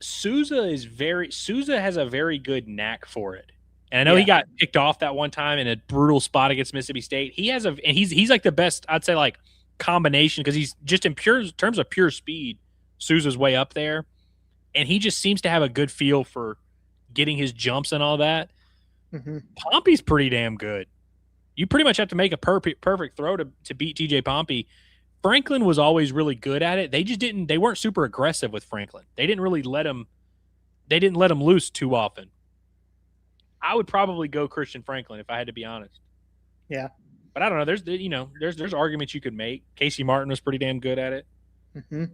Souza has a very good knack for it. And I know he got picked off that one time in a brutal spot against Mississippi State. He's like the best, I'd say, like combination, because he's just in terms of pure speed, Souza's way up there. And he just seems to have a good feel for getting his jumps and all that. Mm-hmm. Pompey's pretty damn good. You pretty much have to make a perfect throw to beat TJ Pompey. Franklin was always really good at it. They weren't super aggressive with Franklin. They didn't let him loose too often. I would probably go Christian Franklin if I had to be honest. Yeah. But I don't know. There's arguments you could make. Casey Martin was pretty damn good at it. Mm-hmm.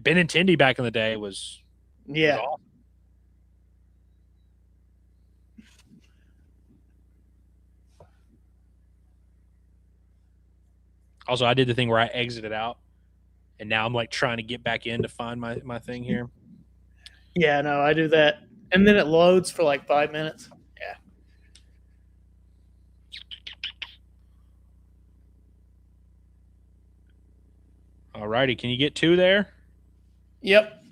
Benintendi back in the day was awesome. Also, I did the thing where I exited out, and now I'm like trying to get back in to find my thing here. Yeah, no, I do that. And then it loads for like 5 minutes. Yeah. All righty. Can you get 2 there? Yep.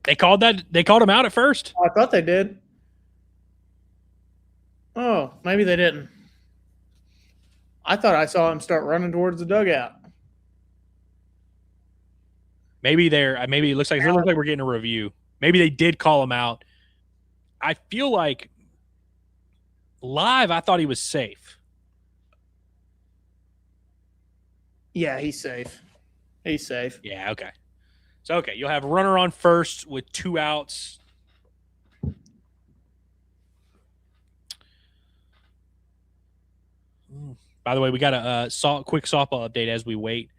They called him out at first? I thought they did. Oh, maybe they didn't. I thought I saw him start running towards the dugout. Maybe it looks like we're getting a review. Maybe they did call him out. I feel like live, I thought he was safe. Yeah, he's safe. He's safe. Yeah, okay. So, okay, you'll have runner on first with 2 outs. By the way, we got a quick softball update as we wait.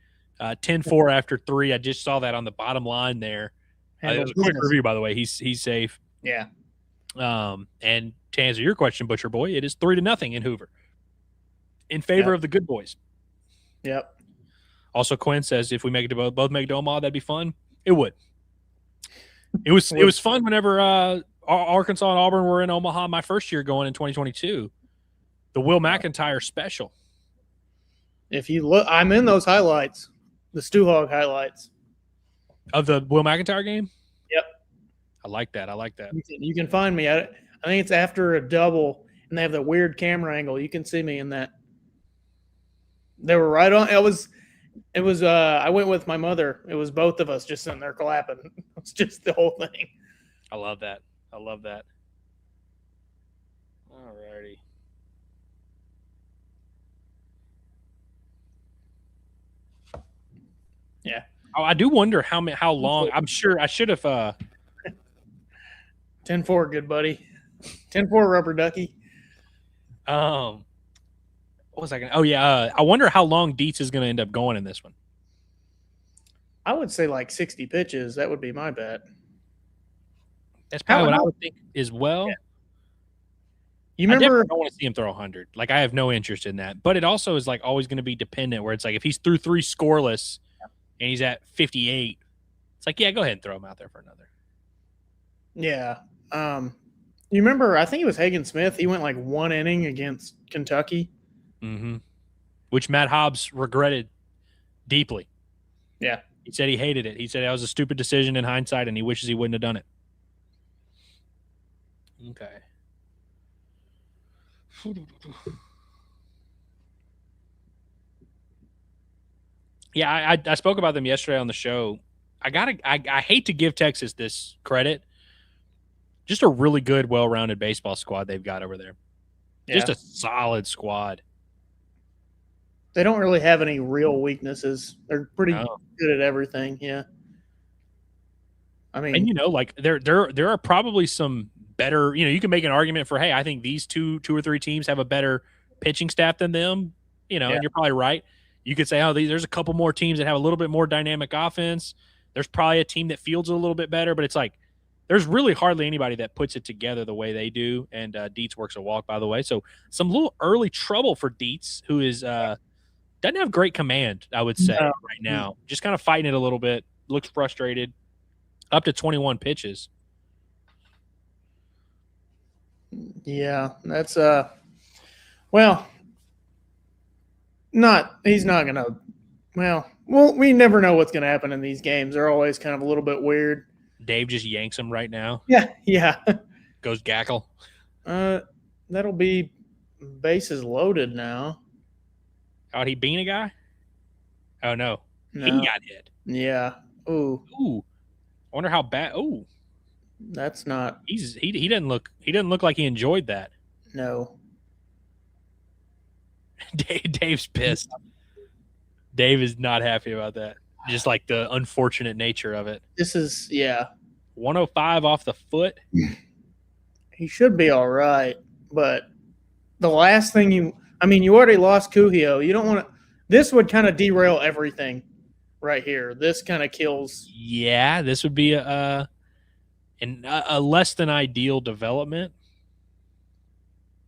10-4 after 3. I just saw that on the bottom line there. It was a quick review, by the way. He's safe. Yeah. And to answer your question, Butcher Boy, it is 3-0 in Hoover in favor of the good boys. Yep. Also, Quinn says if we make it to both make it to Omaha, that'd be fun. It would. It was fun whenever Arkansas and Auburn were in Omaha my first year going in 2022. The Will McIntyre special. If you look, I'm in those highlights, the Stu Hog highlights of the Will McIntyre game. Yep, I like that. You can find me. I think it's after a double, and they have the weird camera angle. You can see me in that. They were right on. It was. I went with my mother. It was both of us just sitting there clapping. It's just the whole thing. I love that. All righty. Yeah. Oh, I do wonder how long. I'm sure I should have. 10-4, good buddy. 10-4, rubber ducky. What was I going to? Oh, yeah. I wonder how long Dietz is going to end up going in this one. I would say like 60 pitches. That would be my bet. That's probably what I would think as well. Yeah. You remember? I don't want to see him throw 100. Like, I have no interest in that. But it also is like always going to be dependent where it's like if he's through 3 scoreless and he's at 58, it's like, yeah, go ahead and throw him out there for another. Yeah. You remember, I think it was Hagen Smith. He went like 1 inning against Kentucky. Mm-hmm. Which Matt Hobbs regretted deeply. Yeah. He said he hated it. He said that was a stupid decision in hindsight, and he wishes he wouldn't have done it. Okay. Yeah, I spoke about them yesterday on the show. I hate to give Texas this credit. Just a really good, well-rounded baseball squad they've got over there. Yeah. Just a solid squad. They don't really have any real weaknesses. They're pretty good at everything. Yeah. I mean, and like there are probably some better. You can make an argument for, hey, I think these two or three teams have a better pitching staff than them. And you're probably right. You could say, there's a couple more teams that have a little bit more dynamic offense. There's probably a team that fields a little bit better, but it's like there's really hardly anybody that puts it together the way they do. And Dietz works a walk, by the way. So some little early trouble for Dietz, who is doesn't have great command, I would say, right now. Just kind of fighting it a little bit. Looks frustrated. Up to 21 pitches. Yeah, that's he's not gonna. Well, we never know what's gonna happen in these games. They're always kind of a little bit weird. Dave just yanks him right now. Yeah. Goes gackle. That'll be bases loaded now. Oh, he being a guy? Oh, no. He No. got hit. Yeah. Ooh. I wonder how bad. Ooh. That's not. He doesn't look like he enjoyed that. No. Dave's pissed. Dave is not happy about that. Just like the unfortunate nature of it. This is 105 off the foot. He should be all right, but the last thing you already lost Kuhio. You don't want to. This would kind of derail everything right here. This kind of kills. Yeah, this would be a less than ideal development.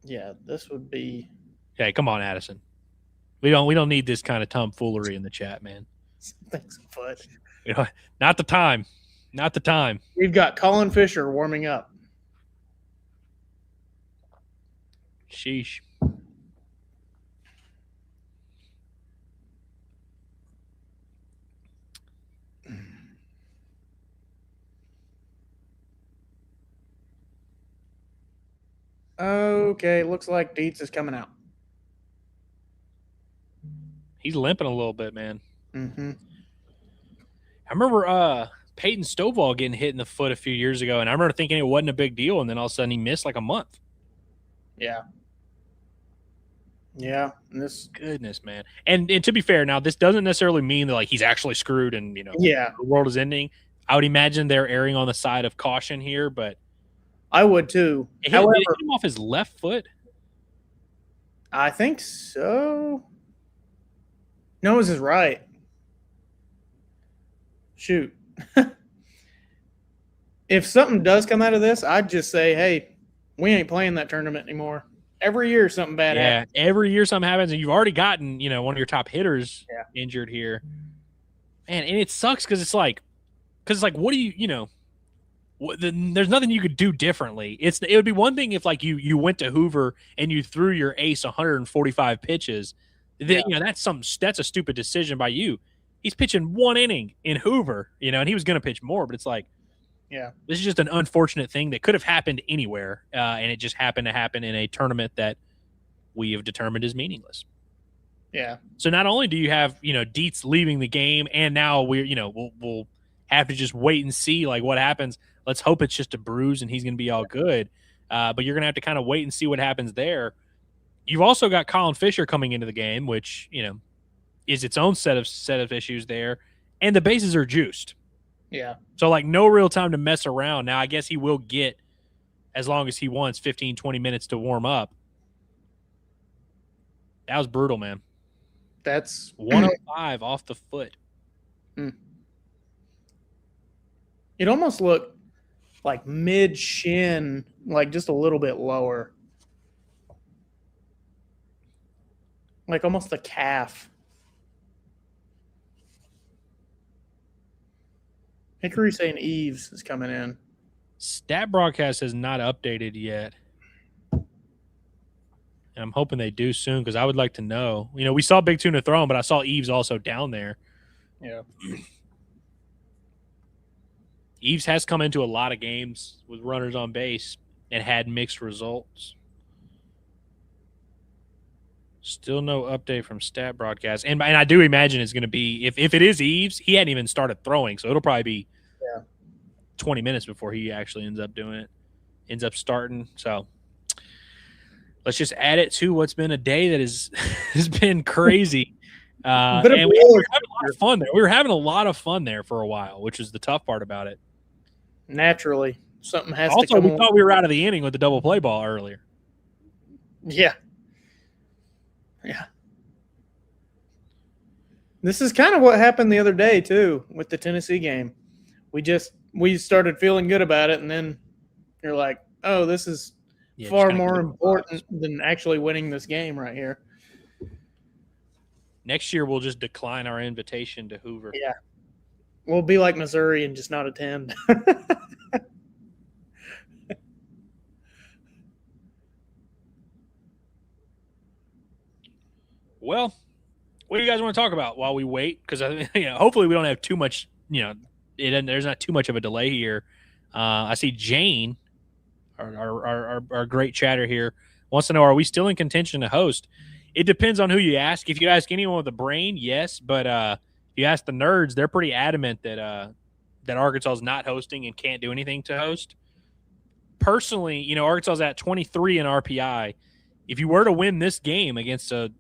Yeah, this would be. Okay, come on, Addison. We don't need this kind of tomfoolery in the chat, man. Thanks, foot. Not the time. Not the time. We've got Colin Fisher warming up. Sheesh. Okay, looks like Dietz is coming out. He's limping a little bit, man. Mm-hmm. I remember Peyton Stovall getting hit in the foot a few years ago, and I remember thinking it wasn't a big deal, and then all of a sudden he missed like a month. Yeah. Yeah. Goodness, man. And to be fair, now this doesn't necessarily mean that like he's actually screwed and the world is ending. I would imagine they're erring on the side of caution here, but I would too. However, did it hit him off his left foot? I think so. No, it was his right. Shoot. If something does come out of this, I'd just say, hey, we ain't playing that tournament anymore. Every year something bad happens. Yeah, every year something happens, and you've already gotten, one of your top hitters injured here. Man, and it sucks because it's like, what do you, there's nothing you could do differently. It would be one thing if like you went to Hoover and you threw your ace 145 pitches. That's a stupid decision by you. He's pitching one inning in Hoover, and he was going to pitch more, but it's like, this is just an unfortunate thing that could have happened anywhere, and it just happened to happen in a tournament that we have determined is meaningless. Yeah. So not only do you have Dietz leaving the game, and now we'll have to just wait and see like what happens. Let's hope it's just a bruise and he's going to be all good. But you're going to have to kind of wait and see what happens there. You've also got Colin Fisher coming into the game, which is its own set of issues there, and the bases are juiced. Yeah. So, like, no real time to mess around. Now, I guess he will get, as long as he wants, 15, 20 minutes to warm up. That was brutal, man. That's 105 off the foot. It almost looked like mid-shin, like just a little bit lower. Like almost the calf. Hickory saying Eves is coming in. Stat Broadcast has not updated yet. And I'm hoping they do soon because I would like to know. We saw Big Tuna throw him, but I saw Eves also down there. Yeah. Eves has come into a lot of games with runners on base and had mixed results. Still no update from Stat Broadcast. And I do imagine it's going to be, if it is Eves, he hadn't even started throwing, so it'll probably be 20 minutes before he actually ends up starting. So let's just add it to what's been a day that has been crazy. And we were having a lot of fun there. We were having a lot of fun there for a while, which is the tough part about it. Naturally, something has also, to come. Also, we thought we were out of the inning with the double play ball earlier. Yeah. Yeah. This is kind of what happened the other day, too, with the Tennessee game. We started feeling good about it, and then you're like, oh, this is far more important than actually winning this game right here. Next year, we'll just decline our invitation to Hoover. Yeah. We'll be like Missouri and just not attend. Well, what do you guys want to talk about while we wait? Because hopefully we don't have too much, there's not too much of a delay here. I see Jane, our great chatter here, wants to know, are we still in contention to host? It depends on who you ask. If you ask anyone with a brain, yes. But if you ask the nerds, they're pretty adamant that Arkansas is not hosting and can't do anything to host. Personally, Arkansas is at 23 in RPI. If you were to win this game against a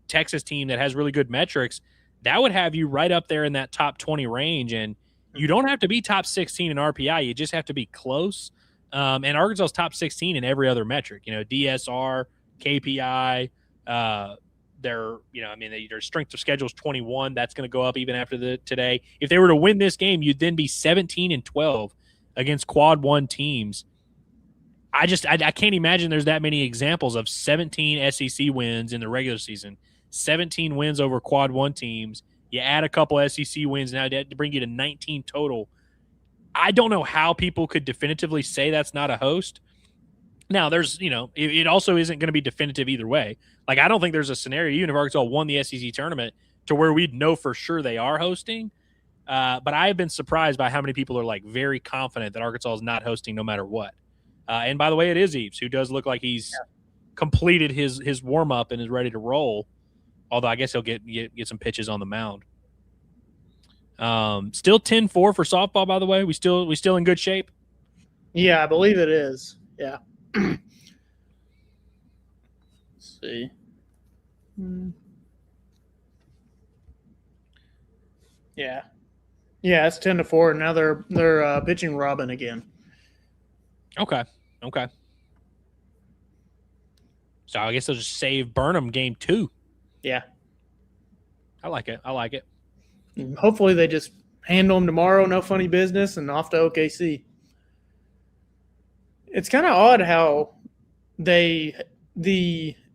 Texas team that has really good metrics, that would have you right up there in that top 20 range. And you don't have to be top 16 in RPI. You just have to be close. And Arkansas is top 16 in every other metric, DSR, KPI, their strength of schedule is 21. That's going to go up even after today. If they were to win this game, you'd then be 17-12 against quad one teams. I can't imagine there's that many examples of 17 SEC wins in the regular season, 17 wins over quad one teams. You add a couple SEC wins now to bring you to 19 total. I don't know how people could definitively say that's not a host. Now, there's, it also isn't going to be definitive either way. Like, I don't think there's a scenario, even if Arkansas won the SEC tournament, to where we'd know for sure they are hosting. But I have been surprised by how many people are, very confident that Arkansas is not hosting no matter what. And by the way, it is Eves, who does look like he's completed his warm-up and is ready to roll. Although I guess he'll get some pitches on the mound. Still 10-4 for softball, by the way. We still in good shape? Yeah, I believe it is. Yeah. Let's see. Yeah. Yeah, it's 10-4. Now they're pitching Robin again. Okay. So I guess they'll just save Burnham game 2. Yeah. I like it. And hopefully they just handle them tomorrow, no funny business, and off to OKC. It's kind of odd how the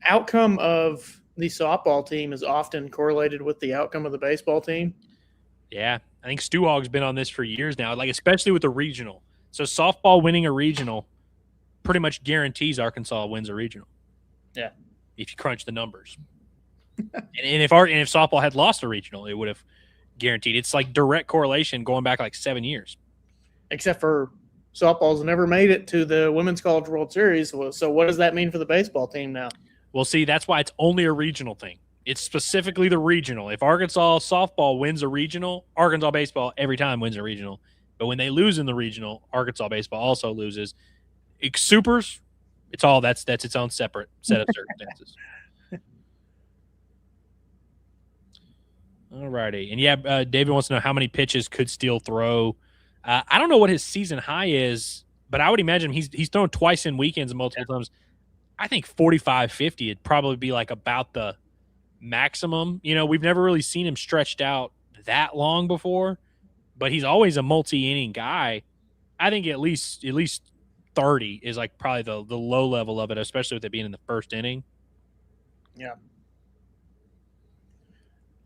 outcome of the softball team is often correlated with the outcome of the baseball team. Yeah, I think Stu Hogg's been on this for years now, especially with the regional. So softball winning a regional pretty much guarantees Arkansas wins a regional. Yeah. If you crunch the numbers. and if softball had lost a regional, it would have guaranteed. It's direct correlation going back 7 years. Except for softball's never made it to the Women's College World Series. So what does that mean for the baseball team now? Well, see, that's why it's only a regional thing. It's specifically the regional. If Arkansas softball wins a regional, Arkansas baseball every time wins a regional. But when they lose in the regional, Arkansas baseball also loses. Supers, that's its own separate set of circumstances. All righty. And yeah, David wants to know how many pitches could Steele throw. I don't know what his season high is, but I would imagine he's thrown twice in weekends and multiple times. I think 45, 50 would probably be about the maximum. We've never really seen him stretched out that long before, but he's always a multi-inning guy. I think at least 30 is probably the low level of it, especially with it being in the first inning. Yeah.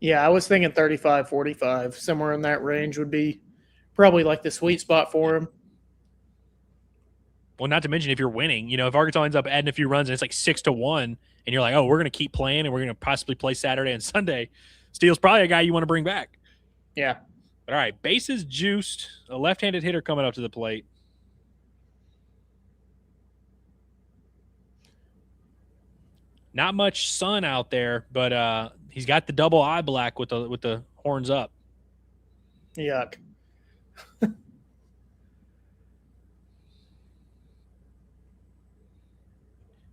Yeah, I was thinking 35, 45, somewhere in that range would be probably the sweet spot for him. Well, not to mention if you're winning, if Arkansas ends up adding a few runs and it's 6-1 and you're oh, we're going to keep playing and we're going to possibly play Saturday and Sunday, Steele's probably a guy you want to bring back. Yeah. But all right, bases juiced, a left-handed hitter coming up to the plate. Not much sun out there, but he's got the double eye black with the horns up. Yuck.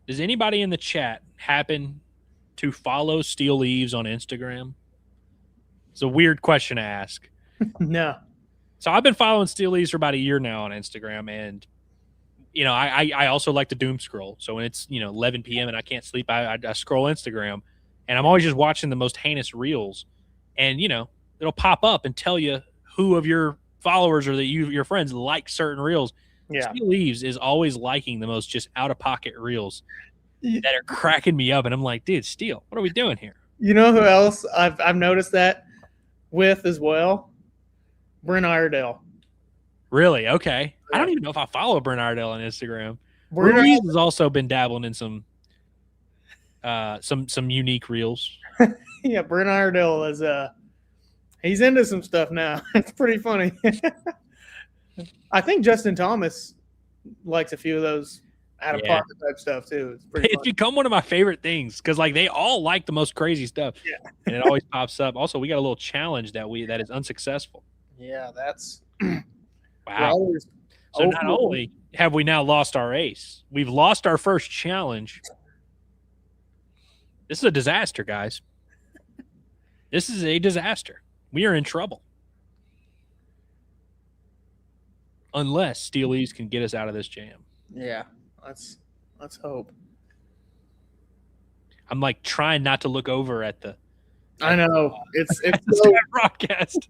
Does anybody in the chat happen to follow Steele Eves on Instagram? It's a weird question to ask. No. So I've been following Steele Eves for about a year now on Instagram, and I also like to doom scroll. So when it's 11 p.m. and I can't sleep, I scroll Instagram, and I'm always just watching the most heinous reels, and it'll pop up and tell you who of your followers or your friends like certain reels. Yeah. Steele Eves is always liking the most just out of pocket reels that are cracking me up, and I'm like, dude, Steele, what are we doing here? You know who else I've noticed that with as well? Brent Iredale. Really? Okay. Yeah. I don't even know if I follow Brent Iredale on Instagram. Brent Ruiz has also been dabbling in some unique reels. Yeah, Brent Iredale is He's into some stuff now. It's pretty funny. I think Justin Thomas likes a few of those out of pocket type stuff too. It's become one of my favorite things because like they all like the most crazy stuff. Yeah. And it always pops up. Also, we got a little challenge that is unsuccessful. Yeah, that's wow. So not only have we now lost our ace, we've lost our first challenge. This is a disaster, guys. This is a disaster. We are in trouble. Unless Steelies can get us out of this jam. Yeah, let's hope. I'm like trying not to look over at the. I know it's so, broadcast.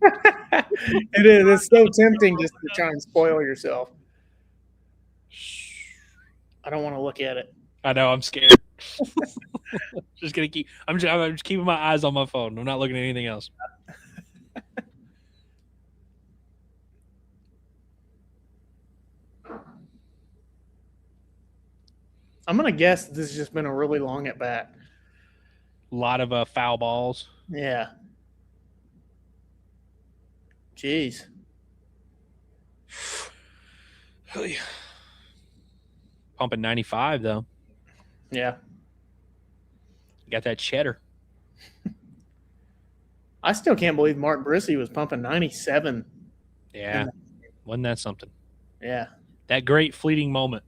It is. It's so tempting just to try and spoil yourself. I don't want to look at it. I know. I'm scared. Just gonna keep. I'm just keeping my eyes on my phone. I'm not looking at anything else. I'm gonna guess this has just been a really long at bat. A lot of foul balls. Yeah. Jeez. Pumping 95 though. Yeah. Got that cheddar. I still can't believe Mark Brissy was pumping 97. Yeah. Wasn't that something? Yeah. That great fleeting moment.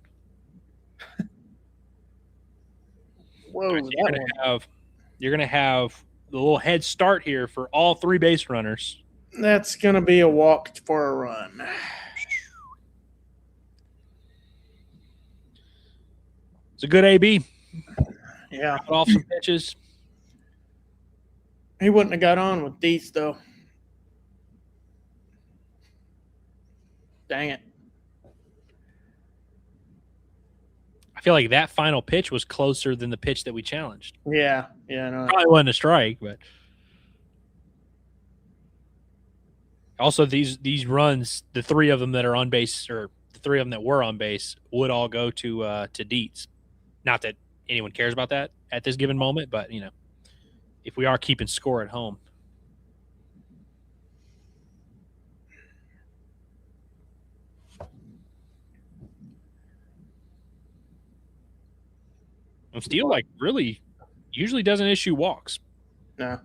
Whoa. You're gonna have the little head start here for all three base runners. That's gonna be a walk for a run. It's a good AB. Yeah. Got off some pitches. He wouldn't have got on with Deese though. Dang it. I feel like that final pitch was closer than the pitch that we challenged. Yeah. Yeah. No. Probably wasn't a strike, but also these runs, the three of them that are on base, or the three of them that were on base, would all go to Dietz. Not that anyone cares about that at this given moment, but you know, if we are keeping score at home. And Steele like really usually doesn't issue walks. No.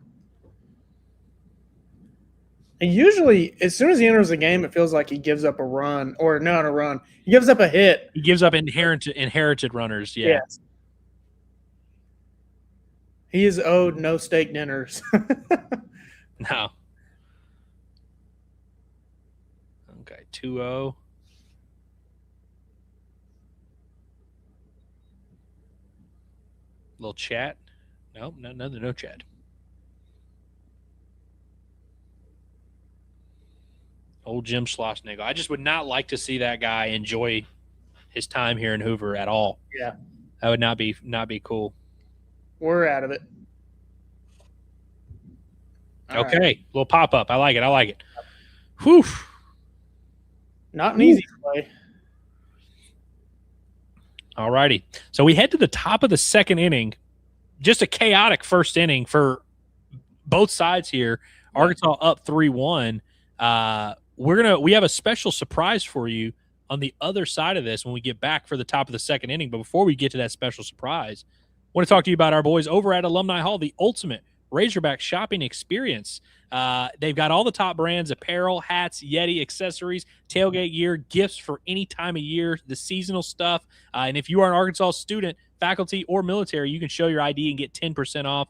And usually, as soon as he enters the game, it feels like he gives up a run, or not a run. He gives up a hit. He gives up inherited runners. Yeah. Yes. He is owed no steak dinners. No. Okay, 2-0. Little chat. Nope, no chat. Old Jim Schlossnagel. I just would not like to see that guy enjoy his time here in Hoover at all. Yeah. That would not be cool. We're out of it. All okay. Right. Little pop-up. I like it. Whew. Not an easy play. All righty. So we head to the top of the second inning. Just a chaotic first inning for both sides here. Arkansas up 3-1. We have a special surprise for you on the other side of this when we get back for the top of the second inning. But before we get to that special surprise, I want to talk to you about our boys over at Alumni Hall, the ultimate Razorback shopping experience. They've got all the top brands: apparel, hats, Yeti, accessories, tailgate gear, gifts for any time of year, the seasonal stuff. And if you are an Arkansas student, faculty, or military, you can show your ID and get 10% off.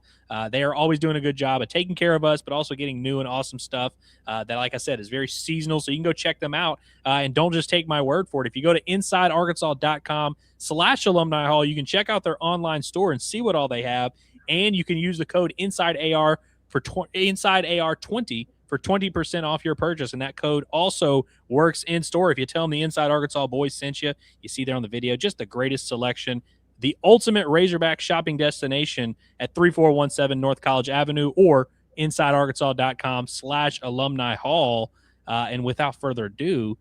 They are always doing a good job of taking care of us, but also getting new and awesome stuff that, like I said, is very seasonal. So you can go check them out. And don't just take my word for it. If you go to insidearkansas.com/alumni hall, you can check out their online store and see what all they have. And you can use the code INSIDEAR for INSIDEAR20 for 20% off your purchase. And that code also works in store. If you tell them the Inside Arkansas boys sent you, you see there on the video, just the greatest selection. The ultimate Razorback shopping destination at 3417 North College Avenue or insidearkansas.com/alumni hall. And without further ado,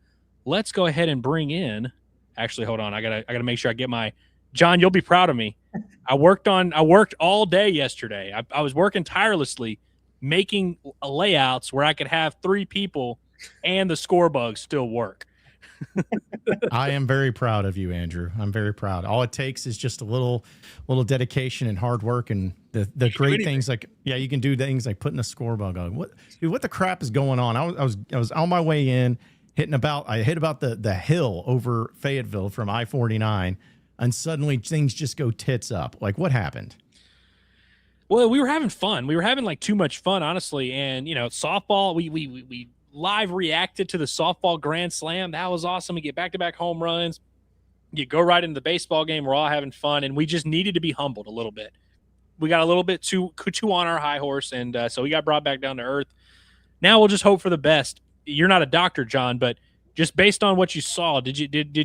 let's go ahead and bring in, actually, hold on. I gotta make sure I get my, John, you'll be proud of me. I worked all day yesterday. I was working tirelessly making layouts where I could have 3 people and the score bugs still work. I am very proud of you, Andrew. I'm very proud. All it takes is just a little dedication and hard work, and the great things like, yeah, you can do things like putting a score bug on. What the crap is going on? I was on my way in, I hit about the hill over Fayetteville from I-49, and suddenly things just go tits up. Like, what happened? Well, we were having fun. We were having like too much fun, honestly. And softball, we live reacted to the softball grand slam. That was awesome. We get back-to-back home runs. You go right into the baseball game. We're all having fun, and we just needed to be humbled a little bit. We got a little bit too on our high horse, and so we got brought back down to earth. Now we'll just hope for the best. You're not a doctor, John, but just based on what you saw, did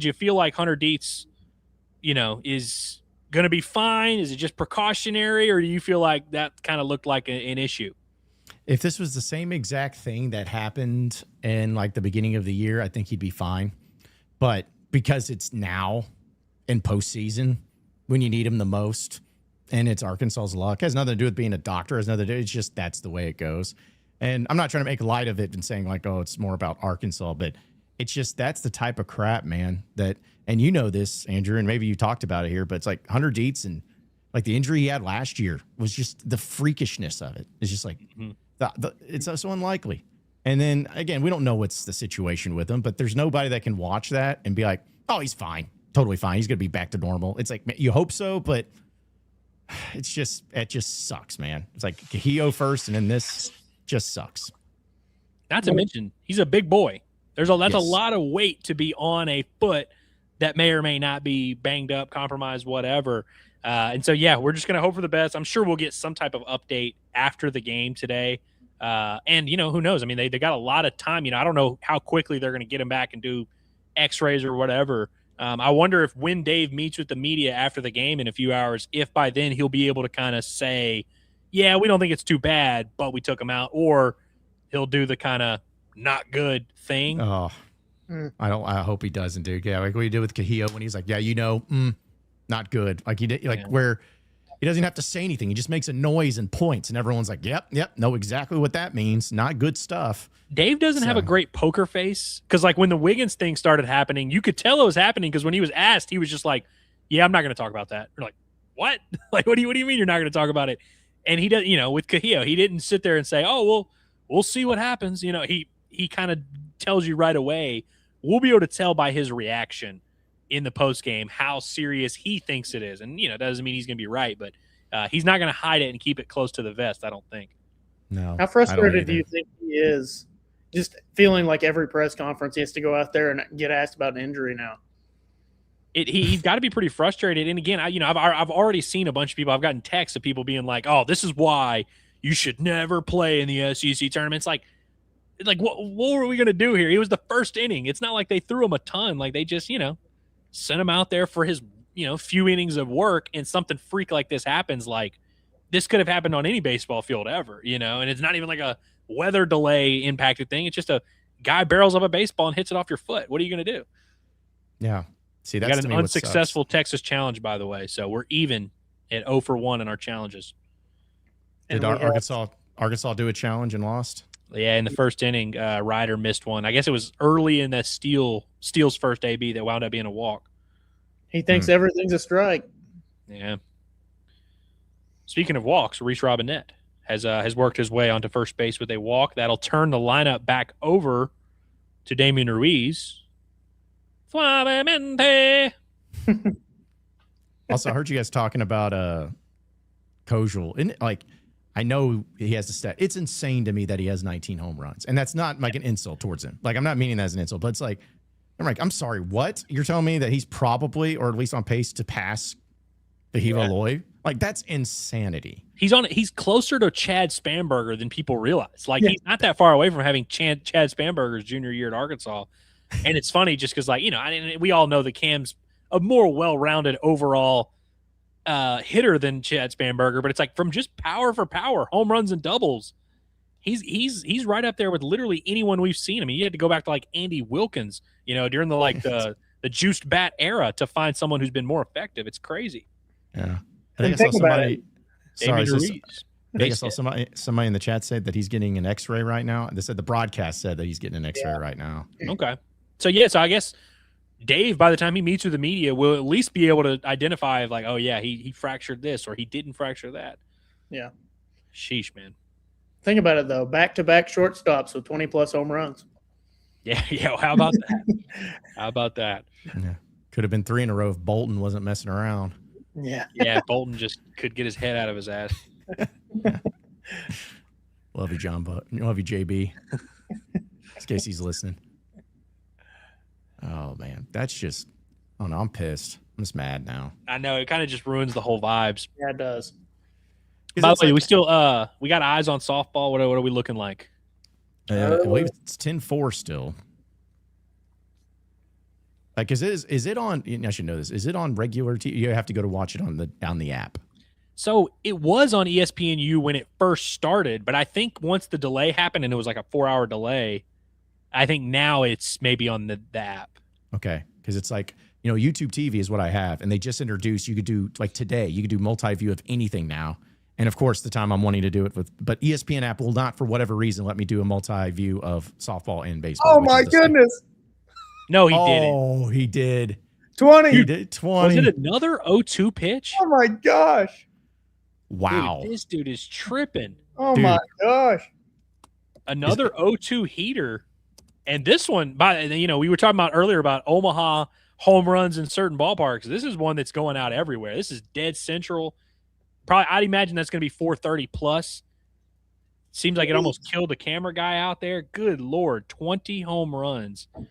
you feel like Hunter Dietz, is going to be fine? Is it just precautionary, or do you feel like that kind of looked like an issue? If this was the same exact thing that happened in like the beginning of the year, I think he'd be fine. But because it's now in postseason when you need him the most, and it's Arkansas's luck, it has nothing to do with being a doctor. It has nothing to do. It's just that's the way it goes. And I'm not trying to make light of it and saying like, oh, it's more about Arkansas, but it's just that's the type of crap, man. That, and you know this, Andrew, and maybe you talked about it here, but it's like Hunter Dietz and like the injury he had last year was just the freakishness of it. It's just like. Mm-hmm. It's so unlikely. And then again, we don't know what's the situation with him, but there's nobody that can watch that and be like, oh, he's fine. Totally fine. He's going to be back to normal. It's like, you hope so, but it just sucks, man. It's like Cahillo first, and then this just sucks. Not to mention, he's a big boy. That's a lot of weight to be on a foot that may or may not be banged up, compromised, whatever. And so, yeah, we're just going to hope for the best. I'm sure we'll get some type of update after the game today. And, who knows? I mean, they got a lot of time. I don't know how quickly they're going to get him back and do x-rays or whatever. I wonder if when Dave meets with the media after the game in a few hours, if by then he'll be able to kind of say, yeah, we don't think it's too bad, but we took him out, or he'll do the kind of not good thing. Oh, I hope he doesn't, dude. Yeah, like what he did with Cahillo when he's like, yeah, not good. Like he did, where he doesn't have to say anything. He just makes a noise and points, and everyone's like, yep, know exactly what that means. Not good stuff. Dave doesn't have a great poker face, because like when the Wiggins thing started happening, you could tell it was happening, because when he was asked, he was just like, yeah, I'm not going to talk about that. You're like, what? Like, what do you mean you're not going to talk about it? And he does, with Cahillo, he didn't sit there and say, oh, well, we'll see what happens. He kind of tells you right away. We'll be able to tell by his reaction in the post game how serious he thinks it is. And, doesn't mean he's going to be right, but he's not going to hide it and keep it close to the vest, I don't think. No. How frustrated do you think he is just feeling like every press conference he has to go out there and get asked about an injury now? He's got to be pretty frustrated. And again, I've already seen a bunch of people. I've gotten texts of people being like, "Oh, this is why you should never play in the SEC tournament." It's like what were we gonna do here? He was the first inning. It's not like they threw him a ton. Like they just sent him out there for his few innings of work, and something freak like this happens. Like this could have happened on any baseball field ever, and it's not even like a weather delay impacted thing. It's just a guy barrels up a baseball and hits it off your foot. What are you gonna do? Yeah. See, that's got an unsuccessful Texas challenge, by the way. So we're even at 0 for 1 in our challenges. Did Arkansas do a challenge and lost? Yeah, in the first inning, Ryder missed one. I guess it was early in the Steele's first AB that wound up being a walk. He thinks everything's a strike. Yeah. Speaking of walks, Reese Robinette has worked his way onto first base with a walk. That'll turn the lineup back over to Damian Ruiz. Suavemente. Also, I heard you guys talking about Kojal. And I know he has the stat. It's insane to me that he has 19 home runs. And that's not like an insult towards him. Like, I'm not meaning that as an insult, but it's like, I'm sorry, what? You're telling me that he's probably, or at least on pace to pass Hiva Loy? Like, that's insanity. He's closer to Chad Spanberger than people realize. Like, he's not that far away from having Chad Spanberger's junior year at Arkansas. And it's funny just because, we all know that Cam's a more well-rounded overall hitter than Chad Spanberger, but it's like from just power for power, home runs and doubles, he's right up there with literally anyone we've seen. I mean, you had to go back to Andy Wilkins, during the the juiced bat era to find someone who's been more effective. It's crazy. Yeah. I think I saw somebody. Sorry, I think I saw somebody in the chat said that he's getting an X-ray right now. They said the broadcast said that he's getting an X-ray right now. Okay. So I guess Dave, by the time he meets with the media, will at least be able to identify like, oh yeah, he fractured this or he didn't fracture that. Yeah. Sheesh, man. Think about it though. Back-to-back shortstops with 20+ home runs. Yeah. How about that? How about that? Yeah. Could have been 3 in a row if Bolton wasn't messing around. Yeah. Yeah, Bolton just could get his head out of his ass. Love you, John. Love you, JB. In case he's listening. Oh man, that's just. Oh no, I'm pissed. I'm just mad now. I know it kind of just ruins the whole vibes. Yeah, it does. By the way, we still we got eyes on softball. What are we looking like? I believe it's 10-4 still. Like, is it on? I should know this. Is it on regular TV? You have to go to watch it on the app. So it was on ESPNU when it first started, but I think once the delay happened and it was like a 4-hour delay, I think now it's maybe on the app. Okay, because it's like YouTube TV is what I have, and they just introduced you could do like today. You could do multi-view of anything now, and of course the time I'm wanting to do it with, but ESPN app will not for whatever reason let me do a multi-view of softball and baseball. Oh my goodness! No, he didn't. Oh, he did. 20. He did 20. Was it another 0-2 pitch? Oh my gosh! Wow. Dude, this dude is tripping. Oh my gosh! Another 0-2 heater. And this one, we were talking about earlier about Omaha home runs in certain ballparks. This is one that's going out everywhere. This is dead central. Probably, I'd imagine that's going to be 430 plus. Seems like it almost killed the camera guy out there. Good Lord, 20 home runs on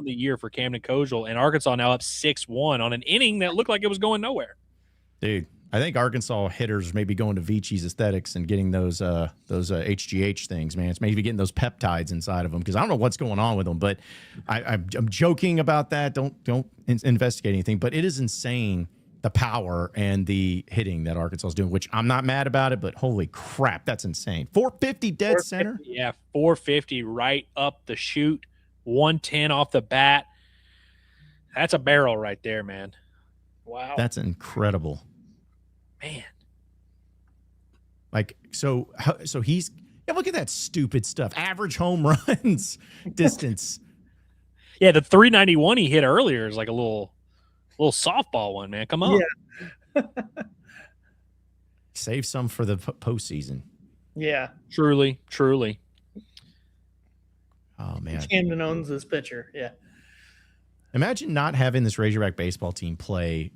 the year for Camden Kojal, and Arkansas now up 6-1 on an inning that looked like it was going nowhere. Dude, I think Arkansas hitters may be going to Vichi's Aesthetics and getting those HGH things, man. It's maybe getting those peptides inside of them because I don't know what's going on with them. But I'm joking about that. Don't investigate anything. But it is insane the power and the hitting that Arkansas is doing, which I'm not mad about it. But holy crap, that's insane. 450 dead center. Yeah, 450 right up the chute, 110 off the bat. That's a barrel right there, man. Wow, that's incredible. Man, like so he's look at that stupid stuff. Average home runs distance. Yeah, the 391 he hit earlier is like a little softball one, man. Come on. Yeah. Save some for the postseason. Yeah. Truly. Oh man. Camden owns this pitcher. Yeah. Imagine not having this Razorback baseball team play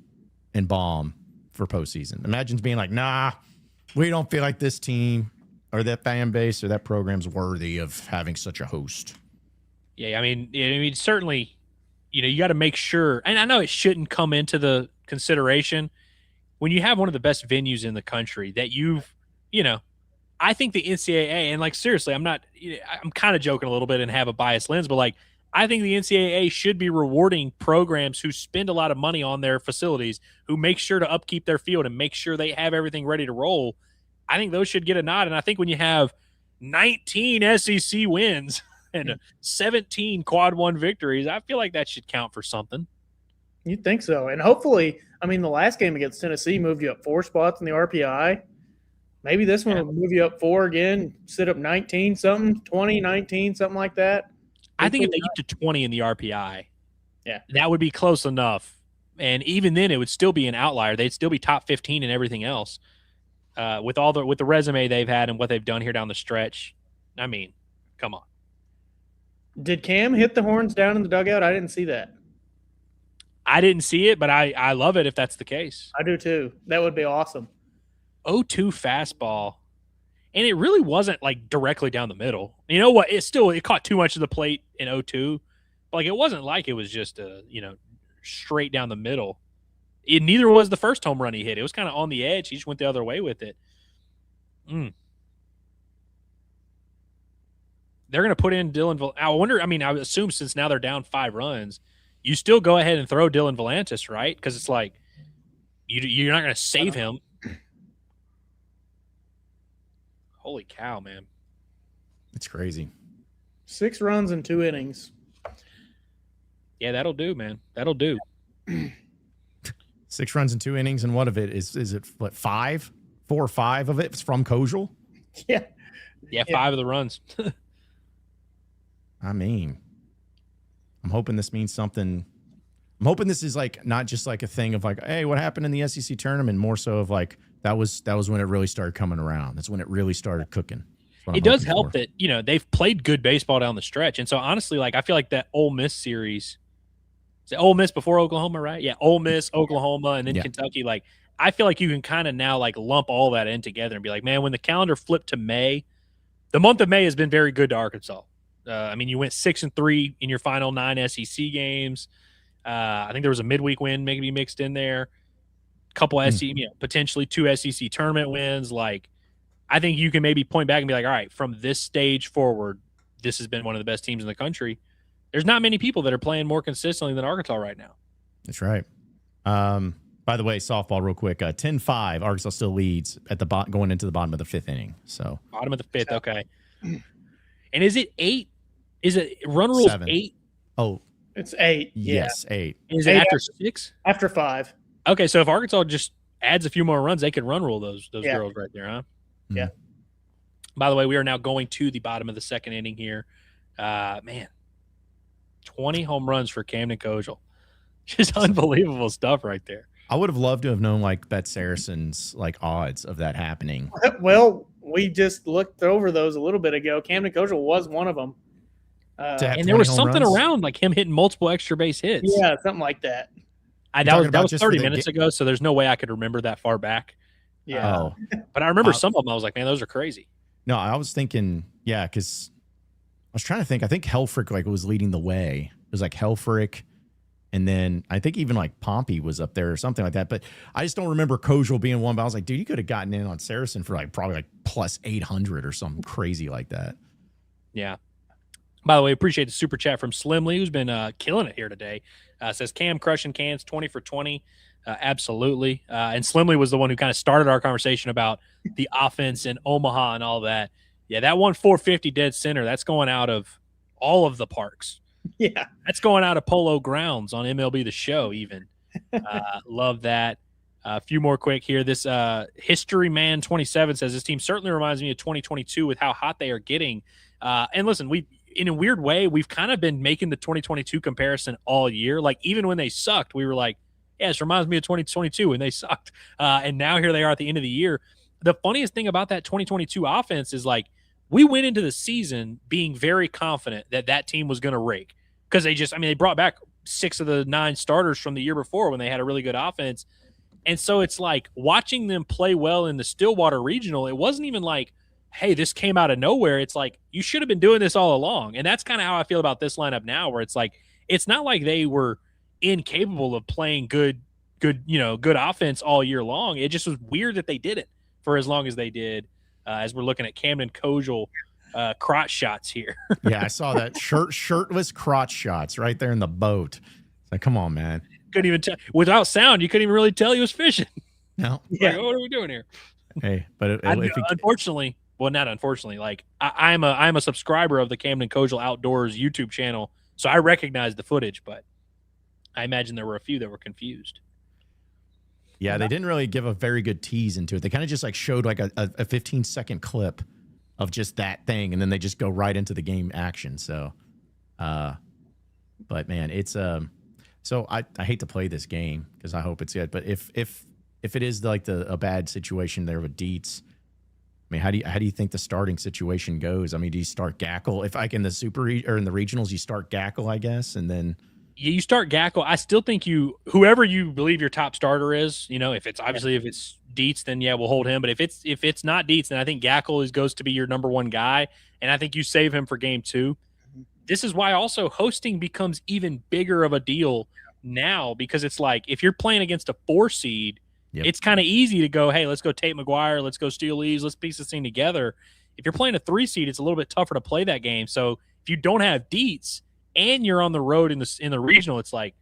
and bomb for postseason. Imagine being like, nah, we don't feel like this team or that fan base or that program's worthy of having such a host. Yeah, I mean, certainly, you got to make sure, and I know it shouldn't come into the consideration when you have one of the best venues in the country that I think the NCAA, and like seriously, I'm kind of joking a little bit and have a biased lens, but like I think the NCAA should be rewarding programs who spend a lot of money on their facilities, who make sure to upkeep their field and make sure they have everything ready to roll. I think those should get a nod. And I think when you have 19 SEC wins and 17 quad one victories, I feel like that should count for something. You'd think so. And hopefully, the last game against Tennessee moved you up 4 spots in the RPI. Maybe this one will move you up 4 again, sit up 19 something, 20, 19, something like that. I think if they get to 20 in the RPI, that would be close enough. And even then, it would still be an outlier. They'd still be top 15 and everything else. With the resume they've had and what they've done here down the stretch, I mean, come on. Did Cam hit the horns down in the dugout? I didn't see that. I didn't see it, but I love it if that's the case. I do too. That would be awesome. 0-2 fastball. And it really wasn't like directly down the middle. You know what? It caught too much of the plate in 0-2. But like it wasn't like it was just straight down the middle. Neither was the first home run he hit. It was kind of on the edge. He just went the other way with it. They're going to put in Dylan. I wonder. I would assume since now they're down 5 runs, you still go ahead and throw Dylan Volantis, right? Because it's like you're not going to save him. Holy cow, man. It's crazy. 6 runs in 2 innings. Yeah, that'll do, man. That'll do. 6 runs in 2 innings, and what of it is it what 5? 4 or 5 of it is from Kojal? Yeah. Yeah, 5 of the runs. I mean, I'm hoping this means something. I'm hoping this is like not just like a thing of like, hey, what happened in the SEC tournament? More so of like that was when it really started coming around. That's when it really started cooking. It does help that, you know, they've played good baseball down the stretch. And so honestly, like I feel like that Ole Miss series, is it Ole Miss before Oklahoma, right? Yeah, Ole Miss, Oklahoma, and then Kentucky. Like I feel like you can kind of now like lump all that in together and be like, man, when the calendar flipped to May, the month of May has been very good to Arkansas. I mean, you went 6-3 in your final 9 SEC games. I think there was a midweek win maybe mixed in there. Couple SEC, you know, potentially 2 SEC tournament wins. Like, I think you can maybe point back and be like, all right, from this stage forward, this has been one of the best teams in the country. There's not many people that are playing more consistently than Arkansas right now. That's right. By the way, softball real quick, 10-5, Arkansas still leads at the going into the bottom of the 5th inning. So bottom of the 5th, okay. And is it 8? Is it run rules 7? 8? Oh, it's 8. Yes, 8. Is it after 6? After 5. Okay, so if Arkansas just adds a few more runs, they could run rule those girls right there, huh? Yeah. By the way, we are now going to the bottom of the 2nd inning here. Man, 20 home runs for Camden Kojal. Just unbelievable stuff right there. I would have loved to have known like Bet Saracen's like odds of that happening. Well, we just looked over those a little bit ago. Camden Kojal was one of them. And there was something around like him hitting multiple extra base hits. Yeah, something like that. That was 30 minutes ago, so there's no way I could remember that far back. Yeah. But I remember some of them. I was like, man, those are crazy. No, I was thinking, yeah, because I was trying to think. I think Helfrich like was leading the way. It was like Helfrich, and then I think even like Pompey was up there or something like that. But I just don't remember Kojal being one. But I was like, dude, you could have gotten in on Saracen for like probably like plus 800 or something crazy like that. Yeah. By the way, appreciate the super chat from Slimly, who's been killing it here today. Says Cam crushing cans, 20 for 20. Absolutely. And Slimly was the one who kind of started our conversation about the offense in Omaha and all that. Yeah, that 450 dead center, that's going out of all of the parks. Yeah. That's going out of Polo Grounds on MLB The Show even. Love that. A few more quick here. This History Man 27 says this team certainly reminds me of 2022 with how hot they are getting. And listen, in a weird way, we've kind of been making the 2022 comparison all year. Like even when they sucked, we were like, yeah, this reminds me of 2022 when they sucked. And now here they are at the end of the year. The funniest thing about that 2022 offense is like we went into the season being very confident that that team was going to rake because they brought back 6 of the 9 starters from the year before when they had a really good offense. And so it's like watching them play well in the Stillwater Regional. It wasn't even like, hey, this came out of nowhere. It's like you should have been doing this all along. And that's kind of how I feel about this lineup now, where it's like it's not like they were incapable of playing good offense all year long. It just was weird that they did it for as long as they did. As we're looking at Camden Kojal crotch shots here. Yeah, I saw that shirtless crotch shots right there in the boat. It's like, come on, man. Couldn't even tell without sound. You couldn't even really tell he was fishing. No. Yeah. Like, what are we doing here? Hey, but unfortunately, well, not unfortunately. Like I'm a subscriber of the Camden Kojal Outdoors YouTube channel, so I recognize the footage. But I imagine there were a few that were confused. Yeah, they didn't really give a very good tease into it. They kind of just like showed like a 15-second clip of just that thing, and then they just go right into the game action. So, but man, it's so I hate to play this game because I hope it's good. But if it is like a bad situation there with Dietz, I mean, how do you think the starting situation goes? I mean, do you start Gackle? If like in the or in the regionals, you start Gackle, I guess, and then. Yeah, you start Gackle. I still think whoever you believe your top starter is, if it's Dietz, then yeah, we'll hold him. But if it's not Dietz, then I think Gackle goes to be your number 1 guy, and I think you save him for game 2. This is why also hosting becomes even bigger of a deal now because it's like if you're playing against a 4 seed, it's kind of easy to go, hey, let's go Tate McGuire, let's go Steele Lees, let's piece this thing together. If you're playing a 3 seed, it's a little bit tougher to play that game. So if you don't have Dietz, and you're on the road in the regional, it's like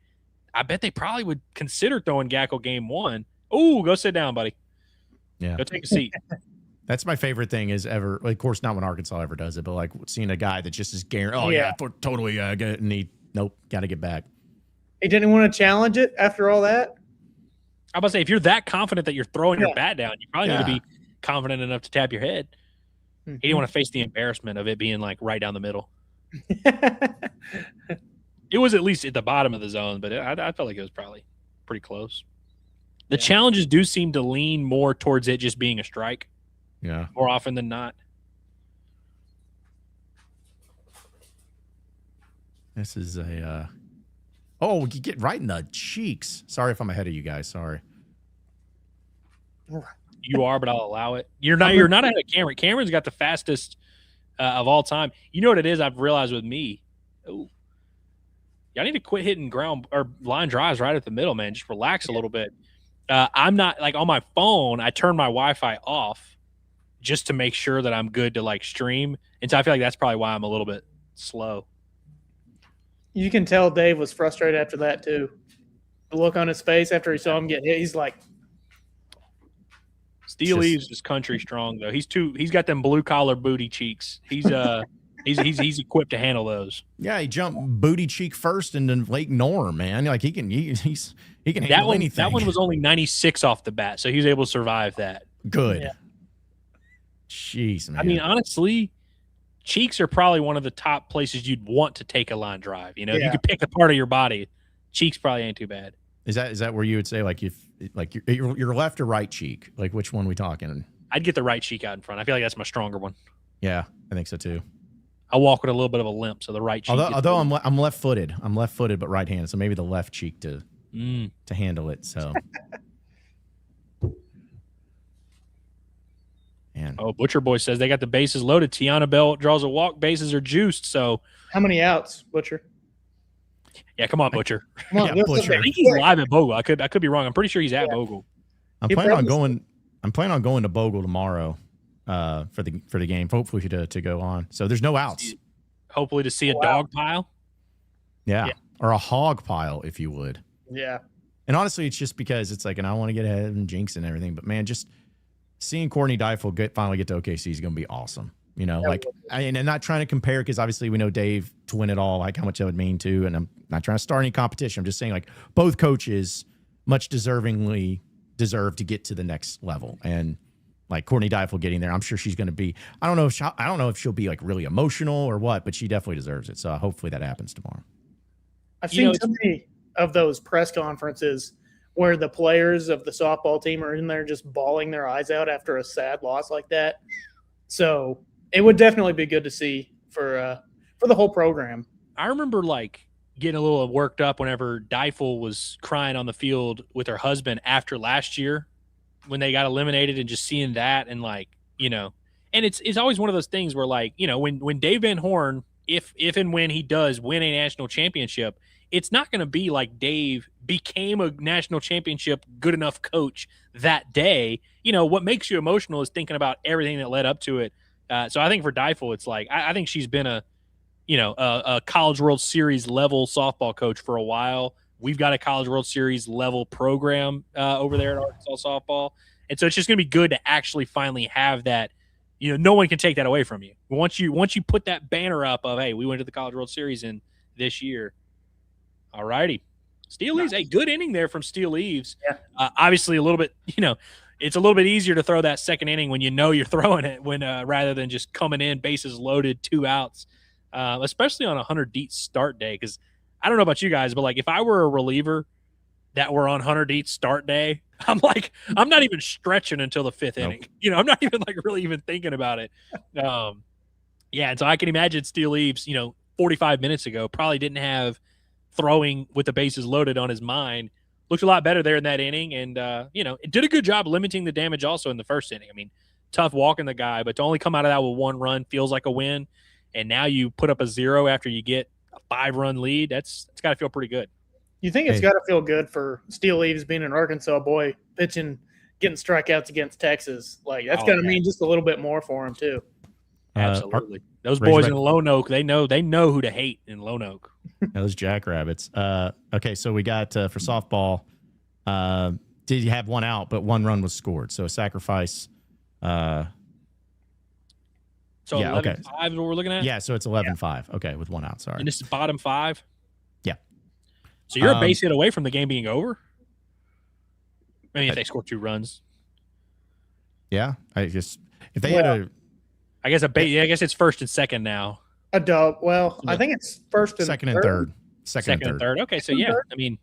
I bet they probably would consider throwing Gackle game 1. Oh, go sit down, buddy. Yeah, go take a seat. That's my favorite thing is ever. Of course, not when Arkansas ever does it, but like seeing a guy that just is guaranteed. Oh yeah, totally. Nope, got to get back. He didn't want to challenge it after all that. I'm about to say if you're that confident that you're throwing your bat down, you probably need to be confident enough to tap your head. He didn't want to face the embarrassment of it being like right down the middle. It was at least at the bottom of the zone, but I felt like it was probably pretty close. The challenges do seem to lean more towards it just being a strike. Yeah. More often than not. This is a oh, you get right in the cheeks. Sorry if I'm ahead of you guys. Sorry. You are, but I'll allow it. You're not ahead of Cameron. Cameron's got the fastest of all time. You know what it is? I've realized with me. Ooh. Y'all need to quit hitting ground or line drives right at the middle, man. Just relax a little bit. I'm not like on my phone. I turn my Wi-Fi off just to make sure that I'm good to like stream. And so I feel like that's probably why I'm a little bit slow. You can tell Dave was frustrated after that too. The look on his face after he saw him get hit, he's like, Steel Eves is country strong though. He's got them blue collar booty cheeks. He's equipped to handle those. Yeah, he jumped booty cheek first into Lake Norm, man. Like he can handle anything. That one was only 96 off the bat, so he was able to survive that. Good. Yeah. Jeez, man. I mean, honestly, cheeks are probably one of the top places you'd want to take a line drive. You know, if you could pick a part of your body, cheeks probably ain't too bad. Is that where you would say like if like your left or right cheek? Like which one are we talking? I'd get the right cheek out in front. I feel like that's my stronger one. Yeah, I think so too. I walk with a little bit of a limp, so the right cheek. Although I'm left-footed. I'm left-footed but right-handed, so maybe the left cheek to handle it. So. Man. Oh, Butcher Boy says they got the bases loaded. Tiana Bell draws a walk. Bases are juiced. So how many outs, Butcher? Yeah, come on, Butcher. Come on, Butcher. I think he's live at Bogle. I could be wrong. I'm pretty sure he's at Bogle. I'm planning on going to Bogle tomorrow for the game. Hopefully to go on. So there's no outs. Hopefully to see a dog pile. Yeah, or a hog pile, if you would. Yeah. And honestly, it's just because it's like, and I don't want to get ahead and jinx and everything, but man, just seeing Courtney Deifel finally get to OKC is going to be awesome. You know, and not trying to compare because obviously we know Dave to win it all, like how much that would mean too. And I'm not trying to start any competition. I'm just saying like both coaches much deservingly deserve to get to the next level. And like Courtney Deifel getting there, I'm sure she's going to be. I don't know if she'll be like really emotional or what, but she definitely deserves it. So hopefully that happens tomorrow. I've seen so many of those press conferences where the players of the softball team are in there just bawling their eyes out after a sad loss like that. So it would definitely be good to see for the whole program. I remember like getting a little worked up whenever Deifel was crying on the field with her husband after last year when they got eliminated, and just seeing that and like, you know, and it's always one of those things where like, you know, when Dave Van Horn, if and when he does win a national championship, it's not going to be like Dave became a national championship good enough coach that day. You know, what makes you emotional is thinking about everything that led up to it. So I think for Deifel, it's like I think she's been a College World Series level softball coach for a while. We've got a College World Series level program over there at Arkansas softball, and so it's just going to be good to actually finally have that. You know, no one can take that away from you. Once you put that banner up of, hey, we went to the College World Series in this year. All righty. Steel Eves, a good inning there from Steel Eves. Yeah. Obviously a little bit, you know, it's a little bit easier to throw that second inning when you know you're throwing it when rather than just coming in, bases loaded, 2 outs, especially on a 100 Deets start day. Because I don't know about you guys, but like if I were a reliever that were on 100 Deets start day, I'm not even stretching until the 5th inning. You know, I'm not even like really even thinking about it. Yeah, and so I can imagine Steel Eves, you know, 45 minutes ago probably didn't have throwing with the bases loaded on his mind. Looked a lot better there in that inning, and you know, it did a good job limiting the damage also in the first inning. I mean, tough walking the guy, but to only come out of that with 1 run feels like a win. And now you put up a 0 after you get a 5-run lead. It's got to feel pretty good. You think it's got to feel good for Steel Eves being an Arkansas boy pitching, getting strikeouts against Texas. Like that's got to mean just a little bit more for him too. Absolutely. Those boys in Lone Oak, they know who to hate in Lone Oak. Those Jackrabbits. Okay, so we got for softball, did you have 1 out, but 1 run was scored. So a sacrifice. So yeah, 11-5 is what we're looking at? Yeah, so it's 11-5. Okay, with 1 out, sorry. And this is bottom 5? Yeah. So you're a base hit away from the game being over? I mean, if they score 2 runs. Yeah, I I guess I guess it's first and second now. A dub. Well, I think it's first and second and third. Second and third. Okay, so yeah, I mean,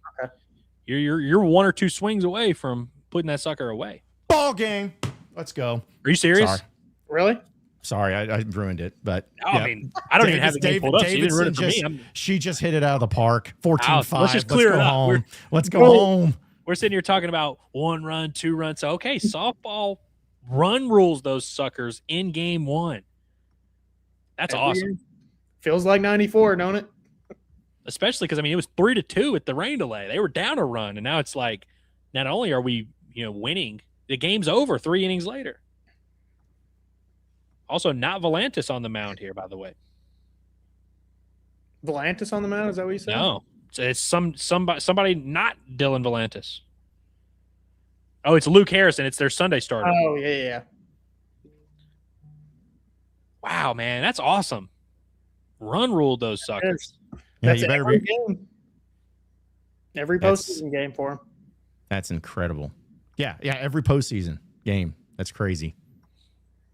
you're one or two swings away from putting that sucker away. Ball game. Let's go. Are you serious? Sorry. Really? Sorry, I ruined it. But I mean, I don't even have the game pulled up. So you didn't ruin it for me. She just hit it out of the park. 14-5. Let's just clear it up. Home. Let's go home. We're sitting here talking about 1 run, 2 runs. So, okay, softball run rules those suckers in game 1. That's awesome. Year. Feels like 94, don't it? Especially because, I mean, it was 3-2 at the rain delay. They were down a run, and now it's like, not only are we, winning, the game's over 3 innings later. Also, not Volantis on the mound here, by the way. Volantis on the mound? Is that what you said? No, it's somebody not Dylan Volantis. Oh, it's Luke Harrison. It's their Sunday starter. Oh, yeah. Wow, man, that's awesome. Run ruled those suckers. That's every game. Every postseason game for him. That's incredible. Yeah, every postseason game. That's crazy.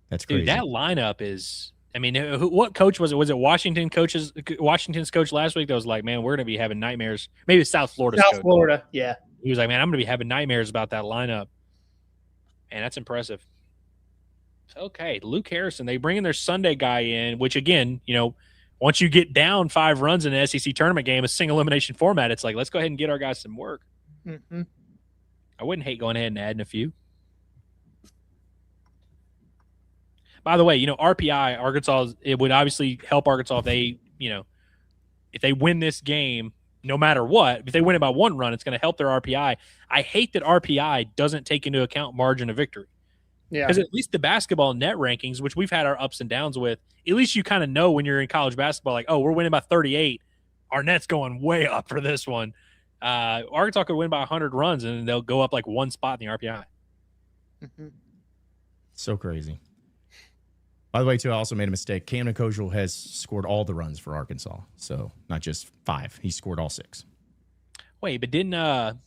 That's crazy. Dude, that lineup is. I mean, what coach was it? Was it Washington's coach last week that was like, "Man, we're going to be having nightmares." Maybe it's South Florida. Florida, yeah. He was like, "Man, I'm going to be having nightmares about that lineup." And that's impressive. Okay, Luke Harrison. They bring in their Sunday guy in, which again, once you get down 5 runs in an SEC tournament game, a single elimination format, it's like, let's go ahead and get our guys some work. Mm-hmm. I wouldn't hate going ahead and adding a few. By the way, RPI, Arkansas, it would obviously help Arkansas if they, if they win this game, no matter what, if they win it by 1 run, it's going to help their RPI. I hate that RPI doesn't take into account margin of victory. Yeah. Because at least the basketball net rankings, which we've had our ups and downs with, at least you kind of know when you're in college basketball, like, oh, we're winning by 38. Our net's going way up for this one. Arkansas could win by 100 runs, and they'll go up like 1 spot in the RPI. Mm-hmm. So crazy. By the way, too, I also made a mistake. Camden Kojul has scored all the runs for Arkansas, so not just 5. He scored all 6. Wait, but didn't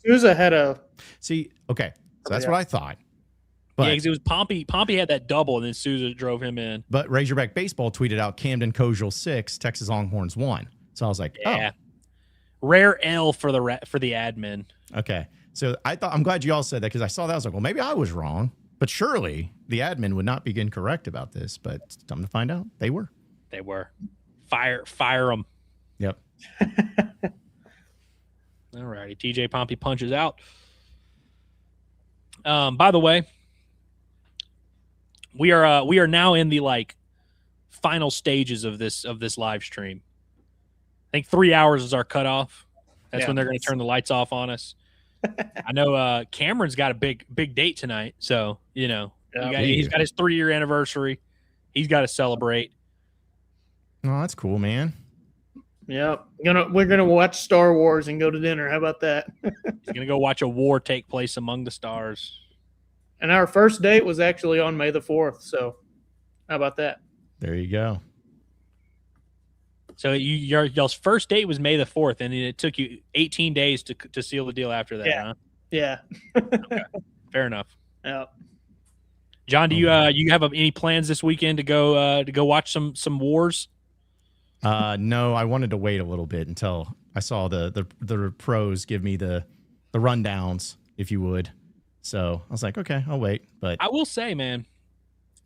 Sousa had a see? Okay, so that's what I thought. But, because it was Pompey. Pompey had that double, and then Sousa drove him in. But Razorback Baseball tweeted out Camden Kojul 6, Texas Longhorns 1. So I was like, yeah. Rare L for the admin. Okay, so I'm glad you all said that because I saw that. I was like, well, maybe I was wrong. But surely the admin would not be incorrect about this. But it's time to find out. They were. They were. Fire them. Yep. All righty. TJ Pompey punches out. By the way, we are now in the final stages of this live stream. I think 3 hours is our cutoff. That's when they're going to turn the lights off on us. I know Cameron's got a big date tonight, so he's got his 3-year anniversary. He's got to celebrate. Oh, that's cool, man. Yep. We're gonna watch Star Wars and go to dinner. How about that? He's gonna go watch a war take place among the stars. And our first date was actually on May the 4th. So how about that? There you go. So y'all's first date was May the 4th, and it took you 18 days to seal the deal after that, huh? Yeah. Okay. Fair enough. Yeah. John, do you have any plans this weekend to go watch some wars? No, I wanted to wait a little bit until I saw the pros give me the rundowns, if you would. So I was like, okay, I'll wait. But I will say, man,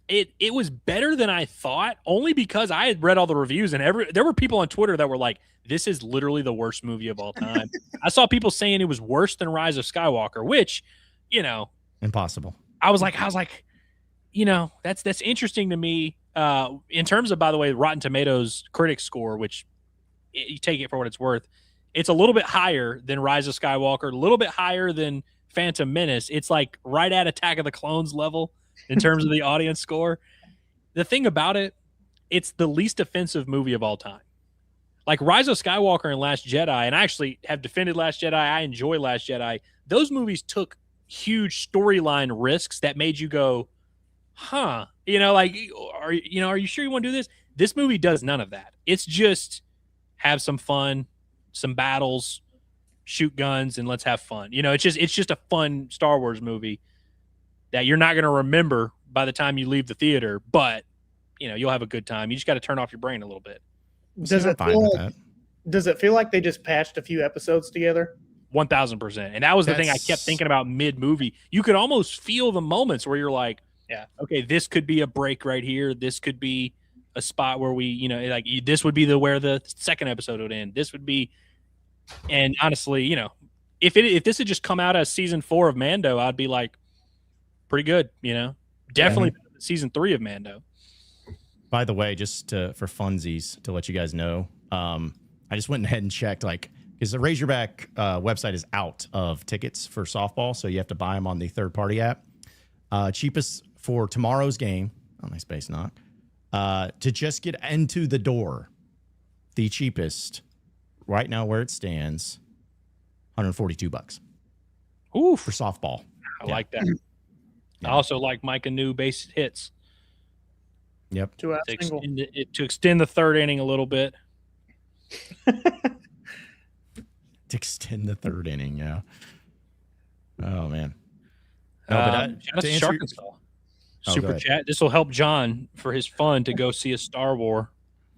it was better than I thought, only because I had read all the reviews and there were people on Twitter that were like, this is literally the worst movie of all time. I saw people saying it was worse than Rise of Skywalker, which, impossible. I was like, that's interesting to me. In terms of, by the way, Rotten Tomatoes critic score, which you take it for what it's worth, it's a little bit higher than Rise of Skywalker, a little bit higher than Phantom Menace. It's like right at Attack of the Clones level in terms of the audience score. The thing about it, it's the least offensive movie of all time. Like Rise of Skywalker and Last Jedi, and I actually have defended Last Jedi. I enjoy Last Jedi. Those movies took huge storyline risks that made you go, huh? Are you sure you want to do this? This movie does none of that. It's just have some fun, some battles, shoot guns, and let's have fun. It's just a fun Star Wars movie that you're not going to remember by the time you leave the theater, but you'll have a good time. You just got to turn off your brain a little bit. Does I'm it fine feel with like, that. does it feel like they just patched a few episodes together? 1000%. And that was the thing I kept thinking about mid movie. You could almost feel the moments where you're like, Yeah. okay, this could be a break right here. This could be a spot where we, like this would be where the second episode would end. This would be, and honestly, if this had just come out as season 4 of Mando, I'd be like, pretty good, definitely season 3 of Mando. By the way, just for funsies to let you guys know, I just went ahead and checked, because the Razorback website is out of tickets for softball, so you have to buy them on the third-party app. Cheapest for tomorrow's game, oh, my space not, to just get into the door, the cheapest right now where it stands, $142. Ooh, for softball. I like that. I also like Micah New base hits. Yep. To extend the third inning a little bit. To extend the third inning, yeah. Oh man. No, shout out to Arkansas. Super chat. This will help John for his fun to go see a Star Wars.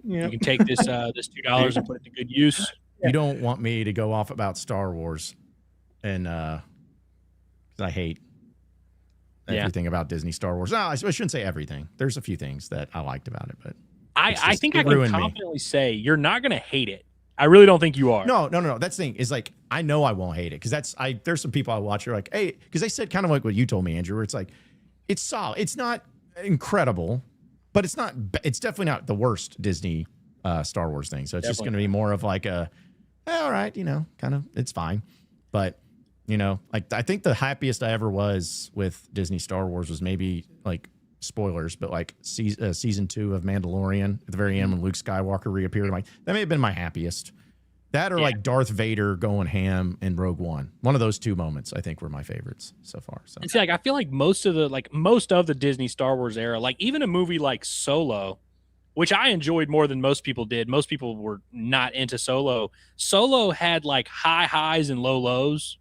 Yeah. You can take this $2 and put it to good use. You don't want me to go off about Star Wars, and because I hate everything about Disney Star Wars. No, I shouldn't say everything. There's a few things that I liked about it, but I think I can confidently say you're not going to hate it. I really don't think you are. No. That's the thing is, like, I know I won't hate it because there's some people I watch who are like, hey, because they said kind of like what you told me, Andrew, where it's like, it's solid. It's not incredible, but it's definitely not the worst Disney Star Wars thing. So it's just going to be more of like all right, kind of, it's fine. But, like, I think the happiest I ever was with Disney Star Wars was maybe, like, spoilers, but like season 2 of Mandalorian at the very end when Luke Skywalker reappeared. I'm like, that may have been my happiest. That or like Darth Vader going ham in Rogue One. One of those two moments I think were my favorites so far. So and see, I feel like most of the Disney Star Wars era, like even a movie like Solo, which I enjoyed more than most people did. Most people were not into Solo. Solo had like high highs and low lows,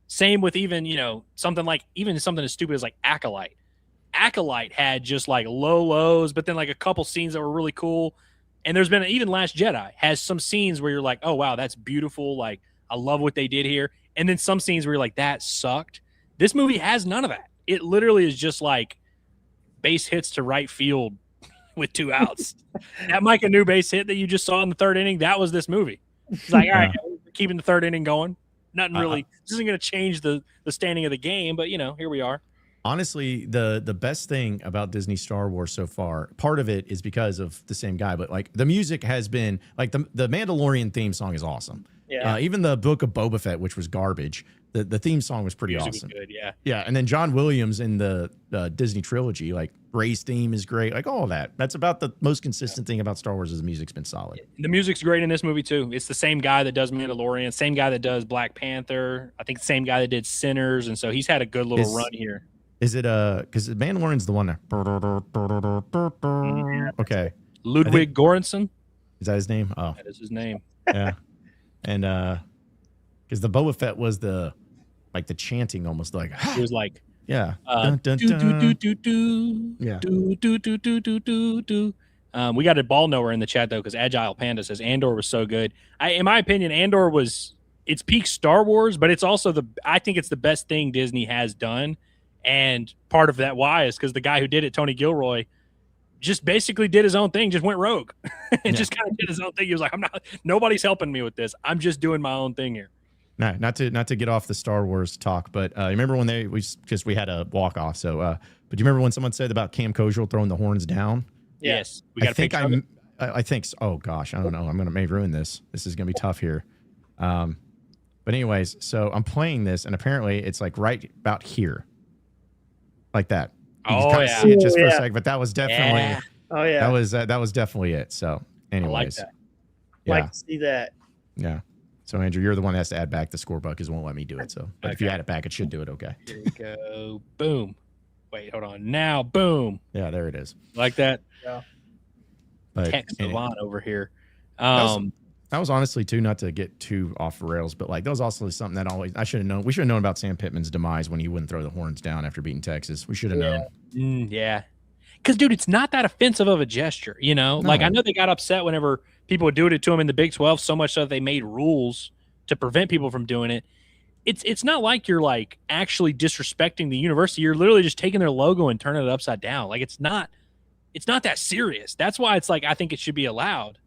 Same with even, something as stupid as like Acolyte. Acolyte had just like low lows, but then like a couple scenes that were really cool. And there's been even Last Jedi has some scenes where you're like, oh wow, that's beautiful. Like, I love what they did here. And then some scenes where you're like, that sucked. This movie has none of that. It literally is just like base hits to right field with 2 outs. That Micah New base hit that you just saw in the third inning, that was this movie. It's like, all right, we're keeping the third inning going. Nothing really. This isn't going to change the standing of the game, but here we are. Honestly, the best thing about Disney Star Wars so far, part of it is because of the same guy, but like the music has been like the Mandalorian theme song is awesome. Yeah. Even the Book of Boba Fett, which was garbage, the theme song was pretty awesome. Good, yeah. Yeah, and then John Williams in the Disney trilogy, like Rey's theme is great, like all of that. That's about the most consistent thing about Star Wars is the music's been solid. The music's great in this movie too. It's the same guy that does Mandalorian, same guy that does Black Panther. I think the same guy that did Sinners, and so he's had a good little run here. Is it because Mandalorian's the one that? Okay. Ludwig Göransson. Is that his name? Oh, that is his name. Yeah, and because the Boba Fett was the chanting almost like it was like yeah. We got a ball knower in the chat though because Agile Panda says Andor was so good. In my opinion, Andor it's peak Star Wars, but it's also I think it's the best thing Disney has done. And part of that why is because the guy who did it, Tony Gilroy, just basically did his own thing, just went rogue and just kind of did his own thing. He was like, nobody's helping me with this. I'm just doing my own thing here. No, not to get off the Star Wars talk, but remember when we had a walk off. So, but do you remember when someone said about Cam Kozel throwing the horns down? Yes. We got I think so. Oh gosh, I don't know. I'm going to maybe ruin this. This is going to be tough here. But anyways, so I'm playing this and apparently it's like right about here. Like that. You just see it just for a second, but that was definitely. Yeah. Oh yeah. That was definitely it. So, anyways, I like that. Yeah. Like to see that. Yeah. So Andrew, you're the one that has to add back the scorebook because it won't let me do it. So, but if you add it back, it should do it. Okay. Here we go. Boom. Wait, hold on. Now, boom. Yeah, there it is. Like that. Yeah. But Tech savant over here. That was honestly too, not to get too off the rails, but like that was also something that I should have known. We should have known about Sam Pittman's demise when he wouldn't throw the horns down after beating Texas. We should have known. Yeah. Because, dude, it's not that offensive of a gesture, you know? No. Like, I know they got upset whenever people would do it to them in the Big 12, so much so that they made rules to prevent people from doing it. It's not like you're, like, actually disrespecting the university. You're literally just taking their logo and turning it upside down. Like, it's not that serious. That's why it's like I think it should be allowed.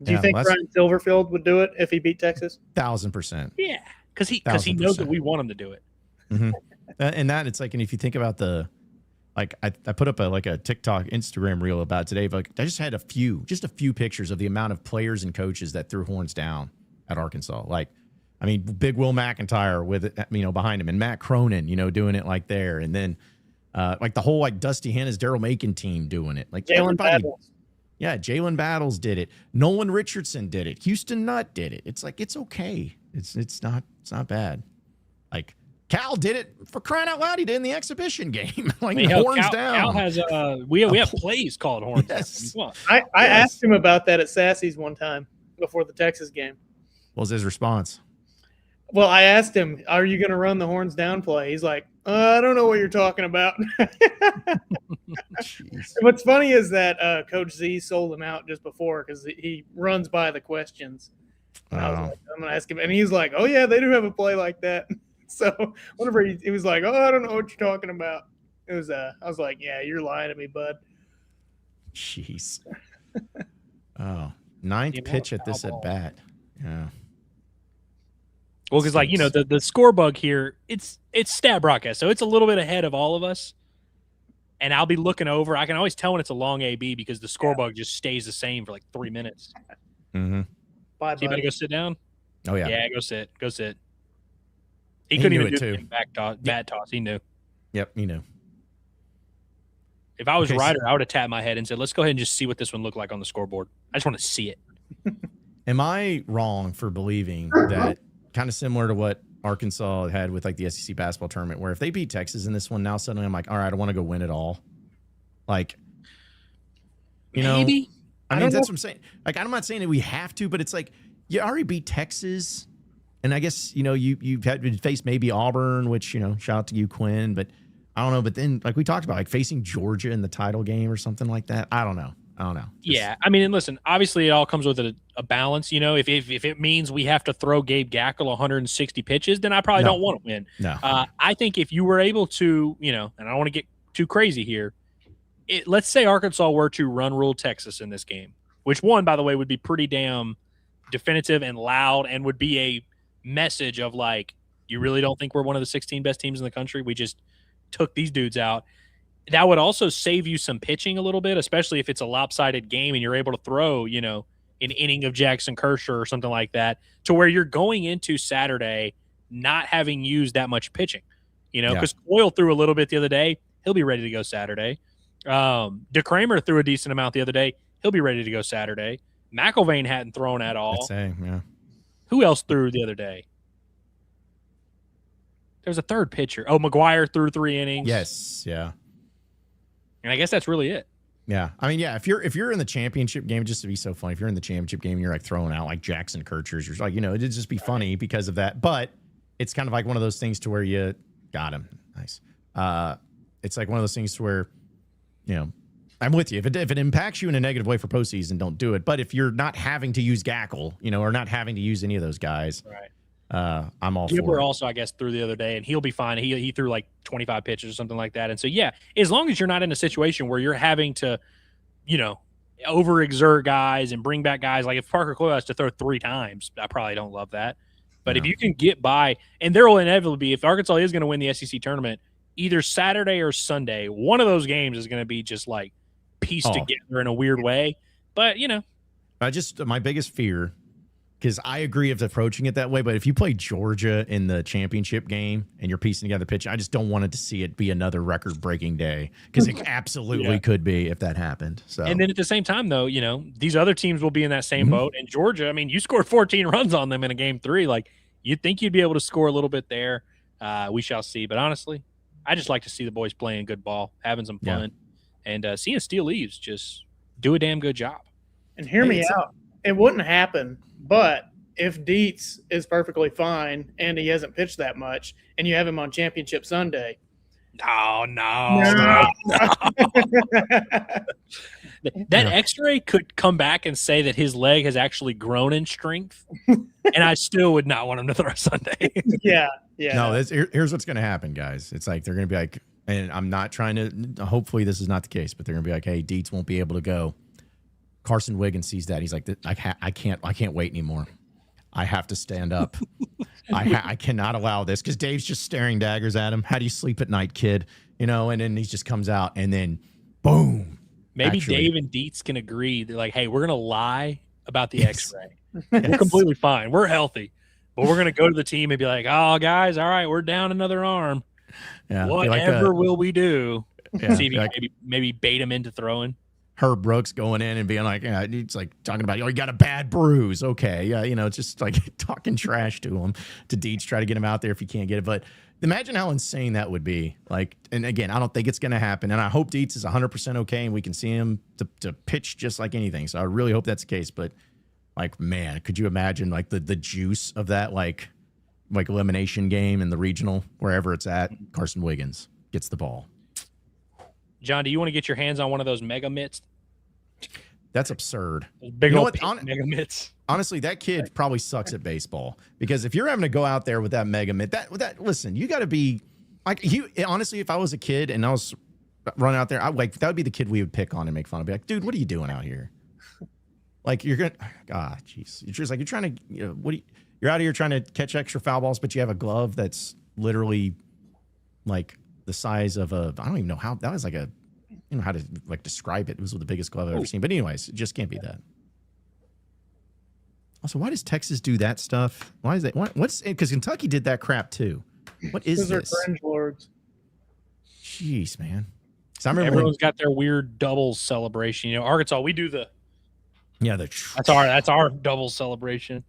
Do you think Ryan Silverfield would do it if he beat Texas? 1,000%. Yeah, because he knows that we want him to do it. Mm-hmm. And that it's like, and if you think about I put up a TikTok, Instagram reel about today, but I just had a few pictures of the amount of players and coaches that threw horns down at Arkansas. Like, I mean, big Will McIntyre with it, behind him, and Matt Cronin, doing it like there, and then like the whole like Dusty Hannah's Daryl Macon team doing it. Like Jalen Battles. Yeah, Jalen Battles did it. Nolan Richardson did it. Houston Nutt did it. It's like, it's okay. It's not bad. Like, Cal did it, for crying out loud. He did in the exhibition game. Like, horns down. Cal has we have plays called horns yes. down. I asked him about that at Sassy's one time before the Texas game. What was his response? Well, I asked him, "Are you going to run the horns down play?" He's like, "I don't know what you're talking about." What's funny is that Coach Z sold him out just before because he runs by the questions. And I was like, I'm going to ask him, and he's like, "Oh yeah, they do have a play like that." So whenever he was like, "Oh, I don't know what you're talking about," it was I was like, "Yeah, you're lying to me, bud." Jeez. Oh, ninth pitch at this at bat. Yeah. Well, because the score bug here, it's stat broadcast, so it's a little bit ahead of all of us. And I'll be looking over. I can always tell when it's a long AB because the score bug just stays the same for like 3 minutes. Mm-hmm. Bye, so you better go sit down. Oh yeah. Yeah, go sit. He couldn't even do the bat toss. He knew. Yep, he knew. If I was Ryder, I would have tapped my head and said, "Let's go ahead and just see what this one looked like on the scoreboard. I just want to see it." Am I wrong for believing that? Kind of similar to what Arkansas had with like the SEC basketball tournament, where if they beat Texas in this one, now suddenly I'm like, all right, I want to go win it all. Like, maybe. I mean, that's what I'm saying. Like, I'm not saying that we have to, but it's like you already beat Texas, and I guess you've had to face maybe Auburn, which shout out to you, Quinn, but I don't know. But then, like we talked about, like facing Georgia in the title game or something like that. I don't know. Yeah, I mean, and listen, obviously it all comes with a balance. If it means we have to throw Gabe Gackle 160 pitches, then I probably don't want to win. No. I think if you were able to, and I don't want to get too crazy here, let's say Arkansas were to run rule Texas in this game, which one, by the way, would be pretty damn definitive and loud and would be a message of like, you really don't think we're one of the 16 best teams in the country? We just took these dudes out. That would also save you some pitching a little bit, especially if it's a lopsided game and you're able to throw, an inning of Jackson Kershaw or something like that, to where you're going into Saturday not having used that much pitching, because Coyle threw a little bit the other day. He'll be ready to go Saturday. DeCramer threw a decent amount the other day. He'll be ready to go Saturday. McIlvain hadn't thrown at all. Yeah. Who else threw the other day? There was a third pitcher. Oh, McGuire threw 3 innings. Yes. Yeah. And I guess that's really it. Yeah. I mean, yeah, if you're in the championship game, just to be so funny, if you're in the championship game and you're like throwing out like Jackson Kershaw, you're like, it'd just be funny because of that. But it's kind of like one of those things to where you got him. Nice. It's like one of those things to where, I'm with you. If it impacts you in a negative way for postseason, don't do it. But if you're not having to use Gackle, or not having to use any of those guys, right. I'm all Gilbert for it. also, I guess, threw the other day, and he'll be fine. He threw like 25 pitches or something like that. And so, yeah, as long as you're not in a situation where you're having to, overexert guys and bring back guys, like if Parker Coyle has to throw 3 times, I probably don't love that. But if you can get by, and there will inevitably be, if Arkansas is going to win the SEC tournament, either Saturday or Sunday, one of those games is going to be just like pieced together in a weird way. But, my biggest fear, because I agree with approaching it that way, but if you play Georgia in the championship game and you're piecing together pitch, I just don't want to see it be another record-breaking day, because it absolutely could be if that happened. So, and then at the same time, though, these other teams will be in that same boat. And Georgia, I mean, you scored 14 runs on them in a game 3. Like, you'd think you'd be able to score a little bit there. We shall see. But honestly, I just like to see the boys playing good ball, having some fun, and seeing Steel Eves just do a damn good job. And hear me out. It wouldn't happen, but if Dietz is perfectly fine and he hasn't pitched that much and you have him on Championship Sunday, Oh no. That Yeah. X-ray could come back and say that his leg has actually grown in strength, and I still would not want him to throw Sunday. Yeah. No, here's what's going to happen, guys. It's like they're going to be like, and I'm not trying to. Hopefully, this is not the case, but they're going to be like, "Hey, Dietz won't be able to go." Carson Wiggins sees that. He's like, "I can't wait anymore. I have to stand up. I cannot allow this," because Dave's just staring daggers at him. How do you sleep at night, kid? And then he just comes out, and then boom. Maybe Dave and Dietz can agree. They're like, "Hey, we're going to lie about the X-ray. Yes. We're completely fine. We're healthy, but we're going to go to the team and be like, oh, guys, all right, we're down another arm. Yeah, whatever will we do?" Yeah, see if he maybe bait him into throwing. Herb Brooks going in and being like, it's like talking about, you got a bad bruise. Okay. Yeah. It's just like talking trash to him, to Dietz, try to get him out there if you can't get it. But imagine how insane that would be. Like, and again, I don't think it's going to happen. And I hope Dietz is 100% okay and we can see him to pitch just like anything. So I really hope that's the case. But like, man, could you imagine like the juice of that, like elimination game in the regional, wherever it's at? Carson Wiggins gets the ball. John, do you want to get your hands on one of those mega mitts? That's absurd. Big old mega mitts. Honestly, that kid probably sucks at baseball, because if you're having to go out there with that mega mitt, listen, you got to be like, honestly, if I was a kid and I was running out there, that would be the kid we would pick on and make fun of. Be like, dude, what are you doing out here? Like, you're gonna, God, jeez, you're just like, you're trying to, you're out here trying to catch extra foul balls, but you have a glove that's literally like the size of I don't even know how, that was like a, how to like describe it. It was the biggest glove I've ever seen. But anyways, it just can't be that. Also, why does Texas do that stuff? Why is that? What's because Kentucky did that crap too? What is this? Those are fringe lords. Jeez, man. I remember everyone's got their weird doubles celebration. Arkansas, we do that's our doubles celebration.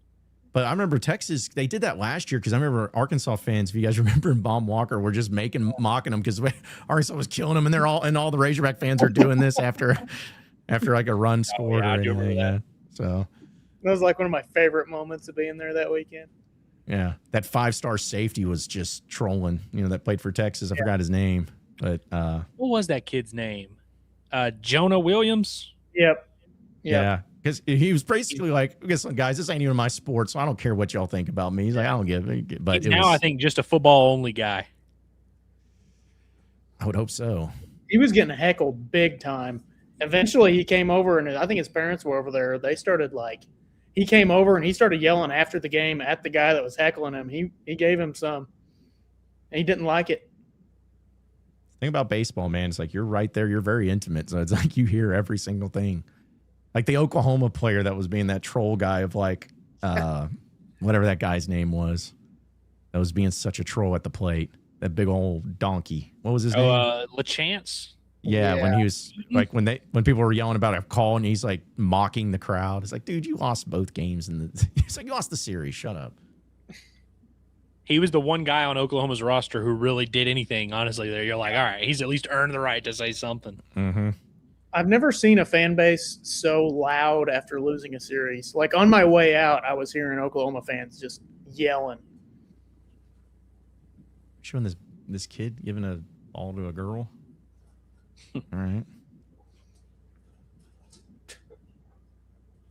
But I remember Texas, they did that last year, because I remember Arkansas fans, if you guys remember, and Baum Walker were just mocking them because Arkansas was killing them, and all the Razorback fans are doing this after like a run scored. I do remember that. So that was like one of my favorite moments of being there that weekend. Yeah, that 5-star safety was just trolling. That played for Texas. I forgot his name, but what was that kid's name? Jonah Williams. Yep. Yeah. Because he was basically like, listen, guys, this ain't even my sport, so I don't care what y'all think about me. He's like, I don't give a. But he's I think, just a football-only guy. I would hope so. He was getting heckled big time. Eventually, he came over, and I think his parents were over there. They started he came over, and he started yelling after the game at the guy that was heckling him. He gave him some. And he didn't like it. The thing about baseball, man, it's like you're right there. You're very intimate, so it's like you hear every single thing. Like the Oklahoma player that was being that troll guy of whatever that guy's name was, that was being such a troll at the plate. That big old donkey. What was his name? LaChance. Yeah, when he was like when people were yelling about a call and he's like mocking the crowd. It's like, dude, you lost both games, and he's like, you lost the series. Shut up. He was the one guy on Oklahoma's roster who really did anything. Honestly, there you're like, all right, he's at least earned the right to say something. Mm-hmm. I've never seen a fan base so loud after losing a series. Like on my way out, I was hearing Oklahoma fans just yelling. Showing this kid giving a ball to a girl. All right.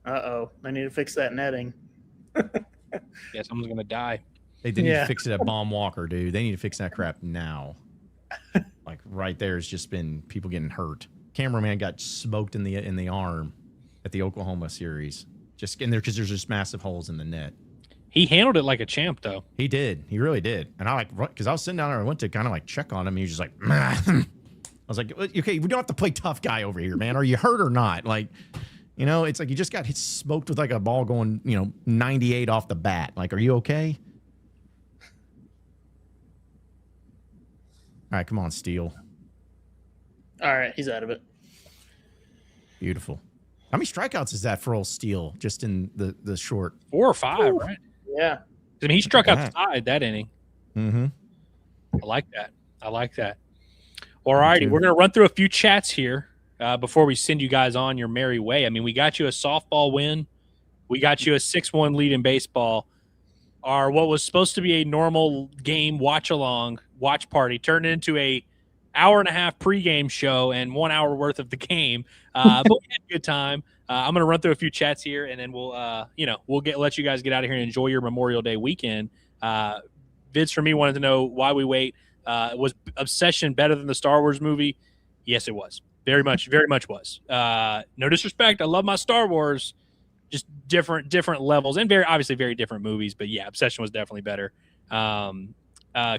Uh-oh. I need to fix that netting. Yeah, someone's going to die. They need to fix it at Baum Walker, dude. They need to fix that crap now. Like right there has just been people getting hurt. Cameraman got smoked in the arm at the Oklahoma series. Just in there because there's just massive holes in the net. He handled it like a champ, though. He did. He really did. And because I was sitting down there, I went to kind of like check on him. He was just like, I was like, okay, we don't have to play tough guy over here, man. Are you hurt or not? Like, it's like you just got smoked with like a ball going, 98 off the bat. Like, are you okay? All right, come on, Steele. All right, he's out of it. Beautiful. How many strikeouts is that for old Steele just in the short? 4 or 5, right? Yeah. I mean, he struck out the side that inning. Mm-hmm. I like that. All righty, we're going to run through a few chats here before we send you guys on your merry way. I mean, we got you a softball win. We got you a 6-1 lead in baseball. What was supposed to be a normal game watch party turned into a hour-and-a-half pregame show and 1 hour worth of the game. But we had a good time. I'm going to run through a few chats here, and then we'll let you guys get out of here and enjoy your Memorial Day weekend. Vince for me wanted to know why we wait. Was Obsession better than the Star Wars movie? Yes, it was. Very much was. No disrespect. I love my Star Wars. Just different levels and obviously very different movies. But yeah, Obsession was definitely better.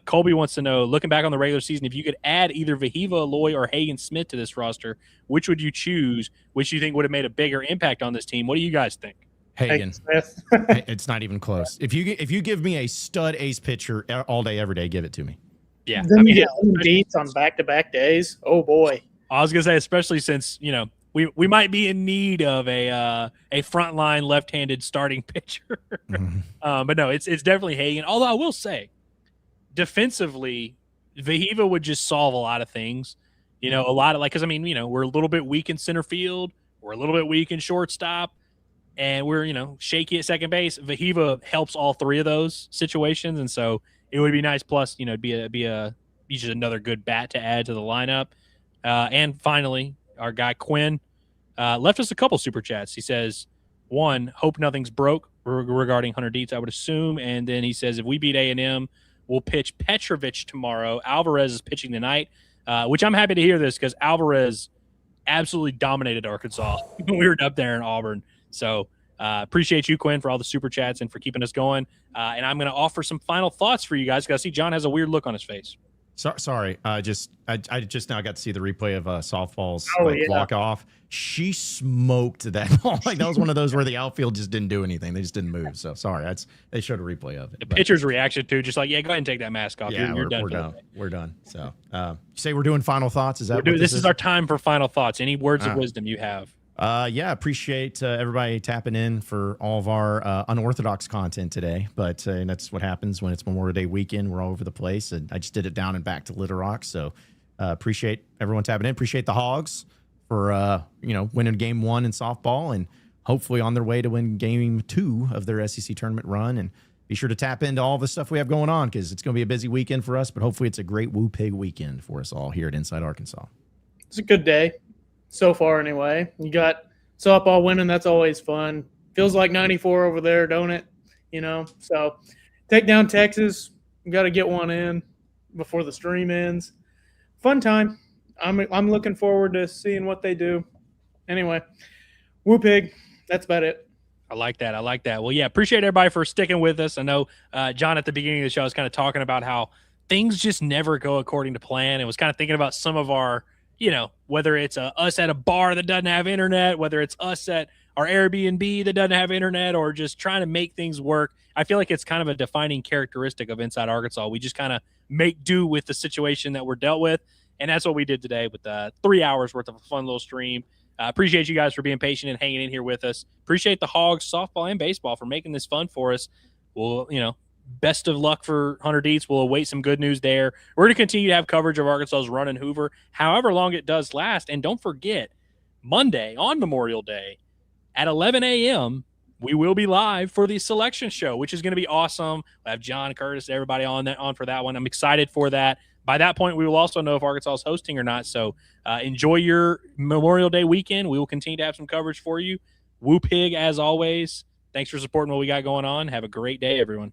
Colby wants to know, looking back on the regular season, if you could add either Vahiva, Aloy, or Hagen Smith to this roster, which would you choose? Which you think would have made a bigger impact on this team? What do you guys think? Hagen Smith. It's not even close. If you give me a stud ace pitcher all day, every day, give it to me. Yeah. Then you get Deets on back-to-back days. Oh, boy. I was going to say, especially since, we might be in need of a frontline left-handed starting pitcher. But no, it's definitely Hagen. Although I will say, defensively, Vahiva would just solve a lot of things. A lot of because we're a little bit weak in center field, we're a little bit weak in shortstop, and we're shaky at second base. Vahiva helps all three of those situations, and so it would be nice. Plus, be just another good bat to add to the lineup. And finally, our guy Quinn left us a couple super chats. He says, one, hope nothing's broke regarding Hunter Dietz, I would assume. And then he says, if we beat A&M, we'll pitch Petrovich tomorrow. Alvarez is pitching tonight, which I'm happy to hear this because Alvarez absolutely dominated Arkansas when we were up there in Auburn. So appreciate you, Quinn, for all the super chats and for keeping us going. And I'm going to offer some final thoughts for you guys because I see John has a weird look on his face. Sorry, I just now got to see the replay of softball's walk off. She smoked that ball. That was one of those where the outfield just didn't do anything. They just didn't move. So sorry, they showed a replay of it. The pitcher's reaction too, just yeah, go ahead and take that mask off. Yeah, you're done. We're done. We're done. So you say we're doing final thoughts? Is that this is our time for final thoughts? Any words of wisdom you have? Appreciate everybody tapping in for all of our unorthodox content today. But that's what happens when it's Memorial Day weekend. We're all over the place. And I just did it down and back to Little Rock. So appreciate everyone tapping in. Appreciate the Hogs for, winning game 1 in softball and hopefully on their way to win game 2 of their SEC tournament run. And be sure to tap into all the stuff we have going on because it's going to be a busy weekend for us. But hopefully it's a great Woo Pig weekend for us all here at Inside Arkansas. It's a good day. So far, anyway. You got softball winning. That's always fun. Feels like 94 over there, don't it? So take down Texas. You got to get one in before the stream ends. Fun time. I'm looking forward to seeing what they do. Anyway, Woo Pig. That's about it. I like that. Well, yeah, appreciate everybody for sticking with us. I know John at the beginning of the show was kind of talking about how things just never go according to plan. And was kind of thinking about some of our whether it's us at a bar that doesn't have internet, whether it's us at our Airbnb that doesn't have internet, or just trying to make things work. I feel like it's kind of a defining characteristic of Inside Arkansas. We just kind of make do with the situation that we're dealt with. And that's what we did today with 3 hours worth of a fun little stream. Appreciate you guys for being patient and hanging in here with us. Appreciate the Hogs, softball and baseball for making this fun for us. We'll, best of luck for Hunter Dietz. We'll await some good news there. We're going to continue to have coverage of Arkansas's run in Hoover, however long it does last. And don't forget, Monday on Memorial Day at 11 a.m., we will be live for the selection show, which is going to be awesome. We'll have John, Curtis, everybody on for that one. I'm excited for that. By that point, we will also know if Arkansas is hosting or not. So enjoy your Memorial Day weekend. We will continue to have some coverage for you. Woo Pig, as always. Thanks for supporting what we got going on. Have a great day, everyone.